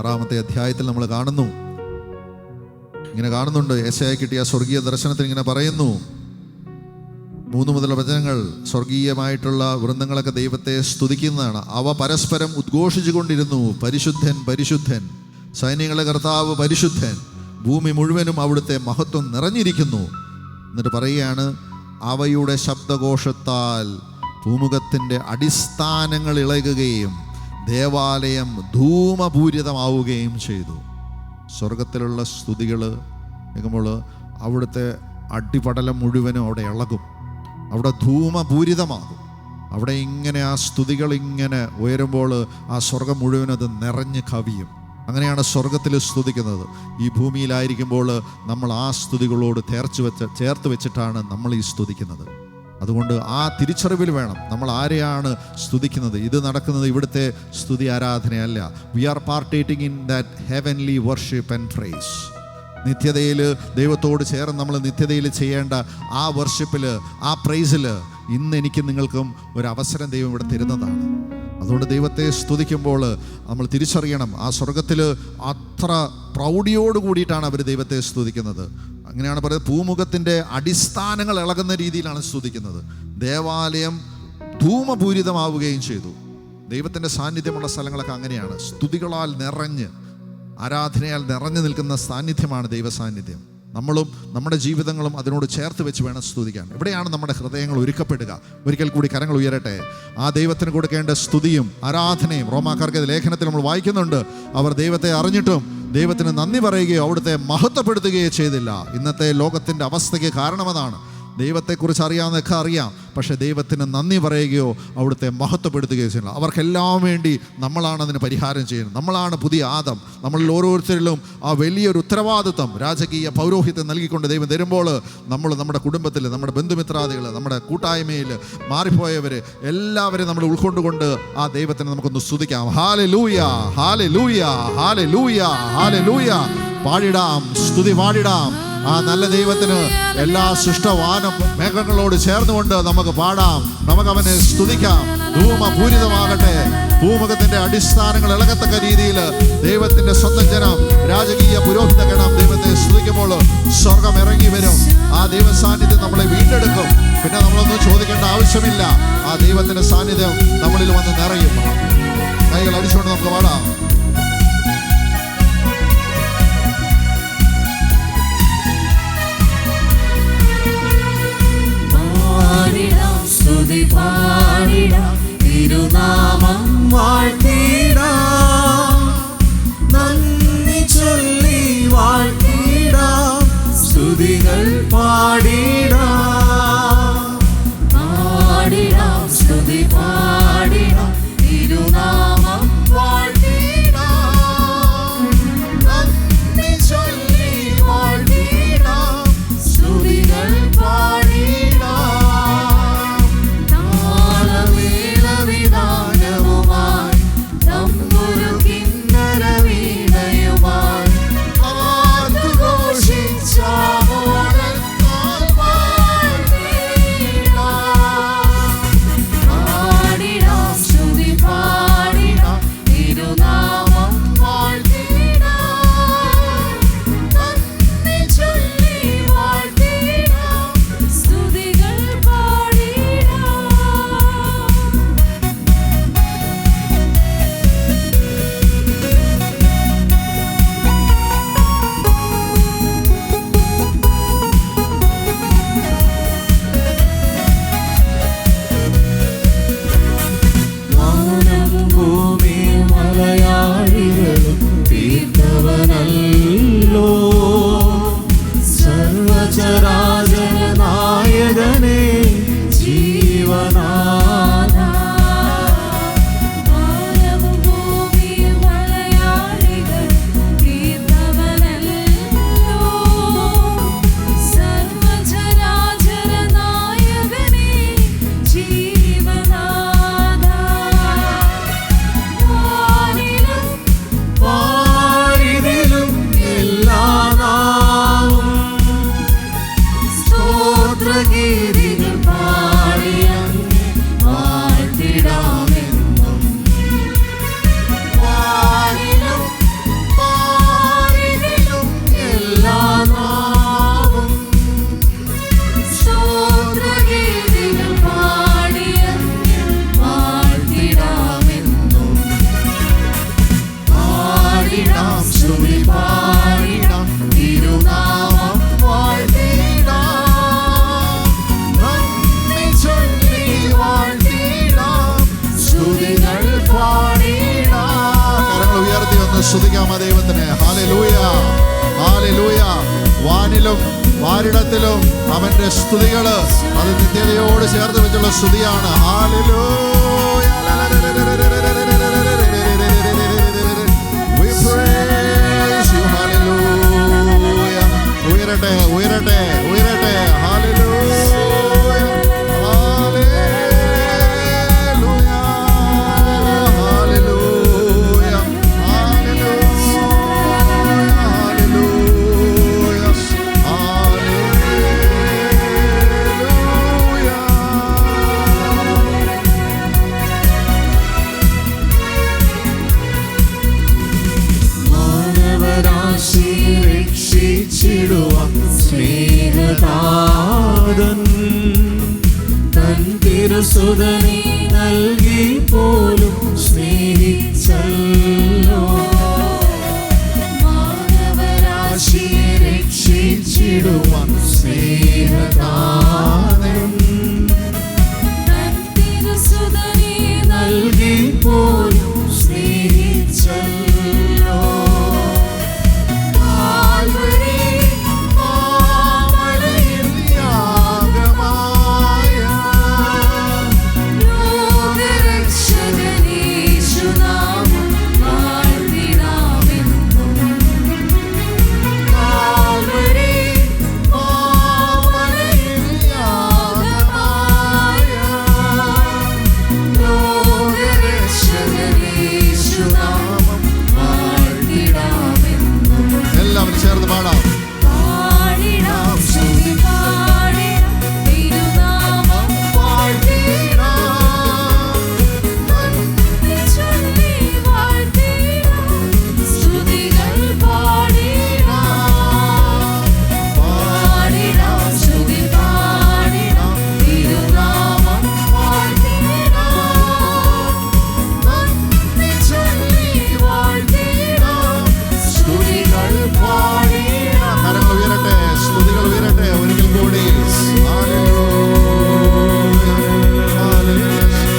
6-ാമത്തെ അധ്യായത്തിൽ നമ്മൾ ഇങ്ങനെ കാണുന്നുണ്ട്, ഏശയ്യായ്ക്ക് കിട്ടിയ സ്വർഗീയ ദർശനത്തിൽ ഇങ്ങനെ പറയുന്നു, 3 മുതലുള്ള വചനങ്ങൾ, സ്വർഗീയമായിട്ടുള്ള വൃന്ദങ്ങളൊക്കെ ദൈവത്തെ സ്തുതിക്കുന്നതാണ്. അവ പരസ്പരം ഉദ്ഘോഷിച്ചു കൊണ്ടിരുന്നു, പരിശുദ്ധൻ പരിശുദ്ധൻ, സൈന്യങ്ങളുടെ കർത്താവ് പരിശുദ്ധൻ, ഭൂമി മുഴുവനും അവിടുത്തെ മഹത്വം നിറഞ്ഞിരിക്കുന്നു. എന്നിട്ട് പറയുകയാണ്, അവയുടെ ശബ്ദഘോഷത്താൽ ഭൂമുഖത്തിൻ്റെ അടിസ്ഥാനങ്ങൾ ഇളകുകയും ദേവാലയം ധൂമപൂരിതമാവുകയും ചെയ്തു. സ്വർഗത്തിലുള്ള സ്തുതികൾ കേൾക്കുമ്പോൾ അവിടുത്തെ അടിപടലം മുഴുവനും അവിടെ ഇളകും, അവിടെ ധൂമപൂരിതമാകും. അവിടെ ഇങ്ങനെ ആ സ്തുതികൾ ഇങ്ങനെ ഉയരുമ്പോൾ ആ സ്വർഗം മുഴുവനും അത് നിറഞ്ഞ് കവിയും. അങ്ങനെയാണ് സ്വർഗത്തിൽ സ്തുതിക്കുന്നത്. ഈ ഭൂമിയിലായിരിക്കുമ്പോൾ നമ്മൾ ആ സ്തുതികളോട് ചേർത്ത് വെച്ചിട്ടാണ് നമ്മൾ ഈ സ്തുതിക്കുന്നത്. അതുകൊണ്ട് ആ തിരിച്ചറിവിൽ വേണം നമ്മൾ ആരെയാണ് സ്തുതിക്കുന്നത്. ഇത് നടക്കുന്നത് ഇവിടുത്തെ സ്തുതി ആരാധനയല്ല. We are partaking in that heavenly worship and praise. നിത്യതയിൽ ദൈവത്തോട് ചേർന്ന് നമ്മൾ നിത്യതയിൽ ചെയ്യേണ്ട ആ വർഷിപ്പിൽ, ആ പ്രൈസിൽ ഇന്ന് എനിക്ക് നിങ്ങൾക്കും ഒരു അവസരം ദൈവം ഇവിടെ തരുന്നതാണ്. അതുകൊണ്ട് ദൈവത്തെ സ്തുതിക്കുമ്പോൾ നമ്മൾ തിരിച്ചറിയണം, ആ സ്വർഗത്തിൽ അത്ര പ്രൗഢിയോട് കൂടിയിട്ടാണ് അവർ ദൈവത്തെ സ്തുതിക്കുന്നത്. അങ്ങനെയാണ് പറയുന്നത്, ഭൂമുഖത്തിൻ്റെ അടിസ്ഥാനങ്ങൾ ഇളകുന്ന രീതിയിലാണ് സ്തുതിക്കുന്നത്. ദേവാലയം ധൂമപൂരിതമാവുകയും ചെയ്തു. ദൈവത്തിൻ്റെ സാന്നിധ്യമുള്ള സ്ഥലങ്ങളൊക്കെ അങ്ങനെയാണ്, സ്തുതികളാൽ നിറഞ്ഞ്, ആരാധനയാൽ നിറഞ്ഞു നിൽക്കുന്ന സാന്നിധ്യമാണ് ദൈവസാന്നിധ്യം. നമ്മളും നമ്മുടെ ജീവിതങ്ങളും അതിനോട് ചേർത്ത് വെച്ച് വേണം സ്തുതിക്കാൻ. ഇവിടെയാണ് നമ്മുടെ ഹൃദയങ്ങൾ ഒരുക്കപ്പെടുക. ഒരിക്കൽ കൂടി കരങ്ങൾ ഉയരട്ടെ. ആ ദൈവത്തിന് കൊടുക്കേണ്ട സ്തുതിയും ആരാധനയും റോമാക്കാർക്ക് ലേഖനത്തിൽ നമ്മൾ വായിക്കുന്നുണ്ട്. അവർ ദൈവത്തെ അറിഞ്ഞിട്ടും ദൈവത്തിന് നന്ദി പറയുകയോ അവിടുത്തെ മഹത്വപ്പെടുത്തുകയോ ചെയ്തില്ല. ഇന്നത്തെ ലോകത്തിൻ്റെ അവസ്ഥയ്ക്ക് കാരണമതാണ്. ദൈവത്തെക്കുറിച്ച് അറിയാവുന്നതൊക്കെ അറിയാം, പക്ഷേ ദൈവത്തിന് നന്ദി പറയുകയോ അവിടുത്തെ മഹത്വപ്പെടുത്തുകയോ ചെയ്യണം. അവർക്കെല്ലാം വേണ്ടി നമ്മളാണ് അതിന് പരിഹാരം ചെയ്യുന്നത്. നമ്മളാണ് പുതിയ ആദം. നമ്മളിൽ ഓരോരുത്തരിലും ആ വലിയൊരു ഉത്തരവാദിത്വം, രാജകീയ പൗരോഹിത്യം നൽകിക്കൊണ്ട് ദൈവം തരുമ്പോൾ നമ്മൾ നമ്മുടെ കുടുംബത്തിൽ, നമ്മുടെ ബന്ധുമിത്രാദികൾ, നമ്മുടെ കൂട്ടായ്മയിൽ മാറിപ്പോയവർ എല്ലാവരെയും നമ്മൾ ഉൾക്കൊണ്ടുകൊണ്ട് ആ ദൈവത്തിനെ നമുക്കൊന്ന് സ്തുതിക്കാം. Hallelujah, hallelujah, hallelujah, hallelujah. പാടിടാം, സ്തുതി പാടിടാം. ആ നല്ല ദൈവത്തിന് എല്ലാ സൃഷ്ടവാനം മേഘങ്ങളോട് ചേർന്നുകൊണ്ട് നമുക്ക് പാടാം, നമുക്ക് അവനെ സ്തുതിക്കാം. ധൂമപൂരിതമാകട്ടെ, ഭൂമുഖത്തിന്റെ അടിസ്ഥാനങ്ങൾ ഇളകത്തക്ക രീതിയിൽ ദൈവത്തിന്റെ സ്വന്തം ജനം, രാജകീയ പുരോഹിത ഗണം ദൈവത്തെ സ്തുതിക്കുമ്പോൾ സ്വർഗം ഇറങ്ങി വരും. ആ ദൈവ സാന്നിധ്യം നമ്മളെ വീണ്ടെടുക്കും. പിന്നെ നമ്മളൊന്നും ചോദിക്കേണ്ട ആവശ്യമില്ല. ആ ദൈവത്തിന്റെ സാന്നിധ്യം നമ്മളിൽ വന്ന് നിറയും. കൈകൾ അടിച്ചുകൊണ്ട് നമുക്ക് പാടാം. സ്തുതി പാടിടാം, തിരുനാമം വാഴ്ത്തിടാം, നന്ദി ചൊല്ലി വാഴ്ത്തിടാം, സ്തുതികൾ പാടിടാം. പാടിടാം, സ്തുതി പാടിടാം, തിരുനാമം വാഴ്ത്തിടാം, നന്ദി ചൊല്ലി വാഴ്ത്തിടാം, സ്തുതികൾ പാടിടാം. പാടിടാം സ്തുതി പാടിടാം തിരുനാമം വാഴ്ത്തിടാം നന്ദി ചൊല്ലി വാഴ്ത്തിടാം സ്തുതികൾ പാടിടാം. കരങ്ങൾ ഉയർത്തി ഒന്ന് സ്തുതിക്കാം ആ ദൈവത്തിനെ. Hallelujah hallelujah. വാനിലും വാരിടത്തിലും അവന്റെ സ്തുതികള് അത് നിത്യതയോട് ചേർത്ത് വെച്ചുള്ള സ്തുതിയാണ്. Hallelujah. We praise you. Hallelujah. ഉയരട്ടെ ഉയരട്ടെ ഉയരട്ടെ. ഹല്ലേലൂയ ഹല്ലേലൂയ ഹല്ലേലൂയ ഹല്ലേലൂയ മാനവരാശി രക്ഷിച്ചിടുവാൻ സ്നേഹദാതൻ തൻ തിരുസുതനെ നൽകി പോലും സ്നേഹിച്ചല്ലോ. മാനവരാശി രക്ഷിച്ചിടുവാൻ സ്നേഹദാതൻ തൻ തിരുസുതനെ നൽകി പോലും സ്നേഹിച്ചല്ലോ. എല്ലാവരും ചേർന്ന് പാടാം. പാടിടാം സ്തുതി പാടിടാം തിരുനാമം വാഴ്ത്തിടാം നന്ദി ചൊല്ലി വാഴ്ത്തിടാം സ്തുതികൾ പാടിടാം. പാടിടാം സ്തുതി പാടിടാം തിരുനാമം വാഴ്ത്തിടാം നന്ദി ചൊല്ലി വാഴ്ത്തിടാം സ്തുതികൾ പാടിടാം. കരങ്ങൾ ഉയരട്ടെ സ്തുതികൾ ഉയരട്ടെ ഒരിക്കൽ കൂടി. ഹല്ലേലൂയ ഹല്ലേലൂയ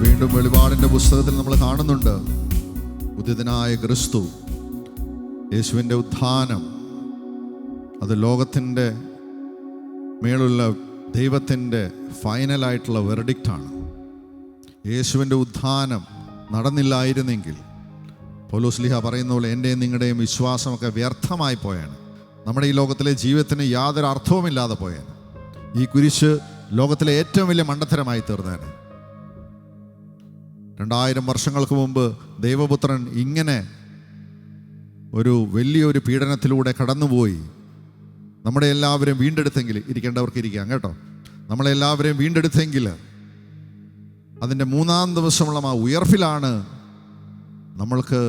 വീണ്ടും വെളിപാടിൻ്റെ പുസ്തകത്തിൽ നമ്മൾ കാണുന്നുണ്ട് ഉദ്ധിതനായ ക്രിസ്തു യേശുവിൻ്റെ ഉത്ഥാനം അത് ലോകത്തിൻ്റെ മേലുള്ള ദൈവത്തിൻ്റെ ഫൈനലായിട്ടുള്ള വെർഡിക്റ്റാണ്. യേശുവിൻ്റെ ഉത്ഥാനം നടന്നില്ലായിരുന്നെങ്കിൽ പൗലോസ്ലീഹ പറയുന്ന പോലെ എൻ്റെയും നിങ്ങളുടെയും വിശ്വാസമൊക്കെ വ്യർത്ഥമായി പോയാണ്. നമ്മുടെ ഈ ലോകത്തിലെ ജീവിതത്തിന് യാതൊരു അർത്ഥവുമില്ലാതെ പോയാണ്. ഈ കുരിശ് ലോകത്തിലെ ഏറ്റവും വലിയ മണ്ടത്തരമായി തീർന്നേനെ. 2000 വർഷങ്ങൾക്ക് മുമ്പ് ദൈവപുത്രൻ ഇങ്ങനെ ഒരു വലിയൊരു പീഡനത്തിലൂടെ കടന്നുപോയി നമ്മുടെ എല്ലാവരെയും വീണ്ടെടുത്തെങ്കിൽ, ഇരിക്കേണ്ടവർക്ക് ഇരിക്കാം കേട്ടോ, നമ്മളെല്ലാവരെയും വീണ്ടെടുത്തെങ്കിൽ അതിൻ്റെ 3-ാം ദിവസമുള്ള ആ ഉയർപ്പിലാണ് നമ്മൾക്ക്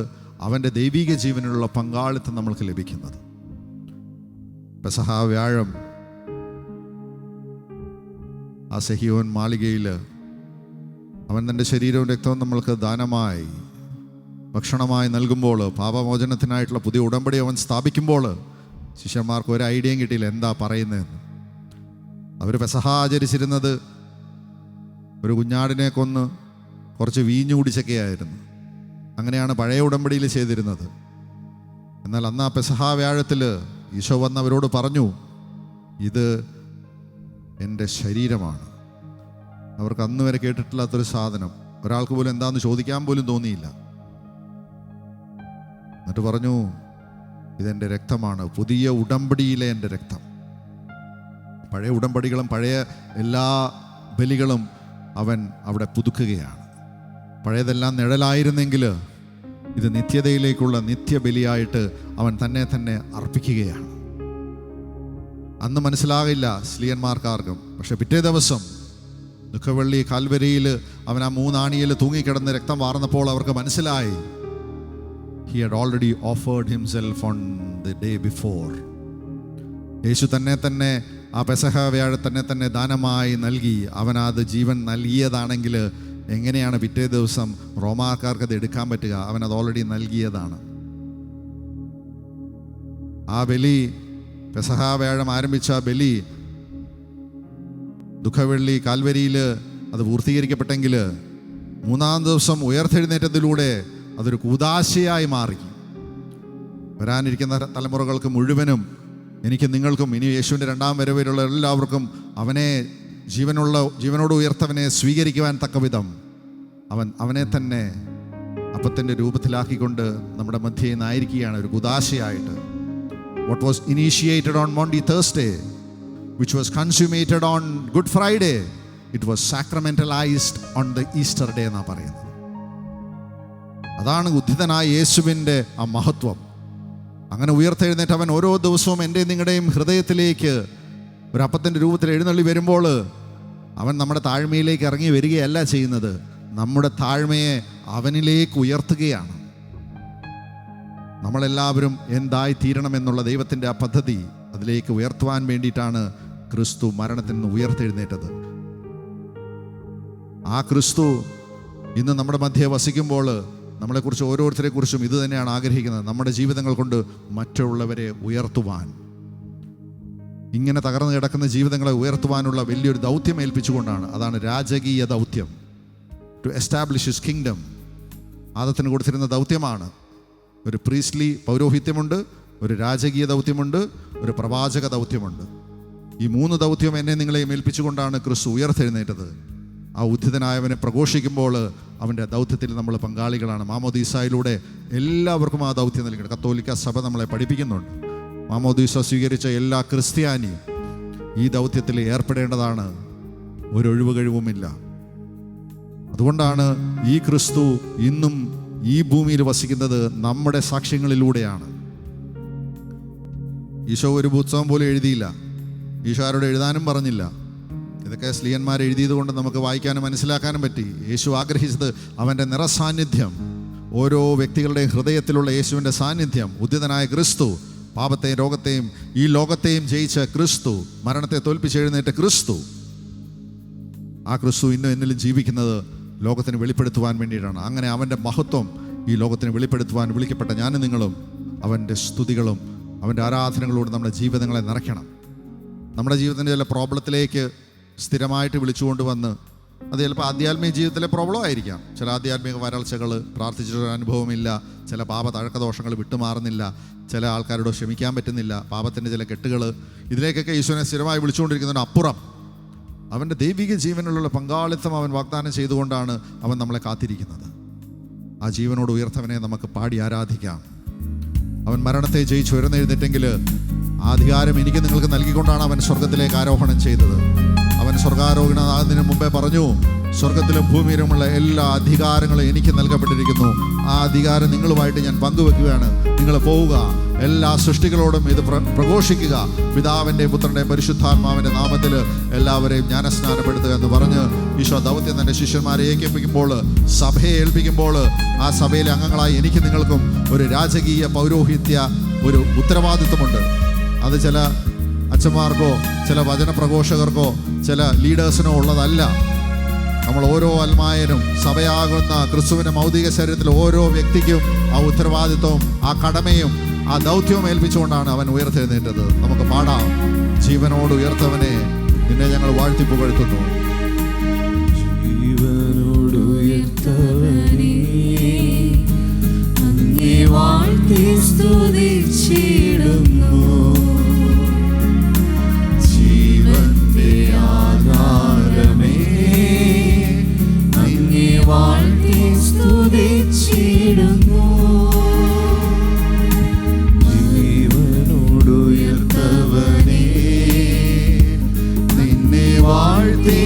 അവൻ്റെ ദൈവിക ജീവനിലുള്ള പങ്കാളിത്തം നമ്മൾക്ക് ലഭിക്കുന്നത്. പെസഹ വ്യാഴം ആ സെഹിയോൻ മാളികയിൽ അവൻ തൻ്റെ ശരീരവും രക്തവും നമ്മൾക്ക് ദാനമായി ഭക്ഷണമായി നൽകുമ്പോൾ, പാപമോചനത്തിനായിട്ടുള്ള പുതിയ ഉടമ്പടി അവൻ സ്ഥാപിക്കുമ്പോൾ ശിഷ്യന്മാർക്ക് ഒരു ഐഡിയയും കിട്ടിയില്ല എന്താ പറയുന്നതെന്ന്. അവർ പെസഹ ആചരിച്ചിരുന്നത് ഒരു കുഞ്ഞാടിനെ കൊന്ന് കുറച്ച് വീഞ്ഞു കുടിച്ചൊക്കെയായിരുന്നു. അങ്ങനെയാണ് പഴയ ഉടമ്പടിയിൽ ചെയ്തിരുന്നത്. എന്നാൽ അന്ന് ആ പെസഹ വ്യാഴത്തിൽ ഈശോ വന്നവരോട് പറഞ്ഞു, ഇത് എൻ്റെ ശരീരമാണ്. അവർക്ക് അന്ന് വരെ കേട്ടിട്ടില്ലാത്തൊരു സാധനം, ഒരാൾക്ക് പോലും എന്താണെന്ന് ചോദിക്കാൻ പോലും തോന്നിയില്ല. എന്നിട്ട് പറഞ്ഞു, ഇതെൻ്റെ രക്തമാണ്, പുതിയ ഉടമ്പടിയിലെ എൻ്റെ രക്തം. പഴയ ഉടമ്പടികളും പഴയ എല്ലാ ബലികളും അവൻ അവിടെ പുതുക്കുകയാണ്. പഴയതെല്ലാം നിഴലായിരുന്നെങ്കിൽ ഇത് നിത്യതയിലേക്കുള്ള നിത്യബലിയായിട്ട് അവൻ തന്നെ അർപ്പിക്കുകയാണ്. അന്ന് മനസ്സിലാകില്ല സ്ലീയന്മാർക്കാർക്കും. പക്ഷെ പിറ്റേ ദിവസം ദുഃഖവെള്ളി കാൽവരിയിൽ അവൻ ആ 3 ആണിയിൽ തൂങ്ങിക്കിടന്ന് രക്തം വാർന്നപ്പോൾ അവർക്ക് മനസ്സിലായി, he had already offered himself on the day before. യേശു തന്നെ ആ പെസഹ വ്യാഴം തന്നെ ദാനമായി നൽകി. അവനത് ജീവൻ നൽകിയതാണെങ്കിൽ എങ്ങനെയാണ് പിറ്റേ ദിവസം റോമാക്കാർക്ക് അത് എടുക്കാൻ പറ്റുക? അവനത് ഓൾറെഡി നൽകിയതാണ്. ആ ബലി, പെസഹ വ്യാഴം ആരംഭിച്ച ബലി ദുഃഖവെള്ളി കാൽവരിയിൽ അത് പൂർത്തീകരിക്കപ്പെട്ടെങ്കിൽ 3-ാം ദിവസം ഉയർത്തെഴുന്നേറ്റത്തിലൂടെ അതൊരു കൂദാശയായി മാറി. വരാനിരിക്കുന്ന തലമുറകൾക്ക് മുഴുവനും, എനിക്ക് നിങ്ങൾക്കും ഇനി യേശുവിൻ്റെ 2ാം വരവിലുള്ള എല്ലാവർക്കും അവനെ ജീവനോട് ഉയർത്തവനെ സ്വീകരിക്കുവാൻ തക്കവിധം അവനെ തന്നെ അപ്പത്തിൻ്റെ രൂപത്തിലാക്കിക്കൊണ്ട് നമ്മുടെ മധ്യേ നിന്നായിരിക്കുകയാണ് ഒരു കൂദാശയായിട്ട്. What was initiated on Maundy Thursday, which was consummated on Good Friday, it was sacramentalized on the Easter day എന്നാണ് പറയുന്നത്. അതാണ് ഉദ്ധിതനായ യേശുവിൻ്റെ ആ മഹത്വം. അങ്ങനെ ഉയർത്തെഴുന്നേറ്റ് അവൻ ഓരോ ദിവസവും എൻ്റെ നിങ്ങളുടെയും ഹൃദയത്തിലേക്ക് ഒരു അപ്പത്തിൻ്റെ രൂപത്തിൽ എഴുന്നള്ളി വരുമ്പോൾ അവൻ നമ്മുടെ താഴ്മയിലേക്ക് ഇറങ്ങി വരികയല്ല ചെയ്യുന്നത്, നമ്മുടെ താഴ്മയെ അവനിലേക്ക് ഉയർത്തുകയാണ്. നമ്മളെല്ലാവരും എന്തായി തീരണമെന്നുള്ള ദൈവത്തിൻ്റെ ആ പദ്ധതി അതിലേക്ക് ഉയർത്തുവാൻ വേണ്ടിയിട്ടാണ് ക്രിസ്തു മരണത്തിൽ നിന്ന് ഉയർത്തെഴുന്നേറ്റത്. ആ ക്രിസ്തു ഇന്ന് നമ്മുടെ മധ്യേ വസിക്കുമ്പോൾ നമ്മളെക്കുറിച്ച് ഓരോരുത്തരെക്കുറിച്ചും ഇത് തന്നെയാണ് ആഗ്രഹിക്കുന്നത്, നമ്മുടെ ജീവിതങ്ങൾ കൊണ്ട് മറ്റുള്ളവരെ ഉയർത്തുവാൻ. ഇങ്ങനെ തകർന്നു കിടക്കുന്ന ജീവിതങ്ങളെ ഉയർത്തുവാനുള്ള വലിയൊരു ദൗത്യം ഏൽപ്പിച്ചുകൊണ്ടാണ്. അതാണ് രാജകീയ ദൗത്യം, ടു എസ്റ്റാബ്ലിഷ് ഹിസ് കിങ്ഡം. ആദത്തിന് കൊടുത്തിരുന്ന ദൗത്യമാണ്. ഒരു പ്രീസ്ലി പൗരോഹിത്യമുണ്ട്, ഒരു രാജകീയ ദൗത്യമുണ്ട്, ഒരു പ്രവാചക ദൗത്യമുണ്ട്. ഈ 3 ദൗത്യം എന്നെ നിങ്ങളെയും ഏൽപ്പിച്ചുകൊണ്ടാണ് ക്രിസ്തു ഉയർത്തെഴുന്നേറ്റത്. ആ ഉദ്ധിതനായവനെ പ്രഘോഷിക്കുമ്പോൾ അവൻ്റെ ദൗത്യത്തിൽ നമ്മൾ പങ്കാളികളാണ്. മാമോദീസായിലൂടെ എല്ലാവർക്കും ആ ദൗത്യം നൽകണം. കത്തോലിക്ക സഭ നമ്മളെ പഠിപ്പിക്കുന്നുണ്ട്. മാമോദീസ സ്വീകരിച്ച എല്ലാ ക്രിസ്ത്യാനിയും ഈ ദൗത്യത്തിൽ ഏർപ്പെടേണ്ടതാണ്. ഒരൊഴിവ് കഴിവുമില്ല. അതുകൊണ്ടാണ് ഈ ക്രിസ്തു ഇന്നും ഈ ഭൂമിയിൽ വസിക്കുന്നത് നമ്മുടെ സാക്ഷ്യങ്ങളിലൂടെയാണ്. ഈശോ ഒരു പുസ്തകം പോലും എഴുതിയില്ല, ഈശോ ആരോട് എഴുതാനും പറഞ്ഞില്ല. ഇതൊക്കെ സ്ലീഹന്മാർ എഴുതിയത് കൊണ്ട് നമുക്ക് വായിക്കാനും മനസ്സിലാക്കാനും പറ്റി. യേശു ആഗ്രഹിച്ചത് അവൻ്റെ നിറസാന്നിധ്യം, ഓരോ വ്യക്തികളുടെ ഹൃദയത്തിലുള്ള യേശുവിൻ്റെ സാന്നിധ്യം, ഉദ്ധിതനായ ക്രിസ്തു, പാപത്തെയും രോഗത്തെയും ഈ ലോകത്തെയും ജയിച്ച ക്രിസ്തു, മരണത്തെ തോൽപ്പിച്ചെഴുന്നേറ്റ ക്രിസ്തു, ആ ക്രിസ്തു ഇന്നും എന്നിൽ ജീവിക്കുന്നത് ലോകത്തിന് വെളിപ്പെടുത്തുവാൻ വേണ്ടിയിട്ടാണ്. അങ്ങനെ അവൻ്റെ മഹത്വം ഈ ലോകത്തിന് വെളിപ്പെടുത്തുവാൻ വിളിക്കപ്പെട്ട ഞാനും നിങ്ങളും അവൻ്റെ സ്തുതികളും അവൻ്റെ ആരാധനകളോട് നമ്മുടെ ജീവിതങ്ങളെ നിറയ്ക്കണം. നമ്മുടെ ജീവിതത്തിൻ്റെ ചില പ്രോബ്ലത്തിലേക്ക് സ്ഥിരമായിട്ട് വിളിച്ചുകൊണ്ട് വന്ന്, അത് ചിലപ്പോൾ ആധ്യാത്മിക ജീവിതത്തിലെ പ്രോബ്ലം ആയിരിക്കാം. ചില ആധ്യാത്മിക വരൾച്ചകൾ, പ്രാർത്ഥിച്ചിട്ടൊരു അനുഭവമില്ല, ചില പാപ തഴക്കദോഷങ്ങൾ വിട്ടുമാറുന്നില്ല, ചില ആൾക്കാരോട് ക്ഷമിക്കാൻ പറ്റുന്നില്ല, പാപത്തിൻ്റെ ചില കെട്ടുകൾ, ഇതിലേക്കൊക്കെ ഈശോനെ സ്ഥിരമായി വിളിച്ചുകൊണ്ടിരിക്കുന്നതിന് അപ്പുറം അവൻ്റെ ദൈവിക ജീവനിലുള്ള പങ്കാളിത്തം അവൻ വാഗ്ദാനം ചെയ്തുകൊണ്ടാണ് അവൻ നമ്മളെ കാത്തിരിക്കുന്നത്. ആ ജീവനോട് ഉയർത്തവനെ നമുക്ക് പാടി ആരാധിക്കാം. അവൻ മരണത്തെ ജയിച്ച് ഉയർന്നെഴുന്നേറ്റെങ്കിൽ ആ അധികാരം എനിക്ക് നിങ്ങൾക്ക് നൽകിക്കൊണ്ടാണ് അവൻ സ്വർഗത്തിലേക്ക് ആരോഹണം ചെയ്തത്. അവൻ സ്വർഗാരോഹണത്തിന് മുമ്പേ പറഞ്ഞു, സ്വർഗത്തിലും ഭൂമിയിലുമുള്ള എല്ലാ അധികാരങ്ങളും എനിക്ക് നൽകപ്പെട്ടിരിക്കുന്നു, ആ അധികാരം നിങ്ങളുമായിട്ട് ഞാൻ പങ്കുവെക്കുകയാണ്. നിങ്ങൾ പോവുക, എല്ലാ സൃഷ്ടികളോടും ഇത് പ്രഘോഷിക്കുക, പിതാവിൻ്റെയും പുത്രൻ്റെയും പരിശുദ്ധാത്മാവിൻ്റെ നാമത്തിൽ എല്ലാവരെയും ജ്ഞാനസ്നാനപ്പെടുത്തുക എന്ന് പറഞ്ഞ് ഈശോ ദൗത്യം തൻ്റെ ശിഷ്യന്മാരെ ഏൽപ്പിക്കുമ്പോൾ, സഭയെ ഏൽപ്പിക്കുമ്പോൾ, ആ സഭയിലെ അംഗങ്ങളായി എനിക്ക് നിങ്ങൾക്കും ഒരു രാജകീയ പൗരോഹിത്യ ഒരു ഉത്തരവാദിത്വമുണ്ട്. അത് ചില അച്ഛന്മാർക്കോ ചില വചനപ്രഘോഷകർക്കോ ചില ലീഡേഴ്സിനോ ഉള്ളതല്ല. നമ്മൾ ഓരോ അൽമായനും സഭയാകുന്ന ക്രിസ്തുവിൻ്റെ മൗതിക ശരീരത്തിൽ ഓരോ വ്യക്തിക്കും ആ ഉത്തരവാദിത്വവും ആ കടമയും ആ ദൗത്യവും ഏൽപ്പിച്ചുകൊണ്ടാണ് അവൻ ഉയർത്തെഴുന്നേറ്റത്. നമുക്ക് പാടാം, ജീവനോട് ഉയർത്തവനെ നിന്നെ ഞങ്ങൾ വാഴ്ത്തി പുകഴ്ത്തുന്നു. ജീവനോട് ഉയർത്തവനെ അങ്ങേ വാഴ്ത്തി സ്തുതിച്ചിടുന്നു. ജീവന്റെ ആധാരമേ അങ്ങേ വാഴ്ത്തി സ്തുതിച്ചിടുന്നു. ജീവനോട് ഉയർത്തവനെ നിന്നെ വാഴ്ത്തി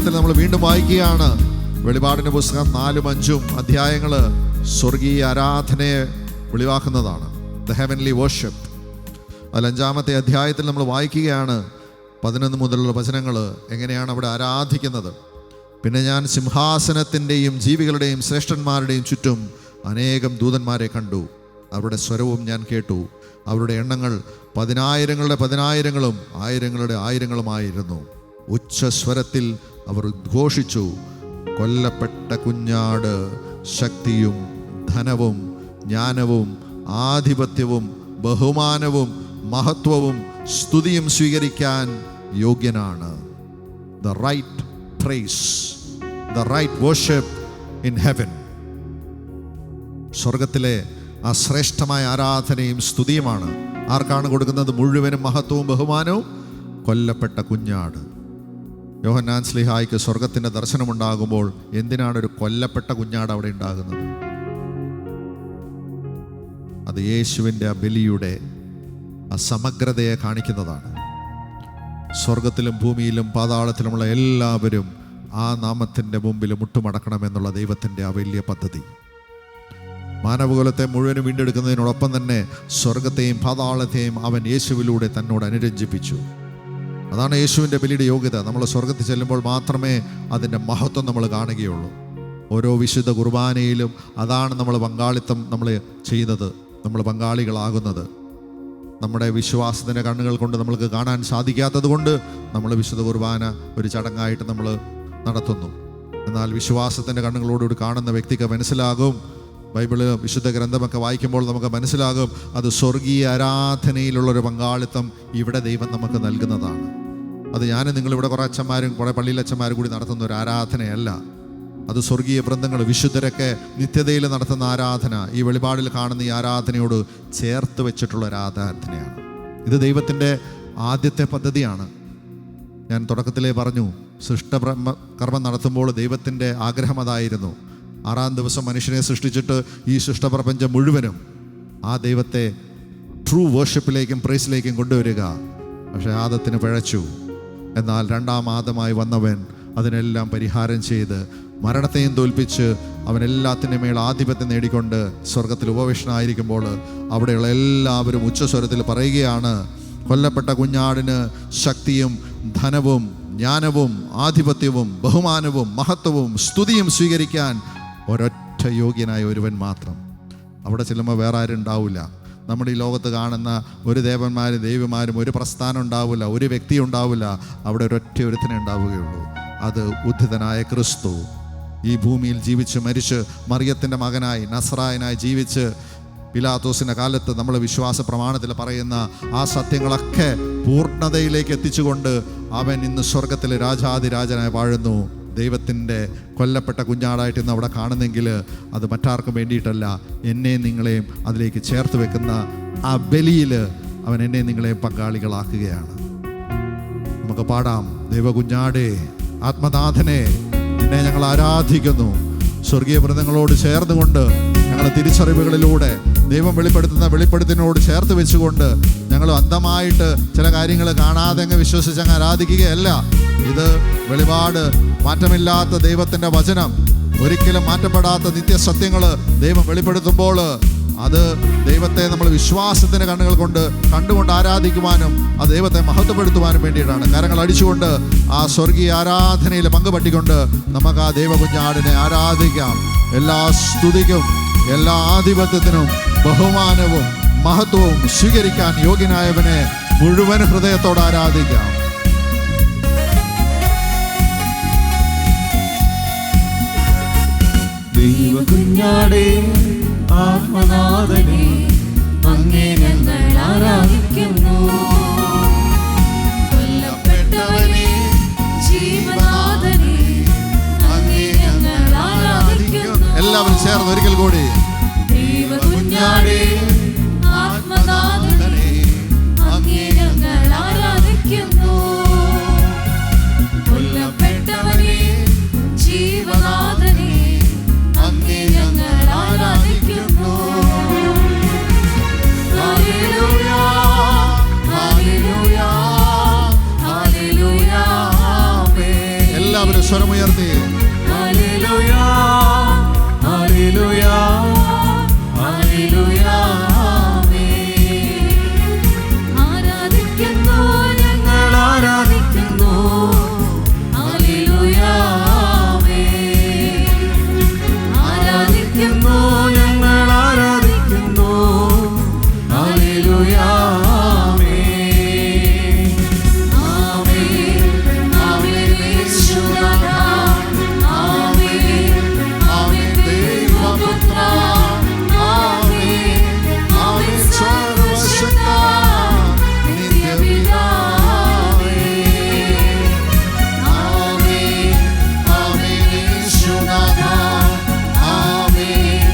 അധ്യായത്തിൽ നമ്മൾ വീണ്ടും വായിക്കുകയാണ്. വെളിപാടിൻ്റെ പുസ്തകം 4, 5 അധ്യായങ്ങൾ സ്വർഗീയ ആരാധനയെ വെളിവാക്കുന്നതാണ്. The heavenly worship. അതിൽ 5-ാമത്തെ അധ്യായത്തിൽ നമ്മൾ വായിക്കുകയാണ് 11 മുതലുള്ള വചനങ്ങൾ എങ്ങനെയാണ് അവിടെ ആരാധിക്കുന്നത്. പിന്നെ ഞാൻ സിംഹാസനത്തിൻ്റെയും ജീവികളുടെയും ശ്രേഷ്ഠന്മാരുടെയും ചുറ്റും അനേകം ദൂതന്മാരെ കണ്ടു. അവരുടെ സ്വരവും ഞാൻ കേട്ടു. അവരുടെ എണ്ണങ്ങൾ 10,000-ങ്ങളുടെ 10,000-ങ്ങളും 1,000-ങ്ങളുടെ 1,000-ങ്ങളുമായിരുന്നു. ഉച്ചസ്വരത്തിൽ അവർ ഉദ്ഘോഷിച്ചു, കൊല്ലപ്പെട്ട കുഞ്ഞാട് ശക്തിയും ധനവും ജ്ഞാനവും ആധിപത്യവും ബഹുമാനവും മഹത്വവും സ്തുതിയും സ്വീകരിക്കാൻ യോഗ്യനാണ്. The right praise, the right worship in heaven. സ്വർഗത്തിലെ ആ ശ്രേഷ്ഠമായ ആരാധനയും സ്തുതിയുമാണ് ആർക്കാണ് കൊടുക്കുന്നത്? മുഴുവനും മഹത്വവും ബഹുമാനവും കൊല്ലപ്പെട്ട കുഞ്ഞാട്. യോഹന്നാൻ ശ്ലീഹായ്ക്ക് സ്വർഗത്തിൻ്റെ ദർശനമുണ്ടാകുമ്പോൾ എന്തിനാണ് ഒരു കൊല്ലപ്പെട്ട കുഞ്ഞാട് അവിടെ ഉണ്ടാകുന്നത്? അത് യേശുവിൻ്റെ ആ ബലിയുടെ ആ സമഗ്രതയെ കാണിക്കുന്നതാണ്. സ്വർഗത്തിലും ഭൂമിയിലും പാതാളത്തിലുമുള്ള എല്ലാവരും ആ നാമത്തിൻ്റെ മുമ്പിൽ മുട്ടുമടക്കണമെന്നുള്ള ദൈവത്തിൻ്റെ ആ വലിയ പദ്ധതി. മാനവകുലത്തെ മുഴുവനും വീണ്ടെടുക്കുന്നതിനോടൊപ്പം തന്നെ സ്വർഗത്തെയും പാതാളത്തെയും അവൻ യേശുവിലൂടെ തന്നോട് അനുരഞ്ജിപ്പിച്ചു. അതാണ് യേശുവിൻ്റെ ബലിയുടെ യോഗ്യത. നമ്മൾ സ്വർഗത്തിൽ ചെല്ലുമ്പോൾ മാത്രമേ അതിൻ്റെ മഹത്വം നമ്മൾ കാണുകയുള്ളൂ. ഓരോ വിശുദ്ധ കുർബാനയിലും അതാണ് നമ്മൾ പങ്കാളിത്തം നമ്മൾ ചെയ്യുന്നത്, നമ്മൾ പങ്കാളികളാകുന്നത്. നമ്മുടെ വിശ്വാസത്തിൻ്റെ കണ്ണുകൾ കൊണ്ട് നമ്മൾക്ക് കാണാൻ സാധിക്കാത്തത് കൊണ്ട് നമ്മൾ വിശുദ്ധ കുർബാന ഒരു ചടങ്ങായിട്ട് നമ്മൾ നടത്തുന്നു. എന്നാൽ വിശ്വാസത്തിൻ്റെ കണ്ണുകളോടുകൂടി കാണുന്ന വ്യക്തിക്ക് മനസ്സിലാകും, ബൈബിള് വിശുദ്ധ ഗ്രന്ഥമൊക്കെ വായിക്കുമ്പോൾ നമുക്ക് മനസ്സിലാകും, അത് സ്വർഗീയ ആരാധനയിലുള്ളൊരു പങ്കാളിത്തം ഇവിടെ ദൈവം നമുക്ക് നൽകുന്നതാണ്. അത് നിങ്ങളിവിടെ കുറേ അച്ഛന്മാരും കുറേ പള്ളിയിലച്ഛന്മാരും കൂടി നടത്തുന്ന ഒരു ആരാധനയല്ല. അത് സ്വർഗീയ വൃന്ദങ്ങൾ വിശുദ്ധരൊക്കെ നിത്യതയിൽ നടത്തുന്ന ആരാധന, ഈ വെളിപാടിൽ കാണുന്ന ഈ ആരാധനയോട് ചേർത്ത് വെച്ചിട്ടുള്ള ഒരു ആരാധനയാണ്. ഇത് ദൈവത്തിൻ്റെ ആദ്യത്തെ പദ്ധതിയാണ്. ഞാൻ തുടക്കത്തിലേ പറഞ്ഞു, സൃഷ്ടകർമ്മം നടത്തുമ്പോൾ ദൈവത്തിൻ്റെ ആഗ്രഹം അതായിരുന്നു. 6-ാം ദിവസം മനുഷ്യനെ സൃഷ്ടിച്ചിട്ട് ഈ സൃഷ്ടപ്രപഞ്ചം മുഴുവനും ആ ദൈവത്തെ ട്രൂ വേർഷിപ്പിലേക്കും പ്രൈസിലേക്കും കൊണ്ടുവരിക. പക്ഷേ ആദത്തിന് പിഴച്ചു. എന്നാൽ 2-ാം ആദമായി വന്നവൻ അതിനെല്ലാം പരിഹാരം ചെയ്ത് മരണത്തെയും തോൽപ്പിച്ച് അവൻ എല്ലാത്തിൻ്റെ മേൽ ആധിപത്യം നേടിക്കൊണ്ട് സ്വർഗത്തിൽ ഉപവിഷ്ടനായിരിക്കുമ്പോൾ അവിടെയുള്ള എല്ലാവരും ഉച്ചസ്വരത്തിൽ പറയുകയാണ്, കൊല്ലപ്പെട്ട കുഞ്ഞാടിന് ശക്തിയും ധനവും ജ്ഞാനവും ആധിപത്യവും ബഹുമാനവും മഹത്വവും സ്തുതിയും സ്വീകരിക്കാൻ ഒരൊറ്റ യോഗ്യനായ ഒരുവൻ മാത്രം. അവിടെ ചെല്ലുമ്പോൾ വേറെ ആരും ഉണ്ടാവില്ല. നമ്മുടെ ഈ ലോകത്ത് കാണുന്ന ഒരു ദേവന്മാരും ദൈവമാരും ഒരു പ്രസ്ഥാനം ഉണ്ടാവില്ല, ഒരു വ്യക്തി ഉണ്ടാവില്ല. അവിടെ ഒരൊറ്റ ഒരുത്തനെ ഉണ്ടാവുകയുള്ളൂ. അത് ഉദ്ധിതനായ ക്രിസ്തു ഈ ഭൂമിയിൽ ജീവിച്ച് മരിച്ച് മറിയത്തിൻ്റെ മകനായി നസ്രായനായി ജീവിച്ച് പിലാത്തോസിൻ്റെ കാലത്ത് നമ്മൾ വിശ്വാസ പ്രമാണത്തിൽ പറയുന്ന ആ സത്യങ്ങളൊക്കെ പൂർണ്ണതയിലേക്ക് എത്തിച്ചുകൊണ്ട് അവൻ ഇന്ന് സ്വർഗത്തിലെ രാജാതിരാജനായി വാഴുന്നു. ദൈവത്തിൻ്റെ കൊല്ലപ്പെട്ട കുഞ്ഞാടായിട്ട് ഇന്ന് അവിടെ കാണുന്നെങ്കിൽ അത് മറ്റാർക്കും വേണ്ടിയിട്ടല്ല, എന്നെയും നിങ്ങളെയും അതിലേക്ക് ചേർത്ത് വെക്കുന്ന ആ ബലിയിൽ അവൻ എന്നെയും നിങ്ങളെയും പങ്കാളികളാക്കുകയാണ്. നമുക്ക് പാടാം, ദൈവകുഞ്ഞാടേ ആത്മനാഥനെ നിന്നെ ഞങ്ങൾ ആരാധിക്കുന്നു. സ്വർഗീയ വൃന്ദങ്ങളോട് ചേർന്നുകൊണ്ട് ഞങ്ങളുടെ തിരിച്ചറിവുകളിലൂടെ ദൈവം വെളിപ്പെടുത്തുന്ന വെളിപ്പെടുത്തിനോട് ചേർത്ത് വെച്ചുകൊണ്ട് ഞങ്ങൾ അന്ധമായിട്ട് ചില കാര്യങ്ങൾ കാണാതെ അങ്ങ് വിശ്വസിച്ച് ആരാധിക്കുകയല്ല. ഇത് വെളിപാട്, മാറ്റമില്ലാത്ത ദൈവത്തിൻ്റെ വചനം, ഒരിക്കലും മാറ്റപ്പെടാത്ത നിത്യസത്യങ്ങൾ ദൈവം വെളിപ്പെടുത്തുമ്പോൾ അത് ദൈവത്തെ നമ്മൾ വിശ്വാസത്തിൻ്റെ കണ്ണുകൾ കൊണ്ട് കണ്ടുകൊണ്ട് ആരാധിക്കുവാനും അത് ദൈവത്തെ മഹത്വപ്പെടുത്തുവാനും വേണ്ടിയിട്ടാണ്. കരങ്ങൾ അടിച്ചുകൊണ്ട് ആ സ്വർഗീയ ആരാധനയിൽ പങ്കുപറ്റിക്കൊണ്ട് നമുക്ക് ആ ദൈവകുഞ്ഞാടിനെ ആരാധിക്കാം. എല്ലാ സ്തുതിക്കും എല്ലാ ആധിപത്യത്തിനും ബഹുമാനവും മഹത്വവും സ്വീകരിക്കാൻ യോഗ്യനായവനെ മുഴുവൻ ഹൃദയത്തോടെ ആരാധിക്കാം. ദൈവകുഞ്ഞാടേ ആത്മനാഥനെ അങ്ങേ ഞങ്ങൾ ആരാധിക്കുന്നു. കൊല്ലപ്പെട്ടവനെ ജീവനാഥനെ അങ്ങേ ഞങ്ങൾ ആരാധിക്കുന്നു. എല്ലാവരും ചേർന്ന് ഒരിക്കൽ കൂടി, ദൈവകുഞ്ഞാടേ ആത്മനാഥനെ അങ്ങേ ഞങ്ങൾ ആരാധിക്കുന്നു. കൊല്ലപ്പെട്ടവനെ ജീവനാഥനെ അങ്ങേ ഞങ്ങൾ ആരാധിക്കുന്നു. ഹല്ലേലൂയ ഹല്ലേലൂയ ഹല്ലേലൂയ. എല്ലാവരും ആരാധിക്കുന്നു, ഞങ്ങൾ ആരാധിക്കുന്നു. ഹല്ലേലൂയ. ആമേൻ. ആമേൻ. ആമേൻ യേശുനാഥാ. ആമേൻ. ആമേൻ ദൈവപുത്ര. ആമേൻ. ആമേൻ സർവശക്ത നിത്യപിതാവേ. ആമേൻ. ആമേൻ യേശുനാഥാ. ആമേൻ.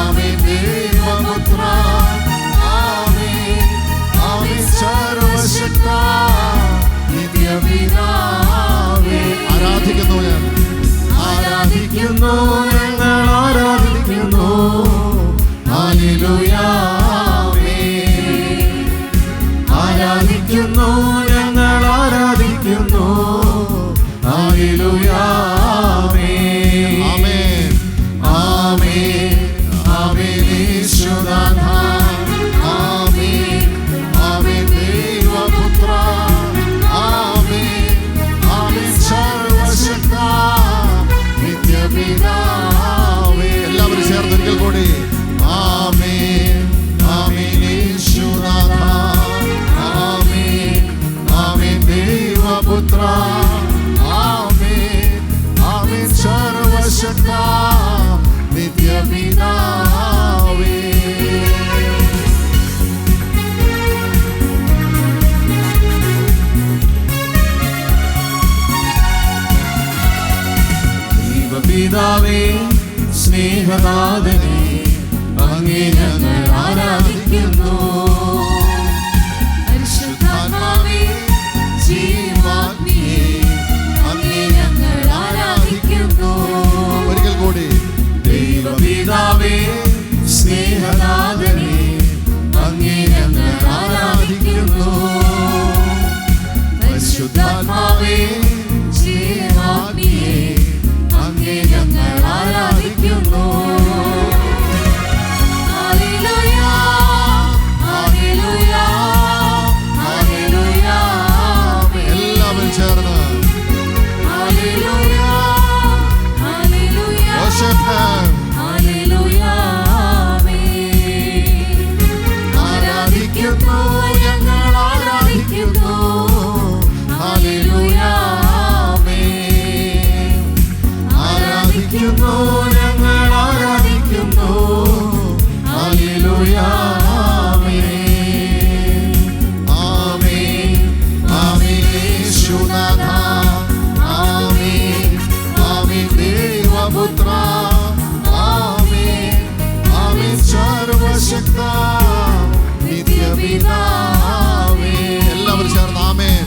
ആമേൻ ദൈവപുത്ര. ആമേൻ. ആമേൻ സർവശക്ത നിത്യപിതാവേ. ആരാധിക്കുന്നു ഞാൻ. ആരാധിക്കുന്നു, ഞങ്ങൾ ആരാധിക്കുന്നു. ഹല്ലേലൂയ. ആമേൻ. ആരാധിക്കുന്നു, ഞങ്ങൾ ആരാധിക്കുന്നു. ഹല്ലേലൂയ. ആമേൻ. ആമേൻ. ആമേൻ. ആമേൻ യേശുനാഥാ. ആമേൻ. ആമേൻ ദൈവപുത്ര. ആമേൻ. ആമേൻ സർവശക്ത നിത്യപിതാവേ. എല്ലാവരും ചേർന്ന് ഒരിക്കൽ കൂടി. ആമേൻ. ആമേൻ യേശുനാഥാ. ആമേൻ. ആമേൻ ദൈവപുത്ര. ആമേൻ. ആമേൻ സർവശക്ത നിത്യപിതാവേ. ദൈവപിതാവേ, സ്നേഹനാഥനേ, അങ്ങേ ഞങ്ങൾ ആരാധിക്കുന്നു. പരിശുദ്ധാത്മാവേ, ജീവാഗ്നിയേ, അങ്ങേ ഞങ്ങൾ ആരാധിക്കുന്നു. ഒരിക്കൽ കൂടി. ദൈവപിതാവേ, സ്നേഹനാഥനേ, അങ്ങേ ഞങ്ങൾ ആരാധിക്കുന്നു. പരിശുദ്ധാത്മാവേ, ജീവാഗ്നിയേ, അങ്ങേ ഞങ്ങൾ ആരാധിക്കുന്നു. ഹല്ലേലൂയ. ഹല്ലേലൂയ. ഹല്ലേലൂയ. എല്ലാവരും ചേർന്ന് ഹല്ലേലൂയ. ഹല്ലേലൂയ. worship him. ഹല്ലേലൂയ. ആമേൻ. ആരാധിക്കുന്നു, ഞങ്ങൾ ആരാധിക്കുന്നു. ഹല്ലേലൂയ. ആമേൻ. ആരാധിക്കുന്നു, ഞങ്ങൾ ആരാധിക്കുന്നു. ഹല്ലേലൂയ. ആമേൻ. ആമേൻ. ആമേൻ യേശുനാഥാ. ആമേൻ. ആമേൻ ദൈവപുത്ര. ആമേൻ. ആമേൻ സർവശക്ത നിത്യപിതാവേ. എല്ലാവരും ചേർന്ന് ആമേൻ.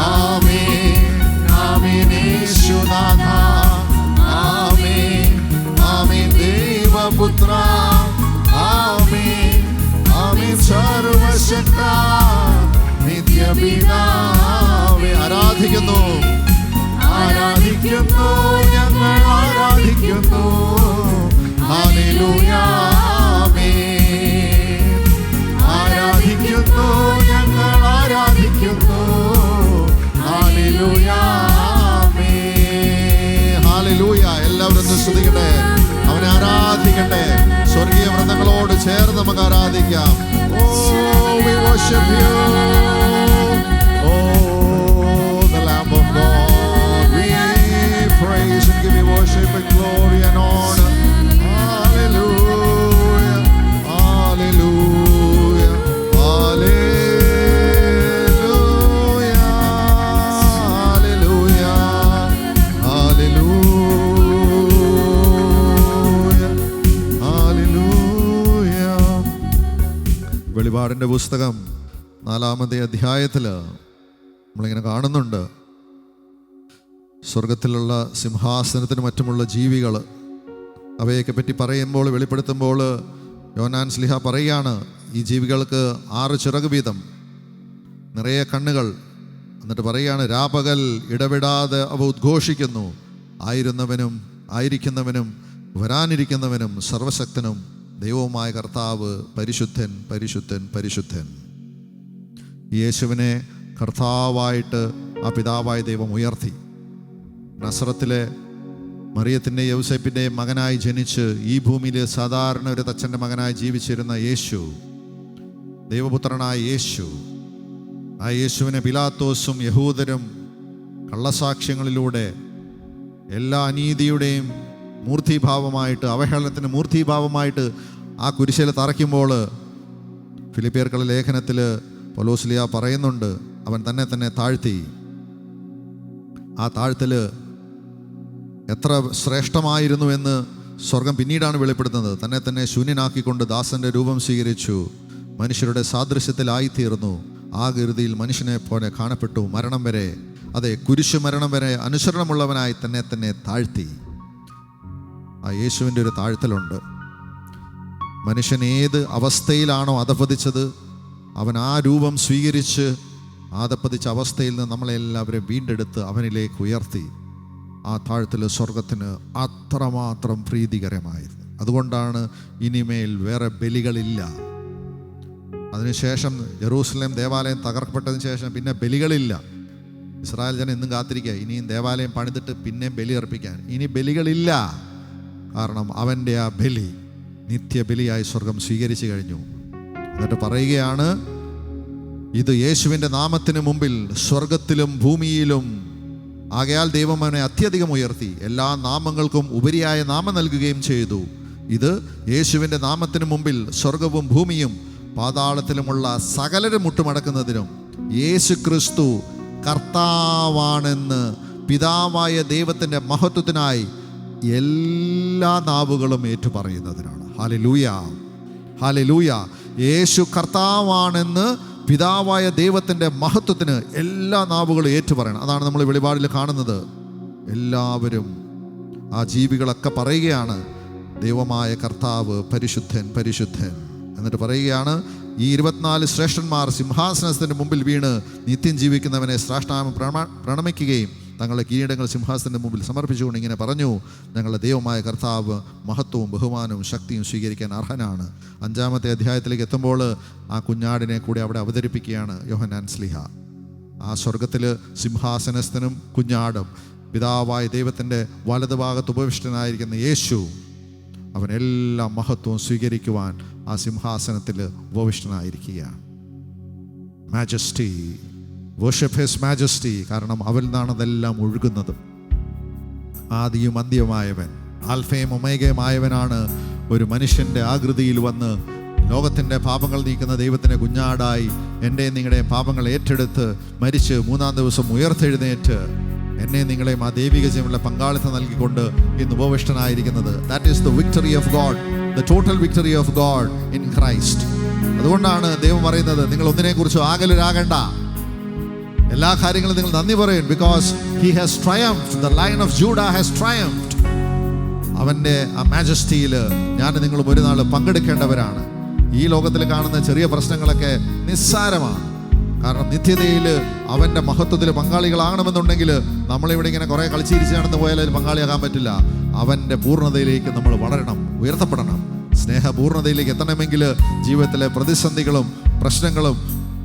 ആമേൻ. ആമേൻ യേശുനാഥാ. ആമേൻ. ആമേൻ ദൈവപുത്ര. ആമേൻ. ആമേൻ സർവശക്ത നിത്യപിതാവേ. ആരാധിക്കുന്നു. ആരാധിക്കുന്നു, ഞങ്ങൾ ആരാധിക്കുന്നു. ഹല്ലേലൂയ. ആമേൻ. ആരാധിക്കുന്നു, ഞങ്ങൾ ആരാധിക്കുന്നു. ഹല്ലേലൂയ. ആമേൻ. ഹല്ലേലൂയ. എല്ലാവരും ഒന്ന് സ്തുതിക്കട്ടെ, അവനെ ആരാധിക്കട്ടെ. സ്വർഗീയ വൃന്ദങ്ങളോട് ചേർന്ന് നമുക്ക് ആരാധിക്കാം. Oh, we worship you. Oh, the Lamb of God. We praise and give you worship and glory and honor. Hallelujah. Hallelujah. Hallelujah. Hallelujah. Hallelujah. Hallelujah. വെളിപാടിൻ്റെ പുസ്തകം 4-ാമത്തെ അധ്യായത്തിൽ നമ്മളിങ്ങനെ കാണുന്നുണ്ട്, സ്വർഗത്തിലുള്ള സിംഹാസനത്തിന് മറ്റുമുള്ള ജീവികൾ, അവയൊക്കെ പറ്റി പറയുമ്പോൾ, വെളിപ്പെടുത്തുമ്പോൾ യോഹന്നാൻ ശ്ലീഹ പറയുകയാണ്, ഈ ജീവികൾക്ക് 6 ചിറക് വീതം, നിറയെ കണ്ണുകൾ. എന്നിട്ട് പറയുകയാണ്, രാപകൽ ഇടവിടാതെ അവ ഉദ്ഘോഷിക്കുന്നു, ആയിരുന്നവനും ആയിരിക്കുന്നവനും വരാനിരിക്കുന്നവനും സർവശക്തനും ദൈവവുമായ കർത്താവ് പരിശുദ്ധൻ, പരിശുദ്ധൻ, പരിശുദ്ധൻ. യേശുവിനെ കർത്താവായിട്ട് ആ പിതാവായ ദൈവം ഉയർത്തി. നസറത്തിലെ മറിയത്തിൻ്റെയും യൗസേപ്പിൻ്റെയും മകനായി ജനിച്ച് ഈ ഭൂമിയിൽ സാധാരണ ഒരു തച്ചൻ്റെ മകനായി ജീവിച്ചിരുന്ന യേശു, ദൈവപുത്രനായ യേശു, ആ യേശുവിനെ പിലാത്തോസും യഹൂദരും കള്ളസാക്ഷ്യങ്ങളിലൂടെ എല്ലാ അനീതിയുടെയും മൂർത്തിഭാവമായിട്ട്, അവഹേളനത്തിന് മൂർത്തിഭാവമായിട്ട് ആ കുരിശിൽ തറയ്ക്കുമ്പോൾ ഫിലിപ്പിയർക്കുള്ള ലേഖനത്തിൽ പൗലോസ്ലീഹ പറയുന്നുണ്ട്, അവൻ തന്നെ താഴ്ത്തി. ആ താഴ്ത്തൽ എത്ര ശ്രേഷ്ഠമായിരുന്നു എന്ന് സ്വർഗം പിന്നീടാണ് വെളിപ്പെടുത്തുന്നത്. തന്നെ ശൂന്യനാക്കിക്കൊണ്ട് ദാസന്റെ രൂപം സ്വീകരിച്ചു, മനുഷ്യരുടെ സാദൃശ്യത്തിലായിത്തീർന്നു, ആ ഗൃതിയിൽ മനുഷ്യനെ പോലെ കാണപ്പെട്ടു, മരണം വരെ, അതെ, കുരിശു മരണം വരെ അനുസരണമുള്ളവനായി തന്നെ താഴ്ത്തി. ആ യേശുവിൻ്റെ ഒരു താഴ്ത്തലുണ്ട്. മനുഷ്യൻ ഏത് അവസ്ഥയിലാണോ അധപ്പതിച്ചത്, അവൻ ആ രൂപം സ്വീകരിച്ച് ആധപ്പതിച്ച അവസ്ഥയിൽ നിന്ന് നമ്മളെല്ലാവരും വീണ്ടെടുത്ത് അവനിലേക്ക് ഉയർത്തി. ആ താഴ്ത്തൽ സ്വർഗത്തിന് അത്രമാത്രം പ്രീതികരമായിരുന്നു. അതുകൊണ്ടാണ് ഇനിമേൽ വേറെ ബലികളില്ല. അതിനുശേഷം യെരൂശലേം ദേവാലയം തകർക്കപ്പെട്ടതിന് ശേഷം പിന്നെ ബലികളില്ല. ഇസ്രായേൽ ജനം ഇന്നും കാത്തിരിക്കുക, ഇനിയും ദേവാലയം പണിതിട്ട് പിന്നെ ബലി അർപ്പിക്കാൻ. ഇനി ബലികളില്ല. കാരണം അവൻ്റെ ആ ബലി നിത്യബലിയായി സ്വർഗം സ്വീകരിച്ചു കഴിഞ്ഞു. എന്നിട്ട് പറയുകയാണ്, ഇത് യേശുവിൻ്റെ നാമത്തിന് മുമ്പിൽ സ്വർഗത്തിലും ഭൂമിയിലും ആകയാൽ ദൈവം അവനെ അത്യധികം ഉയർത്തി, എല്ലാ നാമങ്ങൾക്കും ഉപരിയായ നാമം നൽകുകയും ചെയ്തു. ഇത് യേശുവിൻ്റെ നാമത്തിന് മുമ്പിൽ സ്വർഗവും ഭൂമിയും പാതാളത്തിലുമുള്ള സകലരും മുട്ടുമടക്കുന്നതിനും യേശു ക്രിസ്തു കർത്താവാണെന്ന് പിതാവായ ദൈവത്തിൻ്റെ മഹത്വത്തിനായി എല്ലാ നാവുകളും ഏറ്റുപറയുന്നതിനാണ്. Hallelujah, hallelujah. യേശു കർത്താവാണെന്ന് പിതാവായ ദൈവത്തിൻ്റെ മഹത്വത്തിന് എല്ലാ നാവുകളും ഏറ്റുപറയണം. അതാണ് നമ്മൾ വെളിപാടിൽ കാണുന്നത്. എല്ലാവരും, ആ ജീവികളൊക്കെ പറയുകയാണ്, ദൈവമായ കർത്താവ് പരിശുദ്ധൻ, പരിശുദ്ധൻ. എന്നിട്ട് പറയുകയാണ്, ഈ 24 ശ്രേഷ്ഠന്മാർ സിംഹാസനത്തിന് മുമ്പിൽ വീണ് നിത്യം ജീവിക്കുന്നവനെ സാഷ്ടാംഗം പ്രണമിക്കുകയും തങ്ങളുടെ കിരീടങ്ങൾ സിംഹാസനത്തിന് മുമ്പിൽ സമർപ്പിച്ചുകൊണ്ട് ഇങ്ങനെ പറഞ്ഞു, ഞങ്ങളുടെ ദൈവമായ കർത്താവ് മഹത്വവും ബഹുമാനവും ശക്തിയും സ്വീകരിക്കാൻ അർഹനാണ്. 5-ാമത്തെ അധ്യായത്തിലേക്ക് എത്തുമ്പോൾ ആ കുഞ്ഞാടിനെ കൂടി അവിടെ അവതരിപ്പിക്കുകയാണ് യോഹന്നാൻ ശ്ലീഹ. ആ സ്വർഗത്തിൽ സിംഹാസനസ്ഥനും കുഞ്ഞാടും പിതാവായ ദൈവത്തിൻ്റെ വലതുഭാഗത്ത് ഉപവിഷ്ടനായിരിക്കുന്ന യേശു, അവൻ എല്ലാ മഹത്വവും സ്വീകരിക്കുവാൻ ആ സിംഹാസനത്തിൽ ഉപവിഷ്ടനായിരിക്കുകയാണ്. Majesty, worship his majesty. കാരണം അവൽ നിന്നാണ് അതെല്ലാം ഒഴുകുന്നത്. ആദിയും അന്ത്യവുമായവൻ, ആൽഫയും ഒമേഗയുമായവനാണ് ഒരു മനുഷ്യൻ്റെ ആകൃതിയിൽ വന്ന് ലോകത്തിൻ്റെ പാപങ്ങൾ നീക്കുന്ന ദൈവത്തിൻ്റെ കുഞ്ഞാടായി എൻ്റെ നിങ്ങളുടെ പാപങ്ങൾ ഏറ്റെടുത്ത് മരിച്ച് 3-ാം ദിവസം ഉയർത്തെഴുന്നേറ്റ് എന്നെ നിങ്ങളെയും ആ ദൈവിക ജീവനുള്ള പങ്കാളിത്തം നൽകിക്കൊണ്ട് ഇന്ന് ഉപവിഷ്ടനായിരിക്കുന്നത്. That is the victory of God, the total victory of God in Christ. അതുകൊണ്ടാണ് ദൈവം പറയുന്നത്, നിങ്ങൾ ഒന്നിനെക്കുറിച്ചും ആകലരാകണ്ട, എല്ലാ കാര്യങ്ങളും നിങ്ങൾ നന്ദി പറയും. Because he has triumphed, the lion of Judah has triumphed. അവൻ്റെ ആ മാജസ്റ്റിയിൽ ഞാൻ നിങ്ങളും ഒരു നാൾ പങ്കെടുക്കേണ്ടവരാണ്. ഈ ലോകത്തിൽ കാണുന്ന ചെറിയ പ്രശ്നങ്ങളൊക്കെ നിസ്സാരമാണ്. കാരണം നിത്യതയിൽ അവൻ്റെ മഹത്വത്തിൽ പങ്കാളികളാകണമെന്നുണ്ടെങ്കിൽ നമ്മളിവിടെ ഇങ്ങനെ കുറേ കളിച്ചിരിച്ച് നടന്നു പോയാൽ അതിൽ പങ്കാളിയാകാൻ പറ്റില്ല. അവൻ്റെ പൂർണ്ണതയിലേക്ക് നമ്മൾ വളരണം, ഉയർത്തപ്പെടണം. സ്നേഹപൂർണ്ണതയിലേക്ക് എത്തണമെങ്കിൽ ജീവിതത്തിലെ പ്രതിസന്ധികളും പ്രശ്നങ്ങളും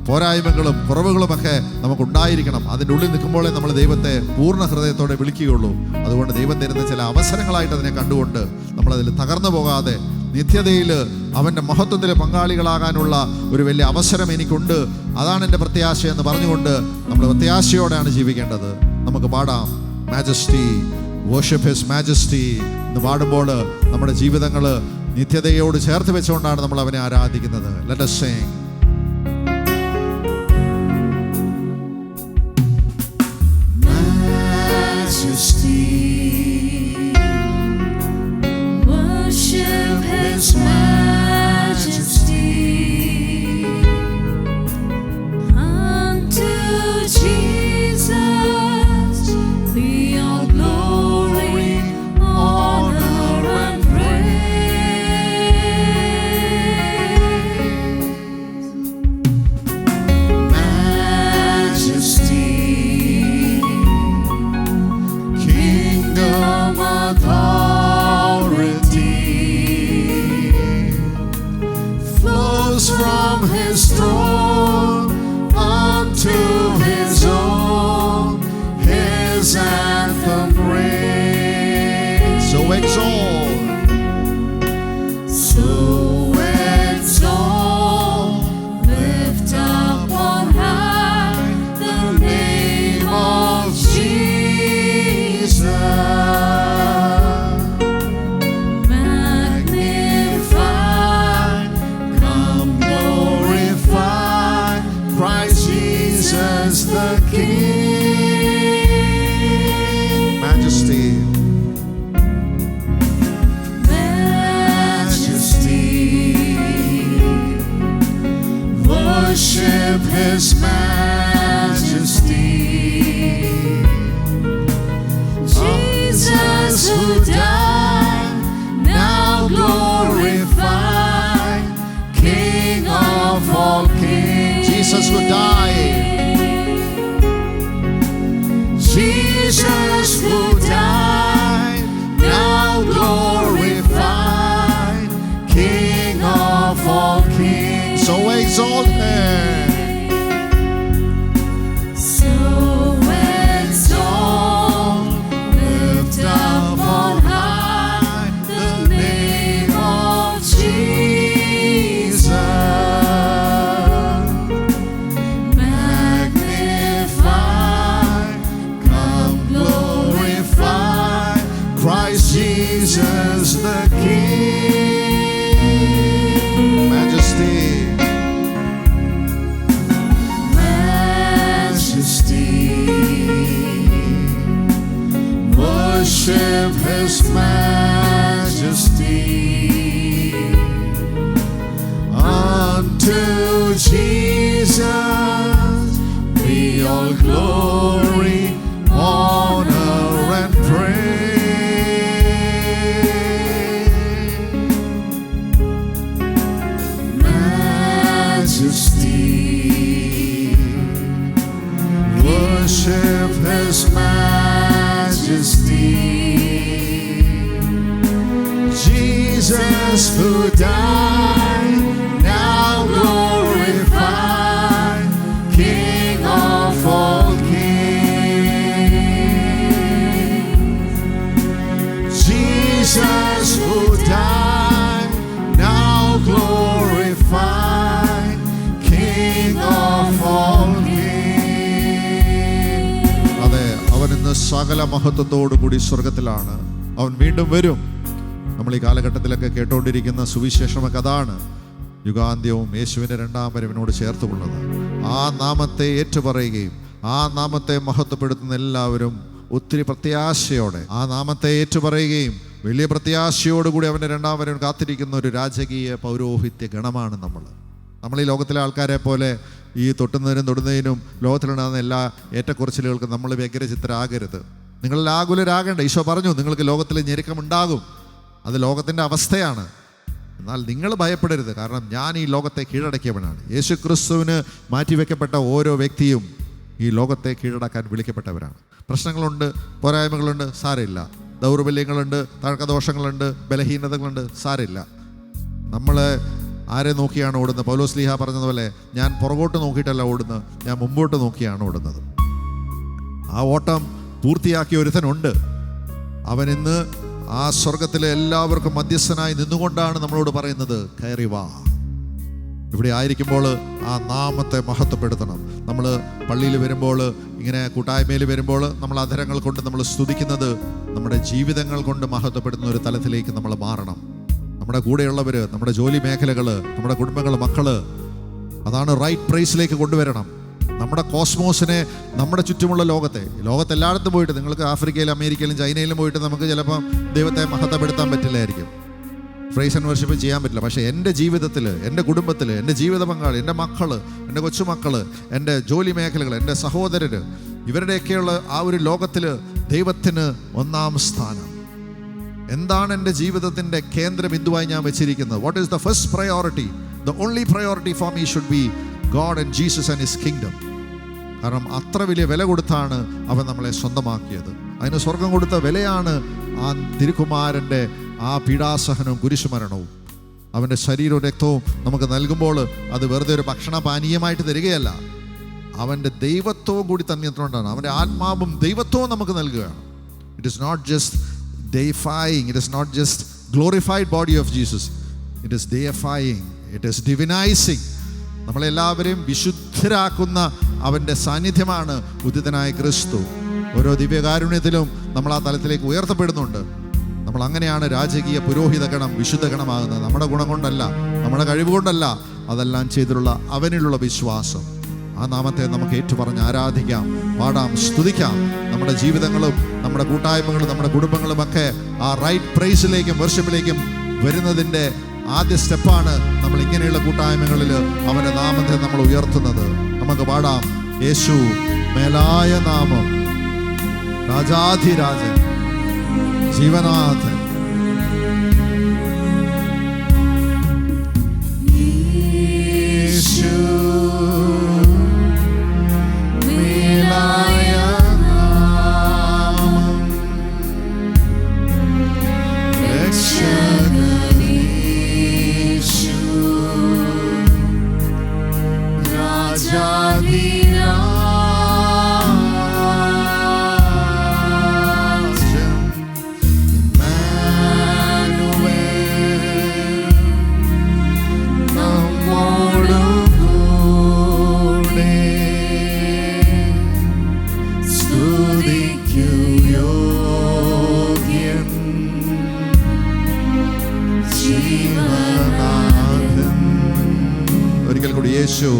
പോരായ്മകളും കുറവുകളുമൊക്കെ നമുക്കുണ്ടായിരിക്കണം. അതിൻ്റെ ഉള്ളിൽ നിൽക്കുമ്പോഴേ നമ്മൾ ദൈവത്തെ പൂർണ്ണ ഹൃദയത്തോടെ വിളിക്കുകയുള്ളൂ. അതുകൊണ്ട് ദൈവം തരുന്ന ചില അവസരങ്ങളായിട്ട് അതിനെ കണ്ടുകൊണ്ട് നമ്മളതിൽ തകർന്നു പോകാതെ നിത്യതയിൽ അവൻ്റെ മഹത്വത്തിൽ പങ്കാളികളാകാനുള്ള ഒരു വലിയ അവസരം എനിക്കുണ്ട്, അതാണ് എൻ്റെ പ്രത്യാശ എന്ന് പറഞ്ഞുകൊണ്ട് നമ്മൾ പ്രത്യാശയോടെയാണ് ജീവിക്കേണ്ടത്. നമുക്ക് പാടാം, മാജസ്റ്റി, വർഷിപ്പ് ഹിസ് മാജസ്റ്റി എന്ന് പാടുമ്പോൾ നമ്മുടെ ജീവിതങ്ങൾ നിത്യതയോട് ചേർത്ത് വെച്ചുകൊണ്ടാണ് നമ്മൾ അവനെ ആരാധിക്കുന്നത്. Let us sing. So exalt, lift up on high the name of Jesus. Magnify, come glorify Christ Jesus the King. Majesty. Worship His majesty. Jesus who died, now glorified, King of all kings. Jesus who died. Jesus who died, now glorified, King of all kings. So exalt Him. So exalt, lift up on high the name of Jesus. Magnify, come glorify Christ Jesus the King. Majesty. Worship His majesty. Unto Jesus be all glory, honor, and praise. Majesty. Worship His majesty. Jesus who died, now glorified, King of all kings. Jesus who died, now glorified, King of all kings. അതെ, അവൻ ഇന്ന് സകല മഹത്വത്തോടു കൂടി സ്വർഗത്തിലാണ്. അവൻ വീണ്ടും വരും. നമ്മൾ ഈ കാലഘട്ടത്തിലൊക്കെ കേട്ടുകൊണ്ടിരിക്കുന്ന സുവിശേഷമൊക്കെ അതാണ്. യുഗാന്ത്യവും യേശുവിൻ്റെ രണ്ടാം വരവിനോട് ചേർത്തുകൊള്ളത്. ആ നാമത്തെ ഏറ്റുപറയുകയും ആ നാമത്തെ മഹത്വപ്പെടുത്തുന്ന എല്ലാവരും ഒത്തിരി പ്രത്യാശയോടെ ആ നാമത്തെ ഏറ്റുപറയുകയും വലിയ പ്രത്യാശയോടുകൂടി അവൻ്റെ രണ്ടാം വരവിന് കാത്തിരിക്കുന്ന ഒരു രാജകീയ പൗരോഹിത്യ ഗണമാണ് നമ്മൾ ഈ ലോകത്തിലെ ആൾക്കാരെ പോലെ ഈ തൊട്ടുന്നതിനും തൊടുന്നതിനും ലോകത്തിലുണ്ടാകുന്ന എല്ലാ ഏറ്റക്കുറച്ചിലുകൾക്കും നമ്മൾ വ്യഗ്രചിത്തരാകരുത്. നിങ്ങളിൽ ആകുലരാകേണ്ട. ഈശോ പറഞ്ഞു, നിങ്ങൾക്ക് ലോകത്തിൽ ഞെരുക്കമുണ്ടാകും. അത് ലോകത്തിൻ്റെ അവസ്ഥയാണ്. എന്നാൽ നിങ്ങൾ ഭയപ്പെടരുത്, കാരണം ഞാൻ ഈ ലോകത്തെ കീഴടക്കിയവനാണ്. യേശു ക്രിസ്തുവിന് മാറ്റിവെക്കപ്പെട്ട ഓരോ വ്യക്തിയും ഈ ലോകത്തെ കീഴടക്കാൻ വിളിക്കപ്പെട്ടവരാണ്. പ്രശ്നങ്ങളുണ്ട്, പോരായ്മകളുണ്ട്, സാരമില്ല. ദൗർബല്യങ്ങളുണ്ട്, തഴക്കദോഷങ്ങളുണ്ട്, ബലഹീനതകളുണ്ട്, സാരമില്ല. നമ്മൾ ആരെ നോക്കിയാണ് ഓടുന്നത്? പൗലോസ് ലീഹ പറഞ്ഞതുപോലെ, ഞാൻ പുറകോട്ട് നോക്കിയിട്ടല്ല ഓടുന്നത്, ഞാൻ മുമ്പോട്ട് നോക്കിയാണ് ഓടുന്നത്. ആ ഓട്ടം പൂർത്തിയാക്കിയ ഒരുത്തനുണ്ട്. അവൻ ഇന്ന് ആ സ്വർഗത്തിലെ എല്ലാവർക്കും മധ്യസ്ഥനായി നിന്നുകൊണ്ടാണ് നമ്മളോട് പറയുന്നത്, കയറി വാ. ഇവിടെ ആയിരിക്കുമ്പോൾ ആ നാമത്തെ മഹത്വപ്പെടുത്തണം. നമ്മൾ പള്ളിയിൽ വരുമ്പോൾ, ഇങ്ങനെ കൂട്ടായ്മയിൽ വരുമ്പോൾ നമ്മൾ അധരങ്ങൾ കൊണ്ട് നമ്മൾ സ്തുതിക്കുന്നത് നമ്മുടെ ജീവിതങ്ങൾ കൊണ്ട് മഹത്വപ്പെടുത്തുന്ന ഒരു തലത്തിലേക്ക് നമ്മൾ മാറണം. നമ്മുടെ കൂടെയുള്ളവർ, നമ്മുടെ ജോലി മേഖലകൾ, നമ്മുടെ കുടുംബങ്ങൾ, മക്കള്, അതാണ് റൈറ്റ് പ്രൈസിലേക്ക് കൊണ്ടുവരണം. നമ്മുടെ കോസ്മോസിനെ, നമ്മുടെ ചുറ്റുമുള്ള ലോകത്തെല്ലായിടത്തും പോയിട്ട്, നിങ്ങൾക്ക് ആഫ്രിക്കയിലും അമേരിക്കയിലും ചൈനയിലും പോയിട്ട് നമുക്ക് ചിലപ്പം ദൈവത്തെ മഹത്വപ്പെടുത്താൻ പറ്റില്ലായിരിക്കും, പ്രൈസ് ആൻഡ് വർഷിപ്പ് ചെയ്യാൻ പറ്റില്ല. പക്ഷേ എൻ്റെ ജീവിതത്തിൽ, എൻ്റെ കുടുംബത്തിൽ, എൻ്റെ ജീവിത പങ്കാളി, എൻ്റെ മക്കൾ, എൻ്റെ കൊച്ചുമക്കൾ, എൻ്റെ ജോലി മേഖലകൾ, എൻ്റെ സഹോദരർ, ഇവരുടെയൊക്കെയുള്ള ആ ഒരു ലോകത്തിൽ ദൈവത്തിന് ഒന്നാം സ്ഥാനം. എന്താണ് എൻ്റെ ജീവിതത്തിൻ്റെ കേന്ദ്ര ബിന്ദുവായി ഞാൻ വെച്ചിരിക്കുന്നത്? What is the first priority? The only priority for me should be God and Jesus and his kingdom. കാരണം അത്ര വലിയ വില കൊടുത്താണ് അവൻ നമ്മളെ സ്വന്തമാക്കിയത്. അതിന് സ്വർഗം കൊടുത്ത വിലയാണ് ആ തിരുക്കുമാരൻ്റെ ആ പീഡാസഹനവും കുരിശുമരണവും. അവൻ്റെ ശരീരവും രക്തവും നമുക്ക് നൽകുമ്പോൾ അത് വെറുതെ ഒരു ഭക്ഷണ പാനീയമായിട്ട് തരികയല്ല, അവൻ്റെ ദൈവത്വവും കൂടി തന്നിട്ടുകൊണ്ടാണ്. അവൻ്റെ ആത്മാവും ദൈവത്വവും നമുക്ക് നൽകുകയാണ്. It is not just deifying, it is not just glorified body of Jesus, it is deifying, it is divinizing. നമ്മളെല്ലാവരെയും വിശുദ്ധരാക്കുന്ന അവൻ്റെ സാന്നിധ്യമാണ് ഉദിതനായ ക്രിസ്തു. ഓരോ ദിവ്യകാരുണ്യത്തിലും നമ്മൾ ആ തലത്തിലേക്ക് ഉയർത്തപ്പെടുന്നുണ്ട്. നമ്മൾ അങ്ങനെയാണ് രാജകീയ പുരോഹിത ഗണം, വിശുദ്ധ ഗണമാകുന്നത്. നമ്മുടെ ഗുണം കൊണ്ടല്ല, നമ്മുടെ കഴിവ് കൊണ്ടല്ല, അതെല്ലാം ചെയ്തിട്ടുള്ള അവനിലുള്ള വിശ്വാസം. ആ നാമത്തെ നമുക്ക് ഏറ്റുപറഞ്ഞ് ആരാധിക്കാം, പാടാം, സ്തുതിക്കാം. നമ്മുടെ ജീവിതങ്ങളും നമ്മുടെ കൂട്ടായ്മകളും നമ്മുടെ കുടുംബങ്ങളുമൊക്കെ ആ റൈറ്റ് പ്രൈസിലേക്കും വർഷിപ്പിലേക്കും വരുന്നതിൻ്റെ ആദ്യ സ്റ്റെപ്പാണ് നമ്മൾ ഇങ്ങനെയുള്ള കൂട്ടായ്മകളിൽ അവൻ്റെ നാമത്തെ നമ്മൾ ഉയർത്തുന്നത്. നമുക്ക് പാടാം, യേശു മേലായ നാമം, രാജാധിരാജൻ, ജീവനാഥൻ. യേശു മേലായ നാമം, രക്ഷകനേശു രാജാധിരാജൻ, ഇമ്മാനുവേൽ നമ്മോടുകൂടെ. സ്തുതിക്കു യോഗ്യൻ ജീവനാഥൻ. ഒരിക്കൽ കൂടി യേശു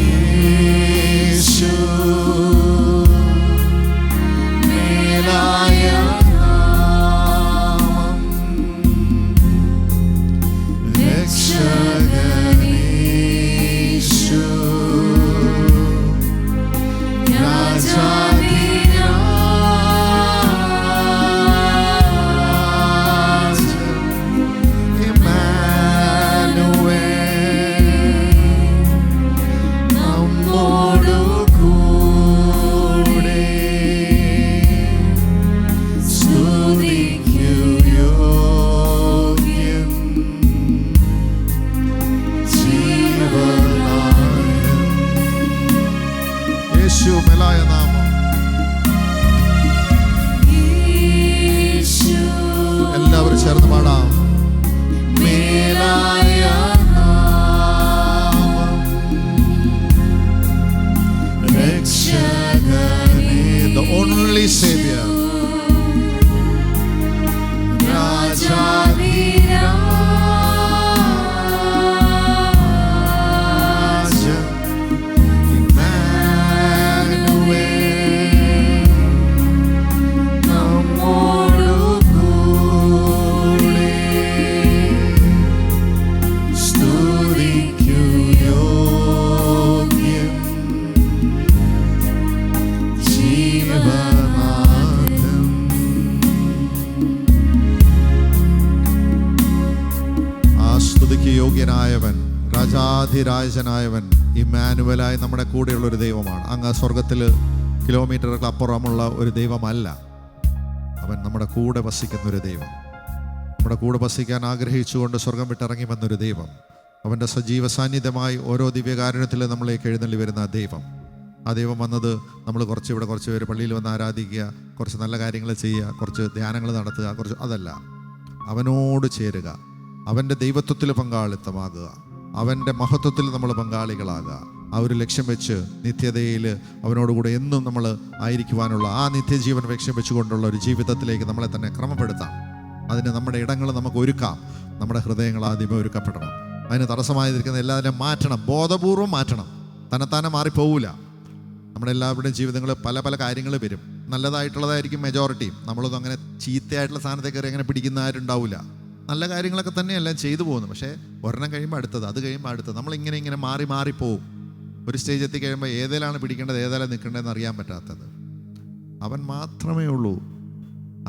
യേശു മേലായ നാമം, രക്ഷകനേശു രാജാധിരാജൻ, ഇമ്മാനുവേൽ നമ്മോടുകൂടെ. സ്തുതിക്കു യോഗ്യൻ ജീവനാഥൻ. യേശു മേലായ നാമം. എല്ലാവരും ചേർന്ന് പാടാം, മേലായ നാമം, രക്ഷകനേ the only Savior. രാജാധിരാജൻ, ഇമ്മാനുവേൽ നമ്മോടുകൂടെ. സ്തുതിക്കു യോഗ്യൻ ജീവനാഥൻ. ആ സ്തുതിക്ക് യോഗ്യനായവൻ, രാജാധിരാജനായവൻ, ഇമ്മാനുവലായി നമ്മുടെ കൂടെയുള്ള ഒരു ദൈവമാണ്. അങ്ങ് സ്വർഗത്തിൽ കിലോമീറ്ററുകൾ അപ്പുറമുള്ള ഒരു ദൈവമല്ല. അവൻ നമ്മുടെ കൂടെ വസിക്കുന്ന ഒരു ദൈവം, നമ്മുടെ കൂടെ വസിക്കാൻ ആഗ്രഹിച്ചുകൊണ്ട് സ്വർഗം വിട്ടിറങ്ങി വന്നൊരു ദൈവം. അവൻ്റെ സജീവ സാന്നിധ്യമായി ഓരോ ദിവ്യകാരുണ്യത്തിൽ നമ്മളേക്ക് എഴുന്നള്ളി വരുന്ന ആ ദൈവം. ആ ദൈവം വന്നത് നമ്മൾ കുറച്ച് പേര് പള്ളിയിൽ വന്ന് ആരാധിക്കുക, കുറച്ച് നല്ല കാര്യങ്ങൾ ചെയ്യുക, കുറച്ച് ധ്യാനങ്ങൾ നടത്തുക, കുറച്ച് അതല്ല. അവനോട് ചേരുക, അവൻ്റെ ദൈവത്വത്തിൽ പങ്കാളിത്തമാകുക, അവൻ്റെ മഹത്വത്തിൽ നമ്മൾ പങ്കാളികളാകുക. ആ ഒരു ലക്ഷ്യം വെച്ച് നിത്യതയിൽ അവനോടുകൂടെ എന്നും നമ്മൾ ആയിരിക്കുവാനുള്ള ആ നിത്യജീവൻ ലക്ഷ്യം വെച്ചുകൊണ്ടുള്ള ഒരു ജീവിതത്തിലേക്ക് നമ്മളെ തന്നെ ക്രമപ്പെടുത്താം. അതിന് നമ്മുടെ ഇടങ്ങൾ നമുക്ക് ഒരുക്കാം. നമ്മുടെ ഹൃദയങ്ങൾ ആദ്യമേ ഒരുക്കപ്പെടണം. അതിന് തടസ്സമായിരിക്കുന്ന എല്ലാവരെയും മാറ്റണം, ബോധപൂർവം മാറ്റണം. തന്നെത്താനെ മാറിപ്പോവില്ല. നമ്മുടെ എല്ലാവരുടെയും ജീവിതങ്ങളിൽ പല പല കാര്യങ്ങൾ വരും. നല്ലതായിട്ടുള്ളതായിരിക്കും മെജോറിറ്റിയും. നമ്മളൊന്നും അങ്ങനെ ചീത്തയായിട്ടുള്ള സ്ഥാനത്തേക്ക് കയറി അങ്ങനെ പിടിക്കുന്ന ആരുണ്ടാവില്ല. നല്ല കാര്യങ്ങളൊക്കെ തന്നെ എല്ലാം ചെയ്തു പോകുന്നു. പക്ഷേ ഒരെണ്ണം കഴിയുമ്പോൾ അടുത്തത്, അത് കഴിയുമ്പോൾ അടുത്തത്, നമ്മളിങ്ങനെ മാറിപ്പോവും. ഒരു സ്റ്റേജ് എത്തിക്കഴിയുമ്പോൾ ഏതിലാണ് പിടിക്കേണ്ടത്, ഏതെല്ലാം നിൽക്കേണ്ടതെന്ന് അറിയാൻ പറ്റാത്തത്. അവൻ മാത്രമേ ഉള്ളൂ.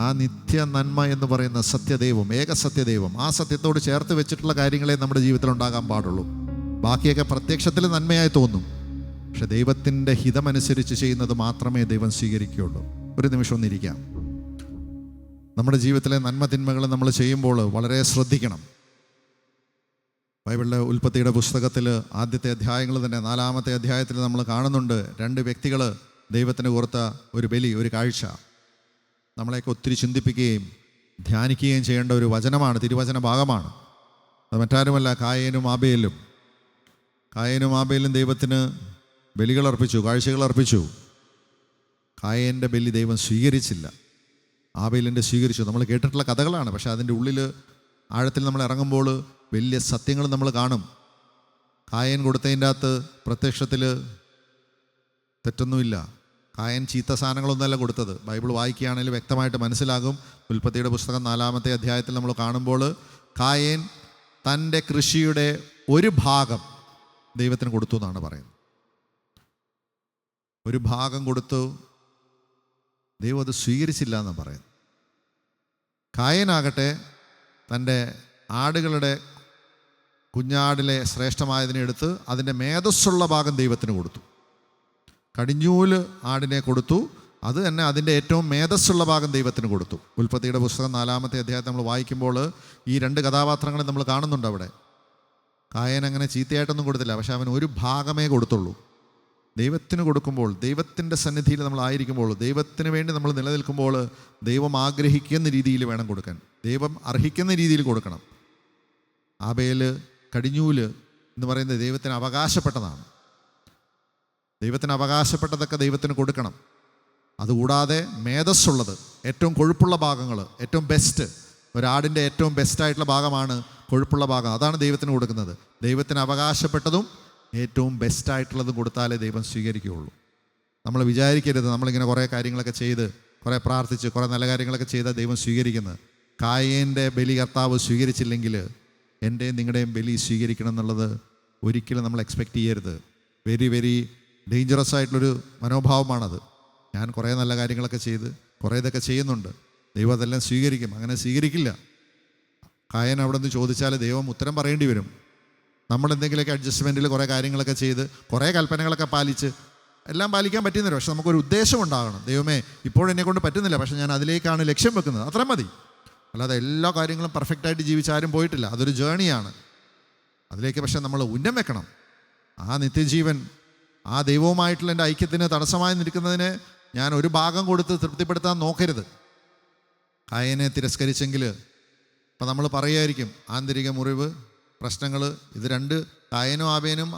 ആ നിത്യ നന്മ എന്ന് പറയുന്ന സത്യദൈവം, ഏക സത്യദൈവം, ആ സത്യത്തോട് ചേർത്ത് വെച്ചിട്ടുള്ള കാര്യങ്ങളെ നമ്മുടെ ജീവിതത്തിൽ ഉണ്ടാകാൻ പാടുള്ളൂ. ബാക്കിയൊക്കെ പ്രത്യക്ഷത്തിൽ നന്മയായി തോന്നും. പക്ഷെ ദൈവത്തിൻ്റെ ഹിതമനുസരിച്ച് ചെയ്യുന്നത് മാത്രമേ ദൈവം സ്വീകരിക്കുകയുള്ളൂ. ഒരു നിമിഷം ഒന്നിരിക്കാം. നമ്മുടെ ജീവിതത്തിലെ നന്മ തിന്മകൾ നമ്മൾ ചെയ്യുമ്പോൾ വളരെ ശ്രദ്ധിക്കണം. ബൈബിളിലെ ഉൽപ്പത്തിയുടെ പുസ്തകത്തിൽ ആദ്യത്തെ അധ്യായങ്ങൾ തന്നെ 4-ാമത്തെ അധ്യായത്തിൽ നമ്മൾ കാണുന്നുണ്ട്. 2 വ്യക്തികൾ ദൈവത്തിന് കൊടുത്ത ഒരു ബലി, ഒരു കാഴ്ച നമ്മളെയൊക്കെ ഒത്തിരി ചിന്തിപ്പിക്കുകയും ധ്യാനിക്കുകയും ചെയ്യേണ്ട ഒരു വചനമാണ്, തിരുവചന ഭാഗമാണ്. അത് മറ്റാരുമല്ല, കായേനും ആബേലും ദൈവത്തിന് ബലികളർപ്പിച്ചു, കാഴ്ചകളർപ്പിച്ചു. കായേൻ്റെ ബലി ദൈവം സ്വീകരിച്ചില്ല, ആബേലിൻ്റെ സ്വീകരിച്ചു. നമ്മൾ കേട്ടിട്ടുള്ള കഥകളാണ്, പക്ഷേ അതിൻ്റെ ഉള്ളിൽ ആഴത്തിൽ നമ്മൾ ഇറങ്ങുമ്പോൾ വലിയ സത്യങ്ങൾ നമ്മൾ കാണും. കായൻ കൊടുത്തതിൻ്റെ അകത്ത് പ്രത്യക്ഷത്തിൽ തെറ്റൊന്നുമില്ല. കായൻ ചീത്ത സാധനങ്ങളൊന്നുമല്ല കൊടുത്തത്. ബൈബിൾ വായിക്കുകയാണെങ്കിൽ വ്യക്തമായിട്ട് മനസ്സിലാകും. ഉൽപ്പത്തിയുടെ പുസ്തകം 4-ാമത്തെ അധ്യായത്തിൽ നമ്മൾ കാണുമ്പോൾ കായൻ തൻ്റെ കൃഷിയുടെ ഒരു ഭാഗം ദൈവത്തിന് കൊടുത്തു എന്നാണ് പറയുന്നത്. ഒരു ഭാഗം കൊടുത്തു, ദൈവം അത് സ്വീകരിച്ചില്ല എന്നാണ് പറയുന്നത്. കായനാകട്ടെ തൻ്റെ ആടുകളുടെ കുഞ്ഞാടിലെ ശ്രേഷ്ഠമായതിനെ എടുത്ത് അതിൻ്റെ മേധസ്സുള്ള ഭാഗം ദൈവത്തിന് കൊടുത്തു. കടിഞ്ഞൂല് ആടിനെ കൊടുത്തു, അത് തന്നെ അതിൻ്റെ ഏറ്റവും മേധസ്സുള്ള ഭാഗം ദൈവത്തിന് കൊടുത്തു. ഉൽപ്പത്തിയുടെ പുസ്തകം 4-ാമത്തെ അധ്യായത്തിൽ നമ്മൾ വായിക്കുമ്പോൾ ഈ രണ്ട് കഥാപാത്രങ്ങളെ നമ്മൾ കാണുന്നുണ്ട് അവിടെ. കായൻ അങ്ങനെ ചീത്തയായിട്ടൊന്നും കൊടുത്തില്ല, പക്ഷെ അവൻ ഒരു ഭാഗമേ കൊടുത്തുള്ളൂ. ദൈവത്തിന് കൊടുക്കുമ്പോൾ, ദൈവത്തിൻ്റെ സന്നിധിയിൽ നമ്മളായിരിക്കുമ്പോൾ, ദൈവത്തിന് വേണ്ടി നമ്മൾ നിലനിൽക്കുമ്പോൾ ദൈവം ആഗ്രഹിക്കുന്ന രീതിയിൽ വേണം കൊടുക്കാൻ. ദൈവം അർഹിക്കുന്ന രീതിയിൽ കൊടുക്കണം. ആബേൽ കടിഞ്ഞൂല് എന്ന് പറയുന്നത് ദൈവത്തിന് അവകാശപ്പെട്ടതാണ്. ദൈവത്തിന് അവകാശപ്പെട്ടതൊക്കെ ദൈവത്തിന് കൊടുക്കണം. അതുകൂടാതെ മേധസ്സുള്ളത്, ഏറ്റവും കൊഴുപ്പുള്ള ഭാഗങ്ങൾ, ഏറ്റവും ബെസ്റ്റ്, ഒരാടിൻ്റെ ഏറ്റവും ബെസ്റ്റായിട്ടുള്ള ഭാഗമാണ് കൊഴുപ്പുള്ള ഭാഗം. അതാണ് ദൈവത്തിന് കൊടുക്കുന്നത്. ദൈവത്തിന് അവകാശപ്പെട്ടതും ഏറ്റവും ബെസ്റ്റായിട്ടുള്ളതും കൊടുത്താലേ ദൈവം സ്വീകരിക്കുകയുള്ളൂ. നമ്മൾ വിചാരിക്കരുത് നമ്മളിങ്ങനെ കുറേ കാര്യങ്ങളൊക്കെ ചെയ്ത്, കുറേ പ്രാർത്ഥിച്ച്, കുറേ നല്ല കാര്യങ്ങളൊക്കെ ചെയ്താൽ ദൈവം സ്വീകരിക്കുന്നത്. കായേൻ്റെ ബലി കർത്താവ് സ്വീകരിച്ചില്ലെങ്കിൽ എൻ്റെയും നിങ്ങളുടെയും ബലി സ്വീകരിക്കണം എന്നുള്ളത് ഒരിക്കലും നമ്മൾ എക്സ്പെക്റ്റ് ചെയ്യരുത്. വെരി വെരി ഡേഞ്ചറസ് ആയിട്ടുള്ളൊരു മനോഭാവമാണത്. ഞാൻ കുറേ നല്ല കാര്യങ്ങളൊക്കെ ചെയ്ത് കുറേ ഇതൊക്കെ ചെയ്യുന്നുണ്ട്, ദൈവം അതെല്ലാം സ്വീകരിക്കും. അങ്ങനെ സ്വീകരിക്കില്ല. കായൻ അവിടെ നിന്ന് ചോദിച്ചാൽ ദൈവം ഉത്തരം പറയേണ്ടി വരും. നമ്മളെന്തെങ്കിലുമൊക്കെ അഡ്ജസ്റ്റ്മെൻറ്റിൽ കുറേ കാര്യങ്ങളൊക്കെ ചെയ്ത്, കുറേ കൽപ്പനകളൊക്കെ പാലിച്ച്, എല്ലാം പാലിക്കാൻ പറ്റുന്നില്ല, പക്ഷെ നമുക്കൊരു ഉദ്ദേശം ഉണ്ടാകണം. ദൈവമേ, ഇപ്പോഴെന്നെ കൊണ്ട് പറ്റുന്നില്ല, പക്ഷെ ഞാൻ അതിലേക്കാണ് ലക്ഷ്യം വെക്കുന്നത്, അത്ര മതി. അല്ലാതെ എല്ലാ കാര്യങ്ങളും പെർഫെക്റ്റായിട്ട് ജീവിച്ചാരും പോയിട്ടില്ല. അതൊരു ജേണിയാണ്. അതിലേക്ക് പക്ഷെ നമ്മൾ ഉന്നം വെക്കണം. ആ നിത്യജീവൻ, ആ ദൈവവുമായിട്ടുള്ള എൻ്റെ ഐക്യത്തിന് തടസ്സമായി നിൽക്കുന്നതിന് ഞാൻ ഒരു ഭാഗം കൊടുത്ത് തൃപ്തിപ്പെടുത്താൻ നോക്കരുത്. കായനെ തിരസ്കരിച്ചെങ്കിൽ ഇപ്പം നമ്മൾ പറയുമായിരിക്കും ആന്തരിക മുറിവ്, പ്രശ്നങ്ങൾ, ഇത് രണ്ട് കായനും ആബേനും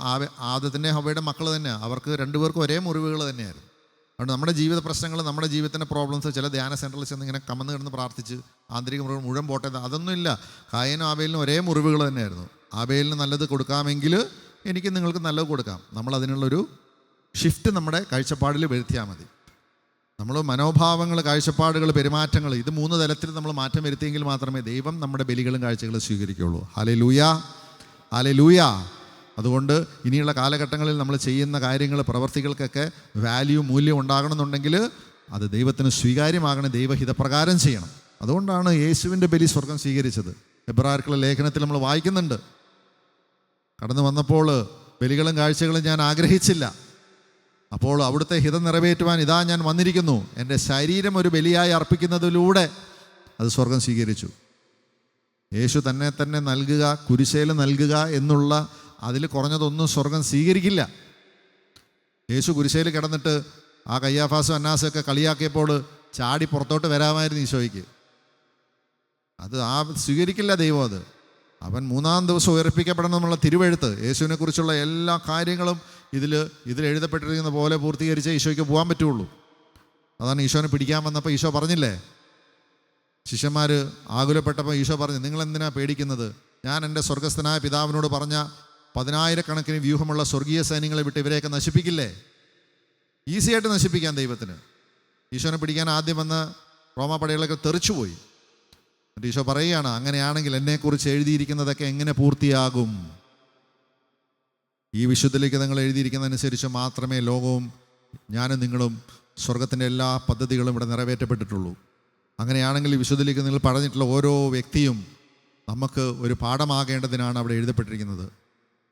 ആദത്തിൻ്റെ ഹവ്വയുടെ മക്കൾ തന്നെയാണ്. അവർക്ക് രണ്ടുപേർക്കും ഒരേ മുറിവുകൾ തന്നെയായിരുന്നു. അതുകൊണ്ട് നമ്മുടെ ജീവിത പ്രശ്നങ്ങൾ, നമ്മുടെ ജീവിതത്തിൻ്റെ പ്രോബ്ലംസ്, ചില ധ്യാന സെൻറ്ററിൽ ചെന്ന് ഇങ്ങനെ കമന്ന് കിടന്ന് പ്രാർത്ഥിച്ച് ആന്തരിക മുറിവ് മുഴുവൻ പോട്ടെ, അതൊന്നുമില്ല. കായനും ആബേലിനും ഒരേ മുറിവുകൾ തന്നെയായിരുന്നു. ആബേലിന് നല്ലത് കൊടുക്കാമെങ്കിൽ എനിക്ക് നിങ്ങൾക്ക് നല്ലത് കൊടുക്കാം. നമ്മളതിനുള്ളൊരു ഷിഫ്റ്റ് നമ്മുടെ കാഴ്ചപ്പാടിൽ വരുത്തിയാൽ മതി. നമ്മൾ മനോഭാവങ്ങൾ, കാഴ്ചപ്പാടുകൾ, പെരുമാറ്റങ്ങൾ, ഇത് 3 തലത്തിൽ നമ്മൾ മാറ്റം വരുത്തിയെങ്കിൽ മാത്രമേ ദൈവം നമ്മുടെ ബലികളും കാഴ്ചകളും സ്വീകരിക്കുകയുള്ളൂ. Hallelujah, hallelujah. അതുകൊണ്ട് ഇനിയുള്ള കാലഘട്ടങ്ങളിൽ നമ്മൾ ചെയ്യുന്ന കാര്യങ്ങൾ, പ്രവർത്തികൾക്കൊക്കെ വാല്യൂ, മൂല്യം ഉണ്ടാകണമെന്നുണ്ടെങ്കിൽ അത് ദൈവത്തിന് സ്വീകാര്യമാകണം, ദൈവഹിതപ്രകാരം ചെയ്യണം. അതുകൊണ്ടാണ് യേശുവിൻ്റെ ബലി സ്വർഗം സ്വീകരിച്ചത്. എബ്രായർക്കുള്ള ലേഖനത്തിൽ നമ്മൾ വായിക്കുന്നുണ്ട്, കടന്നു വന്നപ്പോൾ ബലികളും കാഴ്ചകളും ഞാൻ ആഗ്രഹിച്ചില്ല, അപ്പോൾ അവിടുത്തെ ഹിതം നിറവേറ്റുവാൻ ഇതാ ഞാൻ വന്നിരിക്കുന്നു. എൻ്റെ ശരീരം ഒരു ബലിയായി അർപ്പിക്കുന്നതിലൂടെ അത് സ്വർഗം സ്വീകരിച്ചു. യേശു തന്നെ നൽകുക, കുരിശേൽ നൽകുക എന്നുള്ള അതിൽ കുറഞ്ഞതൊന്നും സ്വർഗം സ്വീകരിക്കില്ല. യേശു കുരിശേൽ കിടന്നിട്ട് ആ കയ്യാഫാസും അന്നാസൊക്കെ കളിയാക്കിയപ്പോൾ ചാടി പുറത്തോട്ട് വരാമായിരുന്നു ഈശോയ്ക്ക്. അത് സ്വീകരിക്കില്ല ദൈവം. അത് അവൻ 3-ാം ദിവസം ഉയർപ്പിക്കപ്പെടണം എന്നുള്ള തിരുവെഴുത്ത്, യേശുവിനെ കുറിച്ചുള്ള എല്ലാ കാര്യങ്ങളും ഇതിൽ എഴുതപ്പെട്ടിരിക്കുന്ന പോലെ പൂർത്തീകരിച്ചേ ഈശോയ്ക്ക് പോകാൻ പറ്റുള്ളൂ. അതാണ് ഈശോനെ പിടിക്കാൻ വന്നപ്പോൾ ഈശോ പറഞ്ഞില്ലേ, ശിഷ്യന്മാർ ആകുലപ്പെട്ടപ്പോൾ ഈശോ പറഞ്ഞു, നിങ്ങളെന്തിനാ പേടിക്കുന്നത്? ഞാൻ എൻ്റെ സ്വർഗസ്ഥനായ പിതാവിനോട് പറഞ്ഞ 10,000-കണക്കിന് വ്യൂഹമുള്ള സ്വർഗീയ സൈന്യങ്ങളെ വിട്ട് ഇവരെയൊക്കെ നശിപ്പിക്കില്ലേ? ഈസിയായിട്ട് നശിപ്പിക്കാൻ ദൈവത്തിന്. ഈശോനെ പിടിക്കാൻ ആദ്യം വന്ന റോമാപ്പടകളൊക്കെ തെറിച്ചുപോയി. എന്നിട്ട് ഈശോ പറയുകയാണ്, അങ്ങനെയാണെങ്കിൽ എന്നെക്കുറിച്ച് എഴുതിയിരിക്കുന്നതൊക്കെ എങ്ങനെ പൂർത്തിയാകും? ഈ വിശുദ്ധ ലിഖിതങ്ങൾ എഴുതിയിരിക്കുന്നതനുസരിച്ച് മാത്രമേ ലോകവും ഞാനും നിങ്ങളും സ്വർഗത്തിൻ്റെ എല്ലാ പദ്ധതികളും ഇവിടെ നിറവേറ്റപ്പെട്ടിട്ടുള്ളൂ. അങ്ങനെയാണെങ്കിൽ ഈ വിശുദ്ധ ലിഖിതങ്ങൾ പറഞ്ഞിട്ടുള്ള ഓരോ വ്യക്തിയും നമുക്ക് ഒരു പാഠമാകേണ്ടതിനാണ് അവിടെ എഴുതപ്പെട്ടിരിക്കുന്നത്.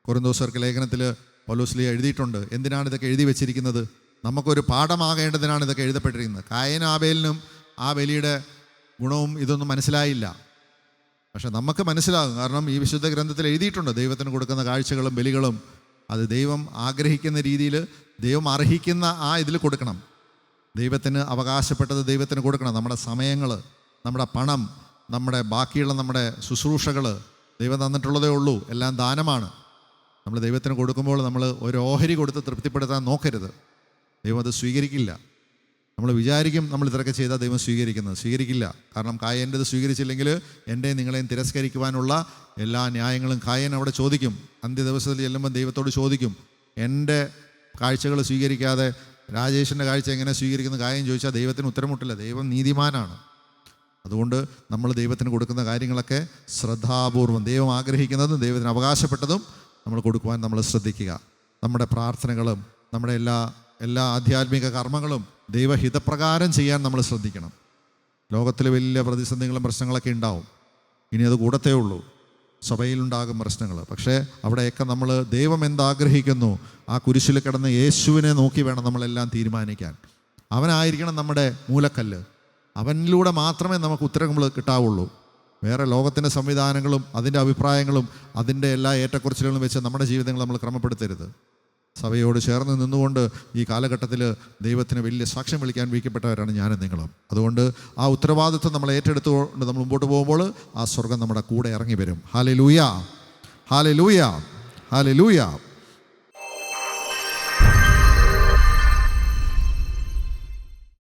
കൊരിന്തോസ്യർക്ക് ലേഖനത്തിൽ പൗലോസ് എഴുതിയിട്ടുണ്ട്, എന്തിനാണ് ഇതൊക്കെ എഴുതി വെച്ചിരിക്കുന്നത്? നമുക്കൊരു പാഠമാകേണ്ടതിനാണ് ഇതൊക്കെ എഴുതപ്പെട്ടിരിക്കുന്നത്. കായനും ആബേലിനും ആ ബലിയുടെ ഗുണവും ഇതൊന്നും മനസ്സിലായില്ല, പക്ഷെ നമുക്ക് മനസ്സിലാകും. കാരണം ഈ വിശുദ്ധ ഗ്രന്ഥത്തിൽ എഴുതിയിട്ടുണ്ട്, ദൈവത്തിന് കൊടുക്കുന്ന കാഴ്ചകളും ബലികളും അത് ദൈവം ആഗ്രഹിക്കുന്ന രീതിയിൽ, ദൈവം അർഹിക്കുന്ന ഇതിൽ കൊടുക്കണം. ദൈവത്തിന് അവകാശപ്പെട്ടത് ദൈവത്തിന് കൊടുക്കണം. നമ്മുടെ സമയങ്ങൾ, നമ്മുടെ പണം, നമ്മുടെ ബാക്കിയുള്ള നമ്മുടെ ശുശ്രൂഷകൾ ദൈവം തന്നിട്ടുള്ളതേ ഉള്ളൂ, എല്ലാം ദാനമാണ്. നമ്മൾ ദൈവത്തിന് കൊടുക്കുമ്പോൾ നമ്മൾ ഒരു ഓഹരി കൊടുത്ത് തൃപ്തിപ്പെടുത്താൻ നോക്കരുത്. ദൈവം അത് സ്വീകരിക്കില്ല. നമ്മൾ വിചാരിക്കും നമ്മൾ ഇത്രയൊക്കെ ചെയ്താൽ ദൈവം സ്വീകരിക്കില്ല. കാരണം കായേൻ്റെത് സ്വീകരിച്ചില്ലെങ്കിൽ എൻ്റെയും നിങ്ങളെയും തിരസ്കരിക്കുവാനുള്ള എല്ലാ ന്യായങ്ങളും കായൻ അവിടെ ചോദിക്കും. അന്ത്യ ദിവസത്തിൽ ചെല്ലുമ്പോൾ ദൈവത്തോട് ചോദിക്കും, എൻ്റെ കാഴ്ചകൾ സ്വീകരിക്കാതെ രാജേഷിൻ്റെ കാഴ്ച എങ്ങനെ സ്വീകരിക്കുന്നു കായൻ ചോദിച്ചാൽ ദൈവത്തിന് ഉത്തരമുട്ടില്ല. ദൈവം നീതിമാനാണ്. അതുകൊണ്ട് നമ്മൾ ദൈവത്തിന് കൊടുക്കുന്ന കാര്യങ്ങളൊക്കെ ശ്രദ്ധാപൂർവം, ദൈവം ആഗ്രഹിക്കുന്നതും ദൈവത്തിന് അവകാശപ്പെട്ടതും നമ്മൾ കൊടുക്കുവാൻ നമ്മൾ ശ്രദ്ധിക്കുക. നമ്മുടെ പ്രാർത്ഥനകളും നമ്മുടെ എല്ലാ ആധ്യാത്മിക കർമ്മങ്ങളും ദൈവഹിതപ്രകാരം ചെയ്യാൻ നമ്മൾ ശ്രദ്ധിക്കണം. ലോകത്തിൽ വലിയ പ്രതിസന്ധികളും പ്രശ്നങ്ങളൊക്കെ ഉണ്ടാവും. ഇനി അത് കൂടത്തേ ഉള്ളൂ. സഭയിലുണ്ടാകും പ്രശ്നങ്ങൾ. പക്ഷേ അവിടെയൊക്കെ നമ്മൾ ദൈവം എന്താഗ്രഹിക്കുന്നു ആ കുരിശിൽ കിടന്ന് യേശുവിനെ നോക്കി വേണം നമ്മളെല്ലാം തീരുമാനിക്കാൻ. അവനായിരിക്കണം നമ്മുടെ മൂലക്കല്ല്. അവനിലൂടെ മാത്രമേ നമുക്ക് ഉത്തരങ്ങൾ കിട്ടാവുള്ളൂ. വേറെ ലോകത്തിൻ്റെ സംവിധാനങ്ങളും അതിൻ്റെ അഭിപ്രായങ്ങളും അതിൻ്റെ എല്ലാ ഏറ്റക്കുറച്ചിലുകളും വെച്ച് നമ്മുടെ ജീവിതങ്ങൾ നമ്മൾ ക്രമപ്പെടുത്തരുത്. സഭയോട് ചേർന്ന് നിന്നുകൊണ്ട് ഈ കാലഘട്ടത്തിൽ ദൈവത്തിന് വലിയ സാക്ഷ്യം വിളിക്കാൻ വിളിക്കപ്പെട്ടവരാണ് ഞാനും നിങ്ങളും. അതുകൊണ്ട് ആ ഉത്തരവാദിത്വം നമ്മൾ ഏറ്റെടുത്തുകൊണ്ട് നമ്മൾ മുമ്പോട്ട് പോകുമ്പോൾ ആ സ്വർഗം നമ്മുടെ കൂടെ ഇറങ്ങി വരും. Hallelujah, hallelujah, hallelujah.